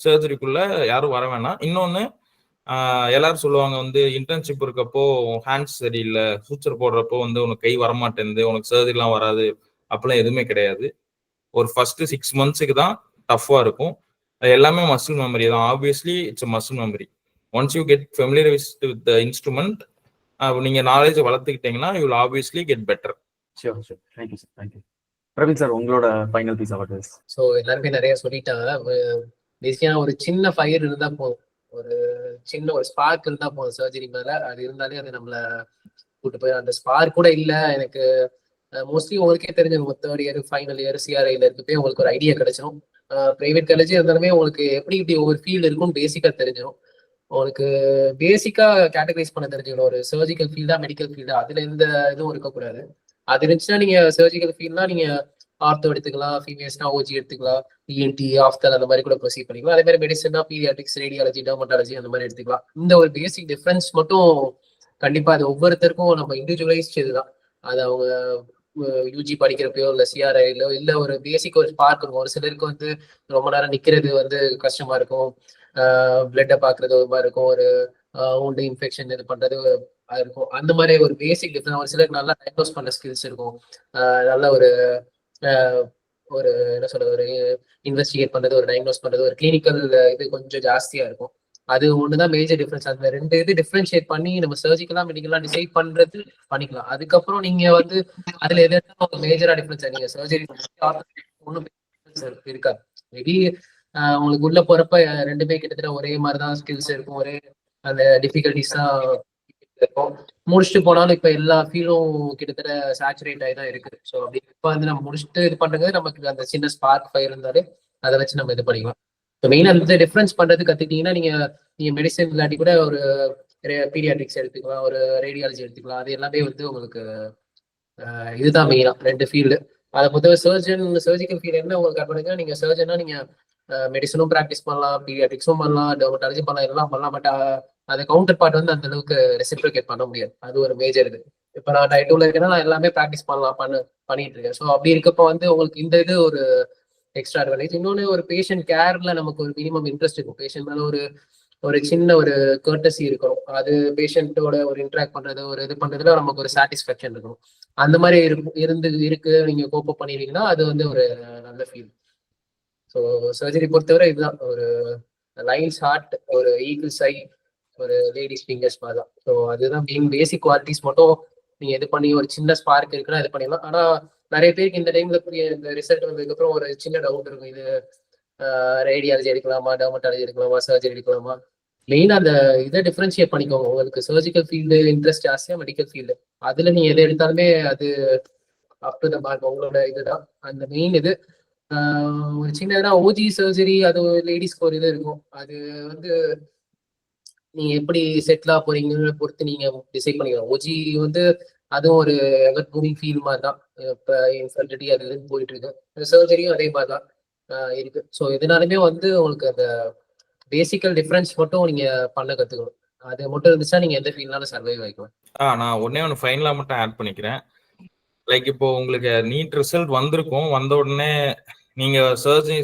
சர்ஜரிக்குள்ள யாரும் வர வேணாம். இன்னொன்னு, எல்லாரும் சொல்லுவாங்க வந்து இன்டர்ன்ஷிப் இருக்கப்போ ஹேண்ட்ஸ் சரியில்லை, சூச்சர் போடுறப்போ வந்து உனக்கு கை வரமாட்டேங்குது, உனக்கு சர்ஜரிலாம் வராது, அப்படிலாம் எதுவுமே கிடையாது. ஒரு ஃபர்ஸ்ட் 6 months தான் டஃபா இருக்கும். எல்லாமே மசில் மெமரி தான். Obviously it's a muscle memory. Once you get familiarised with the instrument, நீங்க நாலேஜ் வளர்த்துக்கிட்டீங்கன்னா you will obviously get better. Sure sure, thank you sir, thank you. Praveen sir, உங்களோட final piece of advice. So எல்லாருமே நிறைய சொல்லிட்டாங்க. பேசிக்காக ஒரு சின்ன ஃபயர் இருந்தால் போதும், ஒரு சின்ன ஒரு ஸ்பார்க் இருந்தால் போதும் சர்ஜரி மேலே. அது இருந்தாலே அது நம்மளை கூட்டு போய், அந்த ஸ்பார்க் கூட இல்லை எனக்கு மோஸ்ட்லி உங்களுக்கே தெரிஞ்சிடும். 3rd year ஃபைனல் இயர் சிஆர்ஐல இருக்கப்பே உங்களுக்கு ஒரு ஐடியா கிடைச்சிடும். ப்ரைவேட் காலேஜே இருந்தாலுமே உங்களுக்கு எப்படி ஒவ்வொரு ஃபீல்டு இருக்கும் பேசிக்காக தெரிஞ்சிடும். உங்களுக்கு பேசிக்கா கேட்டகரைஸ் பண்ண தெரிஞ்சுக்கணும், ஒரு சர்ஜிக்கல் ஃபீல்டா மெடிக்கல் ஃபீல்டா, அதுல எந்த இதுவும் இருக்கக்கூடாது. அது இருந்துச்சுன்னா நீங்க சர்ஜிக்கல் ஃபீல்ட்னா நீங்க ஆர்த்தோ எடுத்துக்கலாம், ஃபீமேல்ஸ்னா ஓஜி எடுத்துக்கலாம், இஎன்டி, ஆஃப்தல் அந்த மாதிரி கூட ப்ரொசீட் பண்ணிக்கலாம். அதே மாதிரி மெடிசன்னா பீடியாட்ரிக்ஸ், ரேடியாலஜி, டெர்மட்டாலஜி அந்த மாதிரி எடுத்துக்கலாம். இந்த ஒரு பேசிக் டிஃபரன்ஸ் மட்டும் கண்டிப்பா அது ஒவ்வொருத்தருக்கும் நம்ம இண்டிவிஜுவலைஸ்ட் இதுதான். அது அவங்க யூஜி படிக்கிறப்போ இல்லை சிஆர்ஐல இல்லை ஒரு பேசிக் ஒரு ஸ்பார்க் இருக்கும். ஒரு சிலருக்கு வந்து ரொம்ப நேரம் நிக்கிறது வந்து கஷ்டமா இருக்கும், பிளட்டை பார்க்கறது ஒரு மாதிரி இருக்கும், ஒரு உண்டு இன்ஃபெக்ஷன் இது பண்றது இருக்கும். அந்த மாதிரி ஒரு பேசிக் டிஃபரன்ஸ். ஒரு சிலருக்கு நல்லா டயக்னோஸ் பண்ண ஸ்கில்ஸ் இருக்கும், நல்ல ஒரு ஒரு என்ன சொல்றது, ஒரு இன்வெஸ்டிகேட் பண்றது, ஒரு டயக்னோஸ் பண்றது, ஒரு கிளினிக்கல் இது கொஞ்சம் ஜாஸ்தியா இருக்கும். அது ஒண்ணுதான் மேஜர் டிஃபரன்ஸ். அந்த 2 இது டிஃபரன்ஷியேட் பண்ணி நம்ம சர்ஜிக்கலா மெடிக்கலா டிசைட் பண்றது பண்ணிக்கலாம். அதுக்கப்புறம் நீங்க வந்து அதுல எதாவது மேஜரா டிஃபரன்ஸ் நீங்க சர்ஜரி ஒன்றும் இருக்காது. மேபி உங்களுக்கு உள்ள போறப்ப 2மே கிட்டத்தட்ட ஒரே மாதிரிதான் ஸ்கில்ஸ் இருக்கும், ஒரே அந்த டிஃபிகல்டிஸ் தான் இருக்கும். முடிச்சுட்டு போனாலும் இப்ப எல்லா ஃபீலும் கிட்டத்தட்ட சேச்சுரேட் ஆகி தான் இருக்கு. ஸோ அப்படி இப்ப வந்து நம்ம முடிச்சுட்டு இது பண்றது, நமக்கு அந்த சின்ன ஸ்பார்க் ஃபயர் இருந்தாலே அதை வச்சு நம்ம இது பண்ணிக்கலாம். ஸோ மெயினாக அந்த டிஃபரன்ஸ் பண்றது கத்துக்கிட்டீங்கன்னா நீங்க மெடிசன் இல்லாட்டி கூட ஒரு பீடியாட்ரிக்ஸ் எடுத்துக்கலாம், ஒரு ரேடியாலஜி எடுத்துக்கலாம். அது எல்லாமே வந்து உங்களுக்கு இதுதான் மெயினா 2 ஃபீல்டு. அதை பொறுத்தவரை சர்ஜிக்கல் ஃபீல்டு என்ன உங்களுக்கு கற்பனைங்கன்னா, நீங்க சர்ஜனா நீங்க மெடிசனும் ப்ராக்டிஸ் பண்ணலாம், பீடியாட்ரிக்ஸும் பண்ணலாம், டெர்மட்டாலஜி பண்ணலாம், எல்லாம் பண்ணலாம். பட் அந்த கவுண்டர் பார்ட் வந்து அந்த அளவுக்கு ரெசிப்ரிகேட் பண்ண முடியாது. அது ஒரு மேஜர் இது. இப்போ நான் டைப் 2ல இருக்கேன்னா நான் எல்லாமே ப்ராக்டிஸ் பண்ணிட்டு இருக்கேன். ஸோ அப்படி இருக்கப்போ வந்து உங்களுக்கு இந்த இது ஒரு எக்ஸ்ட்ரா அட்வான்டேஜ். இன்னொன்று, ஒரு பேஷண்ட் கேர்ல நமக்கு ஒரு மினிமம் இன்ட்ரெஸ்ட் இருக்கும். பேஷண்ட் மேல ஒரு சின்ன ஒரு கர்டசி இருக்கணும். அது பேஷண்ட்டோட ஒரு இன்ட்ராக்ட் பண்றது, ஒரு இது பண்றதுல நமக்கு ஒரு சாட்டிஸ்ஃபேக்ஷன் இருக்கணும். அந்த மாதிரி இருக்கு நீங்க கோப்பப் பண்ணிடுவீங்கன்னா அது வந்து ஒரு நல்ல ஃபீல். ஸோ சர்ஜரி பொறுத்தவரை இதுதான், ஒரு லைன்ஸ் ஹார்ட், ஒரு ஈகிள்ஸ் ஐ, ஒரு லேடிஸ் ஃபிங்கர்ஸ் மாதிரி தான். ஸோ அதுதான் பேசிக் குவாலிட்டிஸ் மட்டும் நீங்க இது பண்ணி ஒரு சின்ன ஸ்பார்க் இருக்குன்னா இது பண்ணிடலாம். ஆனா நிறைய பேருக்கு இந்த டைம்ல இந்த ரிசல்ட் வந்ததுக்கு அப்புறம் ஒரு சின்ன டவுட் இருக்கும். இது ரேடியாலஜி எடுக்கலாமா, டெர்மட்டாலஜி எடுக்கலாமா, சர்ஜரி எடுக்கலாமா? மெயின் அந்த இதை டிஃபரன்ஷியேட் பண்ணிக்கோங்க. உங்களுக்கு சர்ஜிக்கல் ஃபீல்டு இன்ட்ரெஸ்ட் ஜாஸ்தியா, மெடிக்கல் ஃபீல்டு, அதுல நீங்க எதை எடுத்தாலுமே அது அப் டு த மார்க், உங்களோட இதுதான் அந்த மெயின் இது. ஒரு சின்னதா ஓஜி சர்ஜரி, அது லேடிஸ்க்கு ஒரு இது இருக்கும். அது வந்து நீங்க எப்படி செட்டில் ஆக போறீங்கன்னு பொறுத்து நீங்க டிசைட் பண்ணிக்கலாம். ஓஜி வந்து அதுவும் ஒரு எவர் மூவிங் ஃபீல் மாதிரி தான். இப்போ இன்ஃபர்டிலிட்டி அது இதுன்னு போயிட்டு இருக்கு. சர்ஜரியும் அதே மாதிரி தான் இருக்கு. ஸோ இதனாலுமே வந்து உங்களுக்கு அந்த பேசிக்கல் டிஃபரன்ஸ் மட்டும் நீங்க பண்ண கத்துக்கணும். அது மட்டும் இருந்துச்சா நீங்க எந்த ஃபீல்ட்னாலும் சர்வைவ் ஆகிக்கலாம். நான் ஒண்ணு ஃபைனலா மட்டும் ஆட் பண்ணிக்கிறேன். லைக் இப்போ உங்களுக்கு நீட் ரிசல்ட் வந்திருக்கும், வந்த உடனே நீங்க சர்ஜரி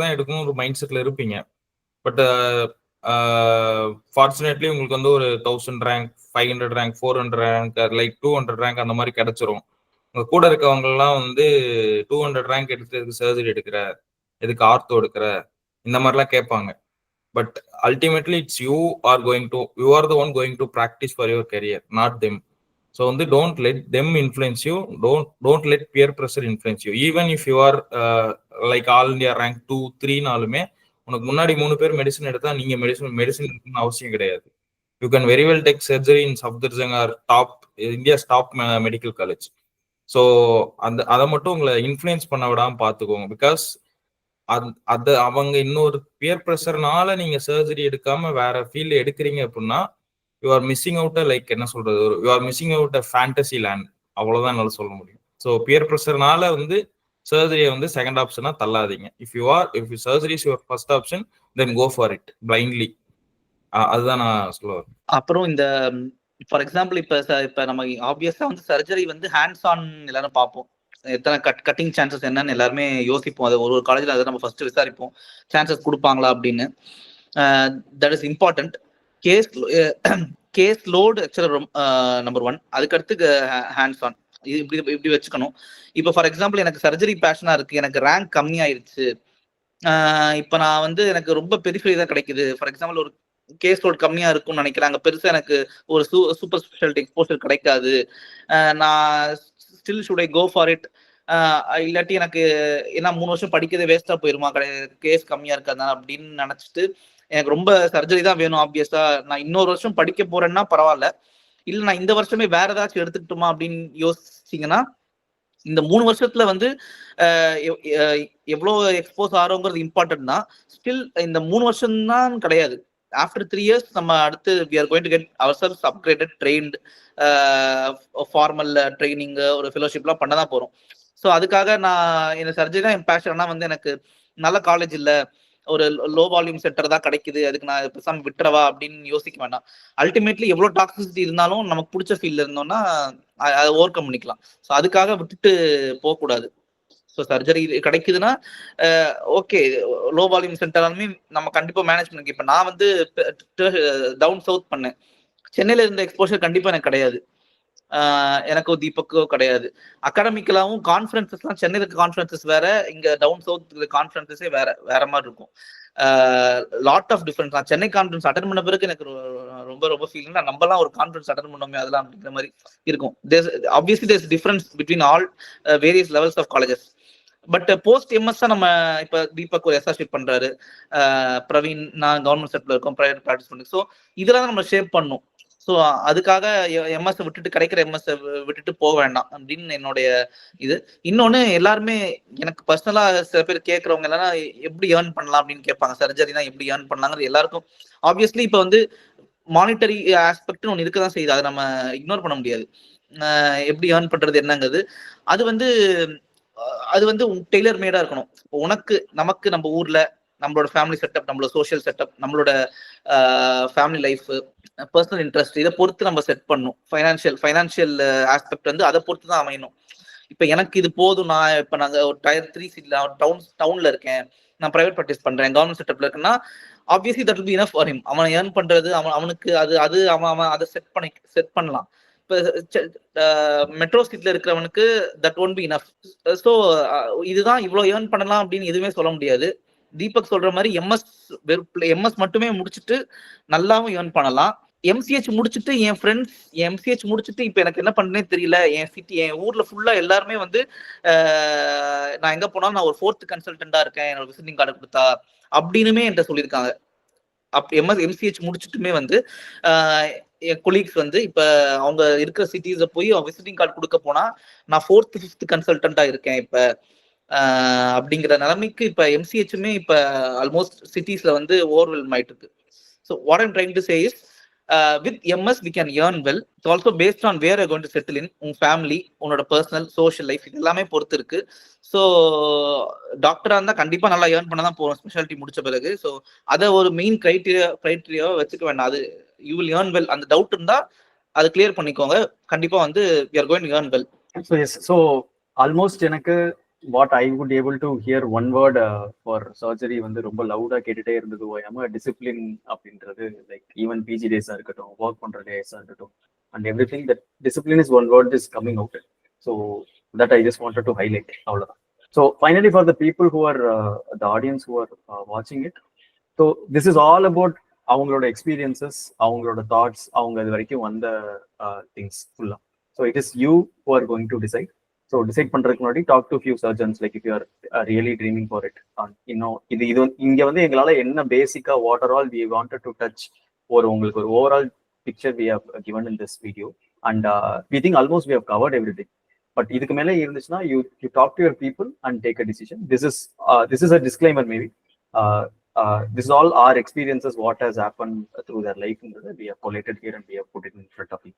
தான் எடுக்கணும் ஒரு மைண்ட் செட்ல இருப்பீங்க. பட் ஃபார்ச்சுனேட்லி உங்களுக்கு வந்து ஒரு 1000 rank, 500 rank, 400 rank, like 200 rank அந்த மாதிரி கிடைச்சிரும். உங்க கூட இருக்கவங்க எல்லாம் வந்து 200 ரேங்க் எடுத்து எதுக்கு சர்ஜரி எடுக்கிற, எதுக்கு ஆர்த்தோ எடுக்கிற, இந்த மாதிரிலாம் கேட்பாங்க. But ultimately it's you are the one going to practice for your career, not them. So வந்து don't let them influence you, don't let peer pressure influence you. Even if you are like all India rank 2, 3 நாலுமே உனக்கு முன்னாடி 3 பேர் medicine எடுத்தா நீங்க medicine அவசியம் கிடையாது. You can very well take surgery in Safdarjung or India's top medical college. So அதை மட்டும் உங்களை இன்ஃப்ளூயன்ஸ் பண்ண விடாம பார்த்துக்கோங்க. பிகாஸ் அது அவங்க இன்னொரு பியர் ப்ரெஷர்னால நீங்க சர்ஜரி எடுக்காம வேற ஃபீல்டு எடுக்கிறீங்க அப்படின்னா you are missing out like என்ன சொல்றது, you are missing out fantasy land, அவ்வளவுதான் என்னால சொல்ல முடியும். ஸோ பியர் ப்ரெஷர்னால வந்து சர்ஜரியை வந்து செகண்ட் ஆப்ஷனா தள்ளாதீங்க. If you surgery is your first option, then go for it blindly. அதுதான் நான் சொல்லுவேன். அப்புறம் இந்த ஃபார் எக்ஸாம்பிள் இப்ப நம்ம ஆப்வியஸா வந்து சர்ஜரி வந்து ஹேண்ட்ஸ் ஆன் எல்லாரும் பார்ப்போம். எத்தனை கட்டிங் சான்சஸ் என்னன்னு எல்லாருமே யோசிப்போம். அது ஒரு காலேஜ்ல அதை நம்ம ஃபர்ஸ்ட் விசாரிப்போம், சான்சஸ் கொடுப்பாங்களா அப்படின்னு. That is important. Case load ஆக்சுவலா நம்பர் 1. அதுக்கடுத்து ஹேண்ட்ஸ் ஆன் இப்படி வச்சுக்கணும். இப்போ ஃபார் எக்ஸாம்பிள் எனக்கு சர்ஜரி பேஷனா இருக்கு, எனக்கு ரேங்க் கம்மி ஆயிடுச்சு, இப்போ நான் வந்து எனக்கு ரொம்ப பெரிஃபரி தான் கிடைக்குது. ஃபார் எக்ஸாம்பிள் ஒரு கேஸ் லோட் கம்மியா இருக்கும்னு நினைக்கிறாங்க, பெருசா எனக்கு ஒரு சூப்பர் ஸ்பெஷாலிட்டி எக்ஸ்போசர் கிடைக்காது, நான் still should I go for it? இல்லாட்டி எனக்கு ஏன்னா 3 வருஷம் படிக்கிறதே வேஸ்டா போயிருமா கேஸ் கம்மியா இருக்காது அப்படின்னு நினைச்சிட்டு எனக்கு ரொம்ப சர்ஜரி தான் வேணும். ஆப்வியஸா நான் இன்னொரு வருஷம் படிக்க போறேன்னா பரவாயில்ல, இல்ல நான் இந்த வருஷமே வேற ஏதாச்சும் எடுத்துக்கிட்டோமா அப்படின்னு யோசிச்சிங்கன்னா இந்த 3 வருஷத்துல வந்து எவ்வளவு எக்ஸ்போஸ் ஆகிறோங்கிறது இம்பார்ட்டன்ட் தான். ஸ்டில் இந்த 3 வருஷம் தான் கிடையாது. ஆஃப்டர் 3 years நம்ம அடுத்து we are going to get ourselves upgraded, trained, formal training, ஒரு ஃபெலோஷிப்லாம் பண்ண தான் போறோம். ஸோ அதுக்காக நான் இந்த சர்ஜரி தான் என் பேஷன். ஆனால் வந்து எனக்கு நல்ல காலேஜ் இல்லை, ஒரு லோ வால்யூம் சென்டர் தான் கிடைக்குது, அதுக்கு நான் பேசாம விட்டுறவா அப்படின்னு யோசிக்க வேண்டாம். அல்டிமேட்லி எவ்வளோ டாக்ஸிசிட்டி இருந்தாலும் நமக்கு பிடிச்ச ஃபீல்ட்ல இருந்தோம்னா அதை ஓவர் கம் பண்ணிக்கலாம். ஸோ அதுக்காக விட்டுட்டு போகக்கூடாது. ஸோ சர்ஜரி கிடைக்குதுன்னா ஓகே, லோ வால்யூம் சென்டராலுமே நம்ம கண்டிப்பா மேனேஜ் பண்ணி. இப்போ நான் வந்து டவுன் சவுத் பண்ணேன், சென்னையில இருந்த எக்ஸ்போஷர் கண்டிப்பா எனக்கு கிடையாது, எனக்கோ தீபக்கோ கிடையாது. அகாடமிக்கலாவும் கான்ஃபரன்சஸ்லாம் சென்னையில இருக்க கான்ஃபரன்சஸ் வேற, இங்க டவுன் சவுத் கான்ஃபரன்சஸே வேற மாதிரி இருக்கும். Lot of difference. நான் சென்னை கான்ஃபரன்ஸ் அட்டன் பண்ண பிறகு எனக்கு ரொம்ப ரொம்ப ஃபீலிங், நம்மலாம் ஒரு கான்ஃபரன்ஸ் அட்டன் பண்ணோமே அதெல்லாம் அப்படிங்கிற மாதிரி இருக்கும். Obviously there's difference between all various levels of colleges. But post MS தான் நம்ம இப்ப தீபக் ஒரு எஸ்ஆர்ஷிப் பண்றாரு, பிரவீன் நான் கவர்மெண்ட் செக்டர்ல இருக்கோம், பிரைவேட் ப்ராக்டிஸ் பண்ணி. ஸோ இதெல்லாம் நம்ம ஷேப் பண்ணும். ஸோ அதுக்காக எம்எஸ் விட்டுட்டு கிடைக்கிற எம்எஸ் விட்டுட்டு போக வேண்டாம் அப்படின்னு என்னுடைய இது. இன்னொன்னு, எல்லாருமே எனக்கு பர்சனலா சில பேர் கேட்கறவங்க எல்லாம் எப்படி ஏர்ன் பண்ணலாம் அப்படின்னு கேட்பாங்க. சர்ஜரினா எப்படி ஏர்ன் பண்ணலாங்கிறது எல்லாருக்கும் ஆப்வியஸ்லி இப்போ வந்து மானிட்டரி ஆஸ்பெக்ட்னு ஒன்று இருக்க தான் செய்யுது, அதை நம்ம இக்னோர் பண்ண முடியாது. எப்படி ஏர்ன் பண்றது என்னங்கிறது அது வந்து டெய்லர் மேடா இருக்கணும். உனக்கு நமக்கு நம்ம ஊர்ல நம்மளோட ஃபேமிலி செட்டப், நம்மளோட சோஷியல் செட்டப், நம்மளோட ஃபேமிலி லைஃப், பர்சனல் இன்ட்ரெஸ்ட், இதை பொறுத்து நம்ம செட் பண்ணணும். ஃபைனான்சியல் ஆஸ்பெக்ட் வந்து அதை பொறுத்து தான் அமையணும். இப்ப எனக்கு இது போதும், நான் இப்ப நாங்க ஒரு டயர் 3 சிட்டில டவுன்ல இருக்கேன், நான் பிரைவேட் ப்ராக்டிஸ் பண்றேன், கவர்மெண்ட் செட்டப்ல இருக்குன்னா obviously that will be enough for him. அவன் ஏர்ன் பண்றது அவனுக்கு அது அவன் அதை செட் பண்ணலாம். இப்போ மெட்ரோ சிட்டில இருக்கிறவனுக்கு that won't be enough. So இதுதான் இவ்வளவு ஏர்ன் பண்ணலாம் அப்படின்னு எதுவுமே சொல்ல முடியாது. தீபக் சொல்ற மாதிரி எம்எஸ் மட்டுமே முடிச்சுட்டு நல்லாவும் ஏர்ன் பண்ணலாம். எம்சிஹெச் முடிச்சுட்டு என் ஃப்ரெண்ட்ஸ் எம்சிஹெச் முடிச்சுட்டு இப்ப எனக்கு என்ன பண்றேனே தெரியல, என் ஊர்ல ஃபுல்லா எல்லாருமே வந்து நான் எங்க போனாலும் நான் ஒரு 4th கன்சல்டண்டா இருக்கேன், என்னோட விசிட்டிங் கார்டு கொடுத்தா அப்படின்னுமே என்கிட்ட சொல்லியிருக்காங்க. எம்சிஹெச் முடிச்சுட்டுமே வந்து என் கொலீக்ஸ் வந்து இப்ப அவங்க இருக்கிற சிட்டிஸ்ல போய் அவங்க விசிட்டிங் கார்டு கொடுக்க போனா நான் 4th 5th கன்சல்டண்டா இருக்கேன் இப்ப அப்படிங்கிற நிலைமைக்கு இப்ப எம்சிஹெச்சுமே இப்ப ஆல்மோஸ்ட் சிட்டிஸ்ல வந்து ஓவர்வெல்ம் ஆயிட்டு இருக்கு. So what I'm trying to say is with MS we can earn well. It's also based on where you're going to settle in, உங்க ஃபேமிலி, உன்னோட பர்சனல் சோஷியல் லைஃப், இது எல்லாமே பொறுத்து இருக்கு. ஸோ டாக்டரா இருந்தா கண்டிப்பா நல்லா ஏர்ன் பண்ண தான் போறோம் ஸ்பெஷாலிட்டி முடிச்ச பிறகு. ஸோ அதை ஒரு மெயின் கிரைட்டீரியாவை வச்சுக்க வேண்டாம். அது யூ வில் ஏர்ன் வெல். அந்த டவுட் இருந்தா அது கிளியர் பண்ணிக்கோங்க. கண்டிப்பா வந்து we are going to earn well. So yes, so almost எனக்கு what I would able to hear one word for surgery வந்து ரொம்ப லவுடா கேட்டுட்டே இருந்தது ஓயாம டிசிப்ளின் அப்படின்றது. லைக் ஈவன் பிஜி டேஸா இருக்கட்டும், ஒர்க் பண்ற டேஸா இருக்கட்டும், and everything that discipline is one word is coming out. So that I just wanted to highlight, அவ்வளோதான். So finally for the people who are the audience who are வாட்சிங் it, so this is all about அவங்களோட experiences, அவங்களோட thoughts, அவங்க இது வரைக்கும் வந்த things ஃபுல்லா. So it is you who are going to decide. So decide பண்றதுக்கு முன்னாடி talk to few surgeons, like if you are really dreaming for it. இன்னும் இது இங்க வந்து எங்களால என்ன பேசிக்கா what are all we wanted to touch, உங்களுக்கு ஒரு overall picture we have given in this video, and we think almost we have covered everything. But இதுக்கு மேலே இருந்துச்சுன்னா you talk to your people and take a decision. This is a disclaimer maybe. This is all our experiences, what has happened through their life. We have collated here and we have put it in front of you.